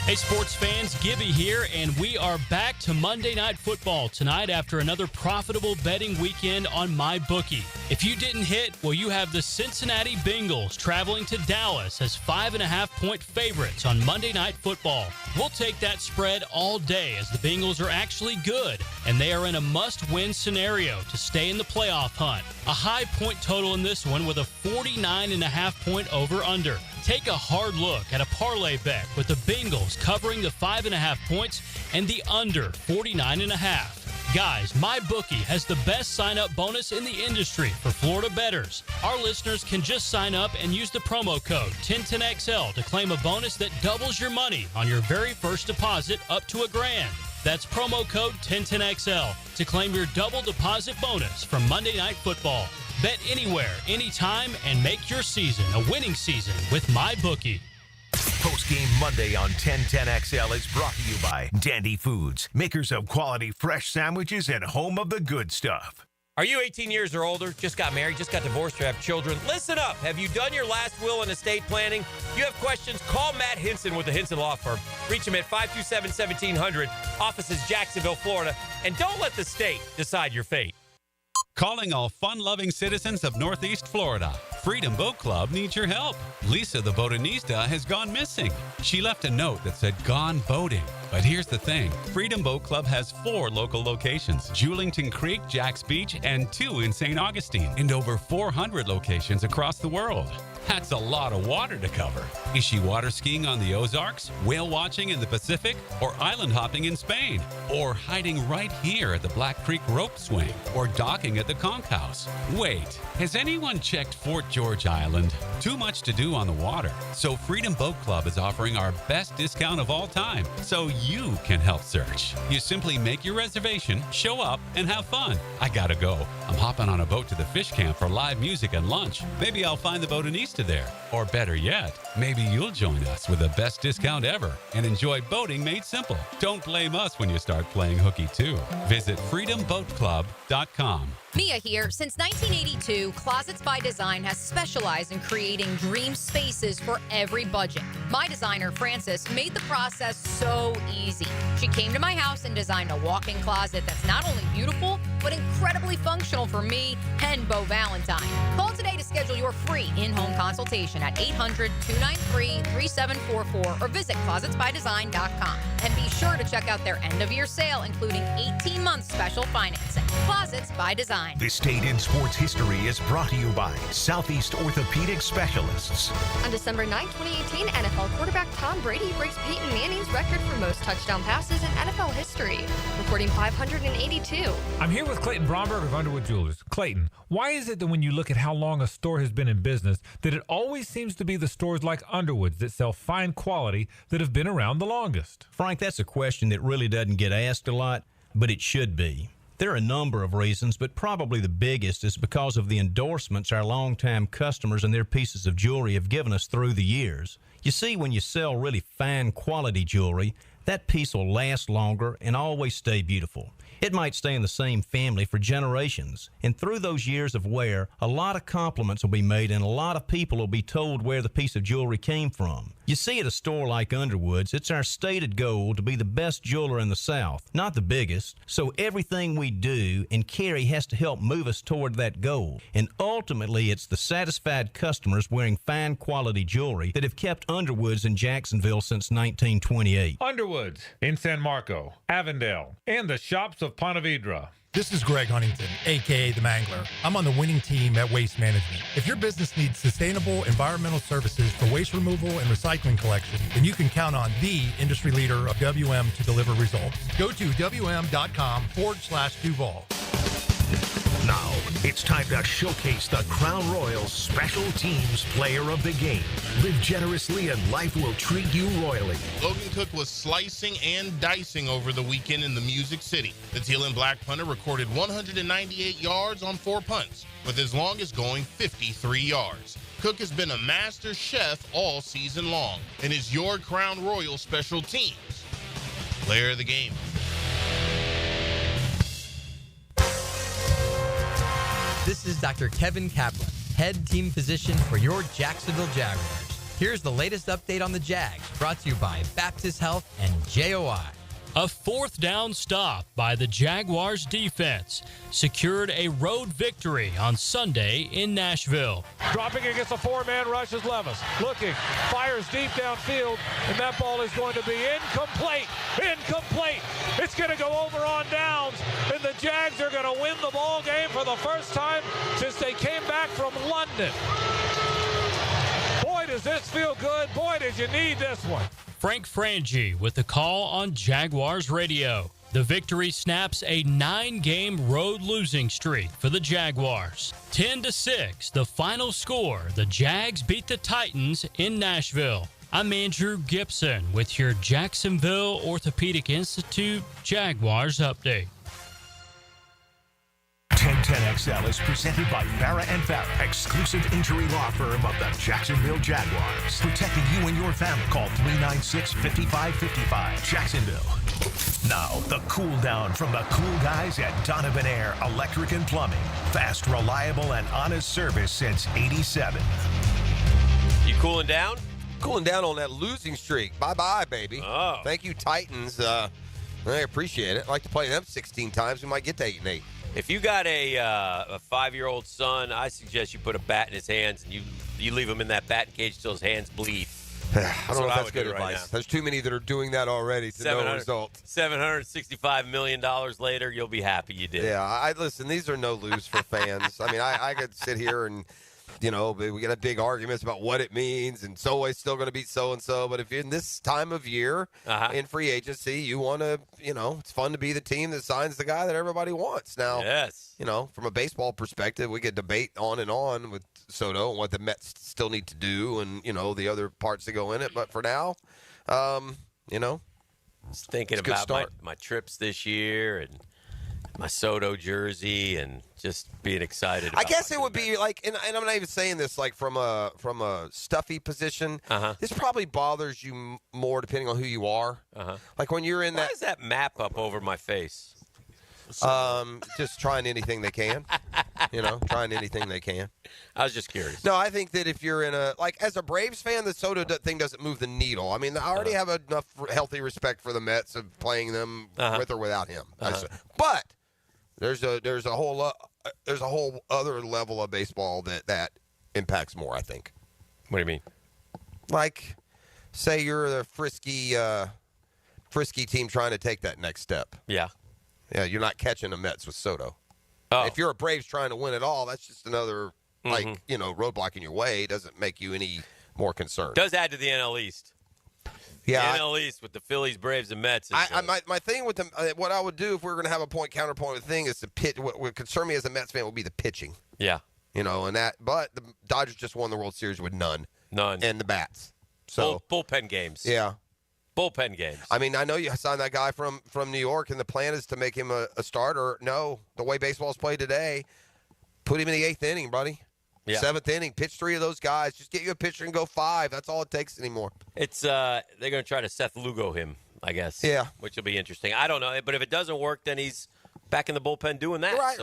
Hey, sports fans, Gibby here, and we are back to Monday Night Football tonight after another profitable betting weekend on MyBookie. If you didn't hit, well, you have the Cincinnati Bengals traveling to Dallas as 5.5-point favorites on Monday Night Football. We'll take that spread all day as the Bengals are actually good, and they are in a must-win scenario to stay in the playoff hunt. A high point total in this one with a 49.5-point over-under. Take a hard look at a parlay bet with the Bengals covering the 5.5 points and the under 49.5. Guys, MyBookie has the best sign-up bonus in the industry for Florida bettors. Our listeners can just sign up and use the promo code 1010XL to claim a bonus that doubles your money on your very first deposit up to $1,000. That's promo code 1010XL to claim your double deposit bonus from Monday Night Football. Bet anywhere, anytime, and make your season a winning season with MyBookie. Post-game Monday on 1010XL is brought to you by Dandy Foods, makers of quality fresh sandwiches and home of the good stuff. Are you 18 years or older, just got married, just got divorced, or have children? Listen up. Have you done your last will and estate planning? If you have questions, call Matt Hinson with the Hinson Law Firm. Reach him at 527-1700, offices Jacksonville, Florida. And don't let the state decide your fate. Calling all fun-loving citizens of Northeast Florida. Freedom Boat Club needs your help. Lisa the Botanista has gone missing. She left a note that said gone boating. But here's the thing. Freedom Boat Club has 4 local locations. Julington Creek, Jax Beach, and 2 in St. Augustine. And over 400 locations across the world. That's a lot of water to cover. Is she water skiing on the Ozarks, whale watching in the Pacific, or island hopping in Spain? Or hiding right here at the Black Creek Rope Swing? Or docking at the Conch House? Wait, has anyone checked Fort George Island? Too much to do on the water. So Freedom Boat Club is offering our best discount of all time, so you can help search. You simply make your reservation, show up, and have fun. I gotta go. I'm hopping on a boat to the fish camp for live music and lunch. Maybe I'll find the Botanista there. Or better yet, maybe you'll join us with the best discount ever and enjoy boating made simple. Don't blame us when you start playing hooky too. Visit freedomboatclub.com. Mia here. Since 1982, Closets by Design has specialized in creating dream spaces for every budget. My designer, Frances, made the process so easy. She came to my house and designed a walk-in closet that's not only beautiful, but incredibly functional for me and Bo Valentine. Call today to schedule your free in-home consultation at 800-293-3744 or visit closetsbydesign.com. And be sure to check out their end-of-year sale, including 18-month special financing. Closets by Design. This date in sports history is brought to you by Southeast Orthopedic Specialists. On December 9, 2018, NFL quarterback Tom Brady breaks Peyton Manning's record for most touchdown passes in NFL history, recording 582. I'm here with Clayton Bromberg of Underwood Jewelers. Clayton, why is it that when you look at how long a store has been in business, that it always seems to be the stores like Underwood's that sell fine quality that have been around the longest? Frank, that's a question that really doesn't get asked a lot, but it should be. There are a number of reasons, but probably the biggest is because of the endorsements our longtime customers and their pieces of jewelry have given us through the years. You see, when you sell really fine quality jewelry, that piece will last longer and always stay beautiful. It might stay in the same family for generations. And through those years of wear, a lot of compliments will be made and a lot of people will be told where the piece of jewelry came from. You see, at a store like Underwood's, it's our stated goal to be the best jeweler in the South, not the biggest. So everything we do and carry has to help move us toward that goal. And ultimately, it's the satisfied customers wearing fine quality jewelry that have kept Underwood's in Jacksonville since 1928. Underwood's in San Marco, Avondale, and the shops of Ponte Vedra. This is Greg Huntington, a.k.a. The Mangler. I'm on the winning team at Waste Management. If your business needs sustainable environmental services for waste removal and recycling collection, then you can count on the industry leader of WM to deliver results. Go to WM.com/Duval. Now, it's time to showcase the Crown Royal Special Teams Player of the Game. Live generously and life will treat you royally. Logan Cook was slicing and dicing over the weekend in the Music City. The teal and black punter recorded 198 yards on 4 punts, with as long as going 53 yards. Cook has been a master chef all season long and is your Crown Royal Special Teams Player of the Game. This is Dr. Kevin Kaplan, head team physician for your Jacksonville Jaguars. Here's the latest update on the Jags, brought to you by Baptist Health and JOI. A fourth down stop by the Jaguars defense secured a road victory on Sunday in Nashville. Dropping against a four-man rush is Levis. Looking, fires deep downfield, and that ball is going to be incomplete. Incomplete. It's going to go over on downs, and the Jags are going to win the ball game for the first time since they came back from London. Boy, does this feel good. Boy, did you need this one. Frank Frangie with the call on Jaguars Radio. The victory snaps a 9-game road losing streak for the Jaguars. 10-6, the final score. The Jags beat the Titans in Nashville. I'm Andrew Gibson with your Jacksonville Orthopedic Institute Jaguars update. 1010XL is presented by Farah & Farah, exclusive injury law firm of the Jacksonville Jaguars. Protecting you and your family. Call 396-5555. Jacksonville. Now, the cool down from the cool guys at Donovan Air Electric and Plumbing. Fast, reliable, and honest service since '87. You cooling down? Cooling down on that losing streak. Bye-bye, baby. Oh. Thank you, Titans. I appreciate it. I'd like to play them 16 times. We might get to 8-8. If you got a 5-year-old son, I suggest you put a bat in his hands and you leave him in that batting cage till his hands bleed. I don't know if that's good advice. Right, there's too many that are doing that already to no result. $765 million later, you'll be happy you did. Yeah, listen, these are no lose for fans. I mean, I could sit here and, you know, we get a big arguments about what it means, and so-and-so's still going to beat so-and-so. But if you're in this time of year in free agency, you want to, you know, it's fun to be the team that signs the guy that everybody wants. Now, you know, from a baseball perspective, we could debate on and on with Soto and what the Mets still need to do and, you know, the other parts that go in it. But for now, you know, just thinking about my trips this year and my Soto jersey and just being excited about I guess it would be like, and I'm not even saying this like from a stuffy position. This probably bothers you more depending on who you are. Like when you're in Why is that map up over my face? Just trying anything they can. You know, trying anything they can. I was just curious. No, I think that if you're in as a Braves fan, the Soto thing doesn't move the needle. I mean, I already have enough healthy respect for the Mets of playing them with or without him. But There's a whole other level of baseball that impacts more, I think. What do you mean? Like, say you're the frisky team trying to take that next step. Yeah. Yeah, you're not catching the Mets with Soto. Oh. If you're a Braves trying to win it all, that's just another roadblock in your way. It doesn't make you any more concerned. Does add to the NL East. Yeah, the NL East with the Phillies, Braves, and Mets. My thing with them, what I would do if we were going to have a point-counterpoint thing is to pitch. What would concern me as a Mets fan would be the pitching. Yeah. But the Dodgers just won the World Series with none. And the bats. So bullpen games. Yeah. Bullpen games. I mean, I know you signed that guy from New York, and the plan is to make him a starter. No, the way baseball's played today, put him in the 8th inning, buddy. Yeah. 7th inning, pitch 3 of those guys. Just get you a pitcher and go 5. That's all it takes anymore. It's they're going to try to Seth Lugo him, I guess. Yeah. Which will be interesting. I don't know, but if it doesn't work, then he's back in the bullpen doing that. Right.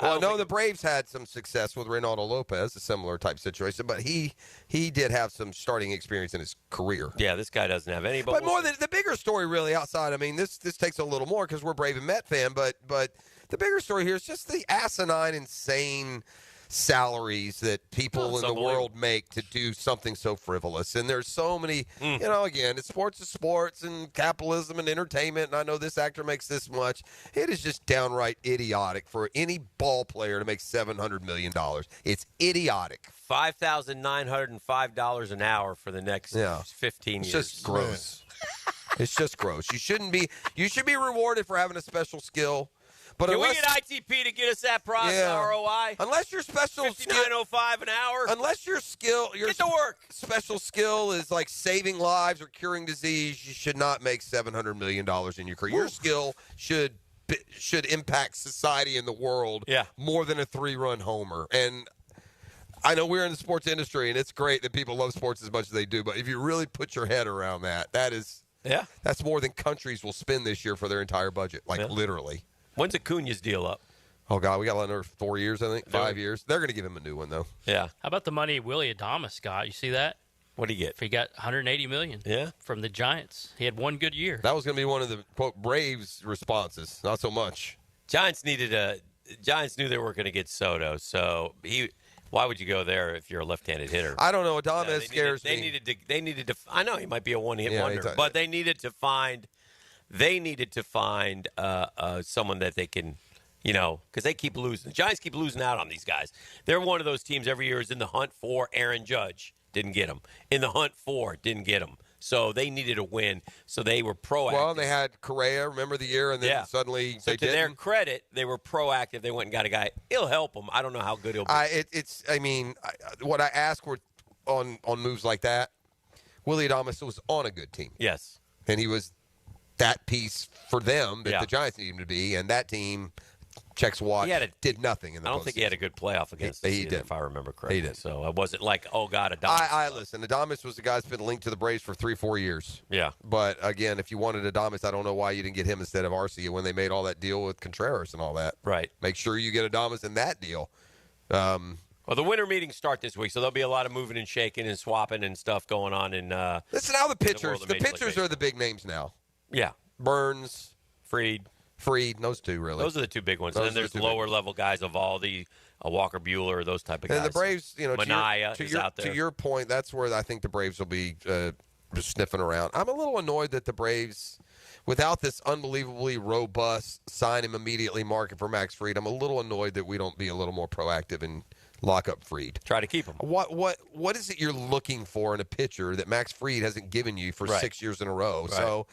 Well, no, the Braves had some success with Reynaldo Lopez, a similar type situation, but he did have some starting experience in his career. Yeah, this guy doesn't have any. But more than the bigger story, really, outside. I mean, this takes a little more because we're Brave and Met fan, but the bigger story here is just the asinine, insane salaries that people in the world make to do something so frivolous. And there's so many, again, it's sports is sports and capitalism and entertainment. And I know this actor makes this much. It is just downright idiotic for any ball player to make $700 million. It's idiotic. $5,905 an hour for the next 15 years. It's just gross. It's just gross. You should be rewarded for having a special skill. But can we get ITP to get us that ROI? Unless your special $59.05 an hour. Unless your get to work. Special skill is like saving lives or curing disease, you should not make $700 million in your career. Your skill should impact society and the world more than a 3-run homer. And I know we're in the sports industry, and it's great that people love sports as much as they do. But if you really put your head around that's more than countries will spend this year for their entire budget, literally. When's Acuna's deal up? Oh, God, we got another 4 years, I think. 5 years. They're going to give him a new one, though. Yeah. How about the money Willie Adames got? You see that? What did he get? He got $180 million. Yeah. From the Giants. He had one good year. That was going to be one of the, quote, Braves responses. Not so much. Giants knew they weren't going to get Soto, so why would you go there if you're a left-handed hitter? I don't know. Adames scares me. They needed to. I know he might be a one-hit wonder, but they needed to find. They needed to find someone that they can, because they keep losing. The Giants keep losing out on these guys. They're one of those teams every year is in the hunt for Aaron Judge. Didn't get him. In the hunt for, didn't get him. So they needed a win. So they were proactive. Well, they had Correa, remember the year, and then suddenly they didn't. To their credit, they were proactive. They went and got a guy. It'll help them. I don't know how good he'll be. What I ask on moves like that, Willie Adames was on a good team. Yes. And he was that piece for them that the Giants needed him to be, and that team, checks watch, did nothing in the I don't think he had a good playoff against he did, if I remember correctly. He did. So it wasn't like, oh, God, Adames. Listen, Adames was the guy that's been linked to the Braves for 3-4 years. Yeah. But, again, if you wanted Adames, I don't know why you didn't get him instead of Arcia when they made all that deal with Contreras and all that. Right. Make sure you get Adames in that deal. Well, the winter meetings start this week, so there'll be a lot of moving and shaking and swapping and stuff going on. Listen, now the pitchers are the big names now. Yeah. Burns, Fried, those two really. Those are the two big ones. And then there's lower level guys of all the Walker Buehler, those type of guys. And the Braves, Manaea is out there. To your point, that's where I think the Braves will be sniffing around. I'm a little annoyed that the Braves, without this unbelievably robust sign him immediately market for Max Fried, I'm a little annoyed that we don't be a little more proactive and lock up Fried. Try to keep him. What is it you're looking for in a pitcher that Max Fried hasn't given you for 6 years in a row? Right. So.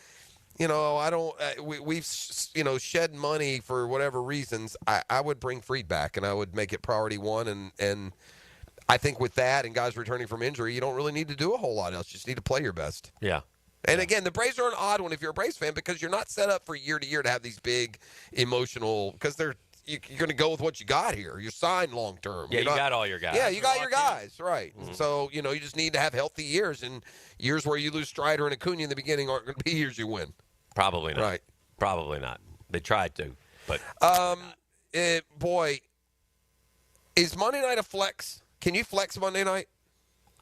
I don't. We've shed money for whatever reasons. I would bring Fried back, and I would make it priority one. And I think with that and guys returning from injury, you don't really need to do a whole lot else. You just need to play your best. Yeah. And again, the Braves are an odd one if you're a Braves fan because you're not set up for year to year to have these big emotional because you're going to go with what you got here. You're signed long term. Yeah, you got all your guys. Yeah, you got your guys, right. Mm-hmm. So, you just need to have healthy years, and years where you lose Strider and Acuna in the beginning aren't going to be years you win. Probably not. Right. Probably not. They tried to, but boy, is Monday night a flex? Can you flex Monday night?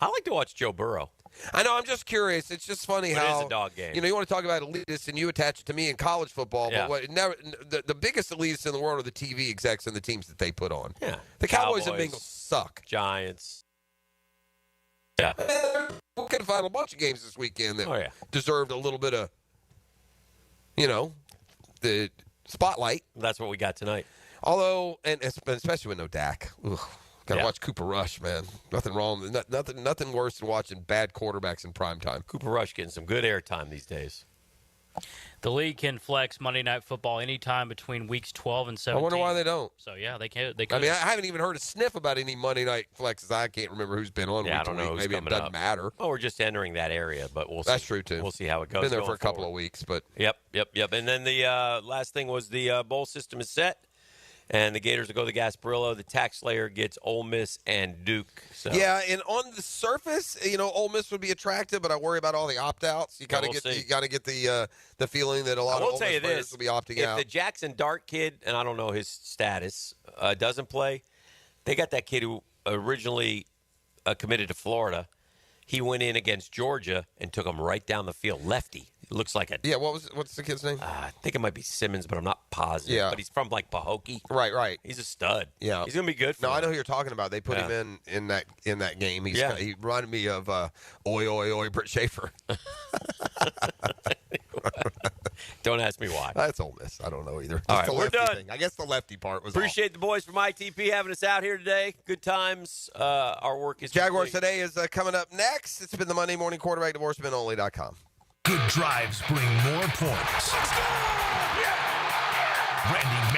I like to watch Joe Burrow. I know. I'm just curious. It's just funny But how it is a dog game. You want to talk about elitists, and you attach it to me in college football. Yeah. But the biggest elitists in the world are the TV execs and the teams that they put on. Yeah, the Cowboys and Bengals suck. Giants. Yeah, we could have found a bunch of games this weekend that deserved a little bit of, the spotlight. That's what we got tonight. Although, and especially with no Dak. Got to watch Cooper Rush, man. Nothing wrong. Nothing worse than watching bad quarterbacks in primetime. Cooper Rush getting some good airtime these days. The league can flex Monday Night Football anytime between weeks 12 and 17. I wonder why they don't. So, yeah, they can. They I mean, I haven't even heard a sniff about any Monday night flexes. I can't remember who's been on week I don't to know week. who's Maybe it coming doesn't up. matter. Oh, we're just entering that area, but we'll see. That's true, too. We'll see how it goes. Been there for a going couple of weeks, but. Yep. And then the last thing was the bowl system is set. And the Gators will go to Gasparillo. The Tax Slayer gets Ole Miss and Duke. So. Yeah, and on the surface, Ole Miss would be attractive, but I worry about all the opt-outs. You got to get the feeling that a lot of Ole Miss players will be opting out. If the Jackson Dart kid, and I don't know his status, doesn't play, they got that kid who originally committed to Florida. He went in against Georgia and took him right down the field. Lefty. He looks like a... Yeah, what's the kid's name? I think it might be Simmons, but I'm not positive. Yeah. But he's from, Pahokee. Right. He's a stud. Yeah. He's going to be good for No, him. I know who you're talking about. They put him in that game. He reminded me of Britt Schaefer. Don't ask me why. That's Ole Miss. I don't know either. All Just right, the we're done. thing. I guess the lefty part was Appreciate the boys from ITP having us out here today. Good times. Our work is Jaguars complete. Today is coming up next. It's been the Monday Morning Quarterback, divorcemenonly.com. Good drives bring more points. Randy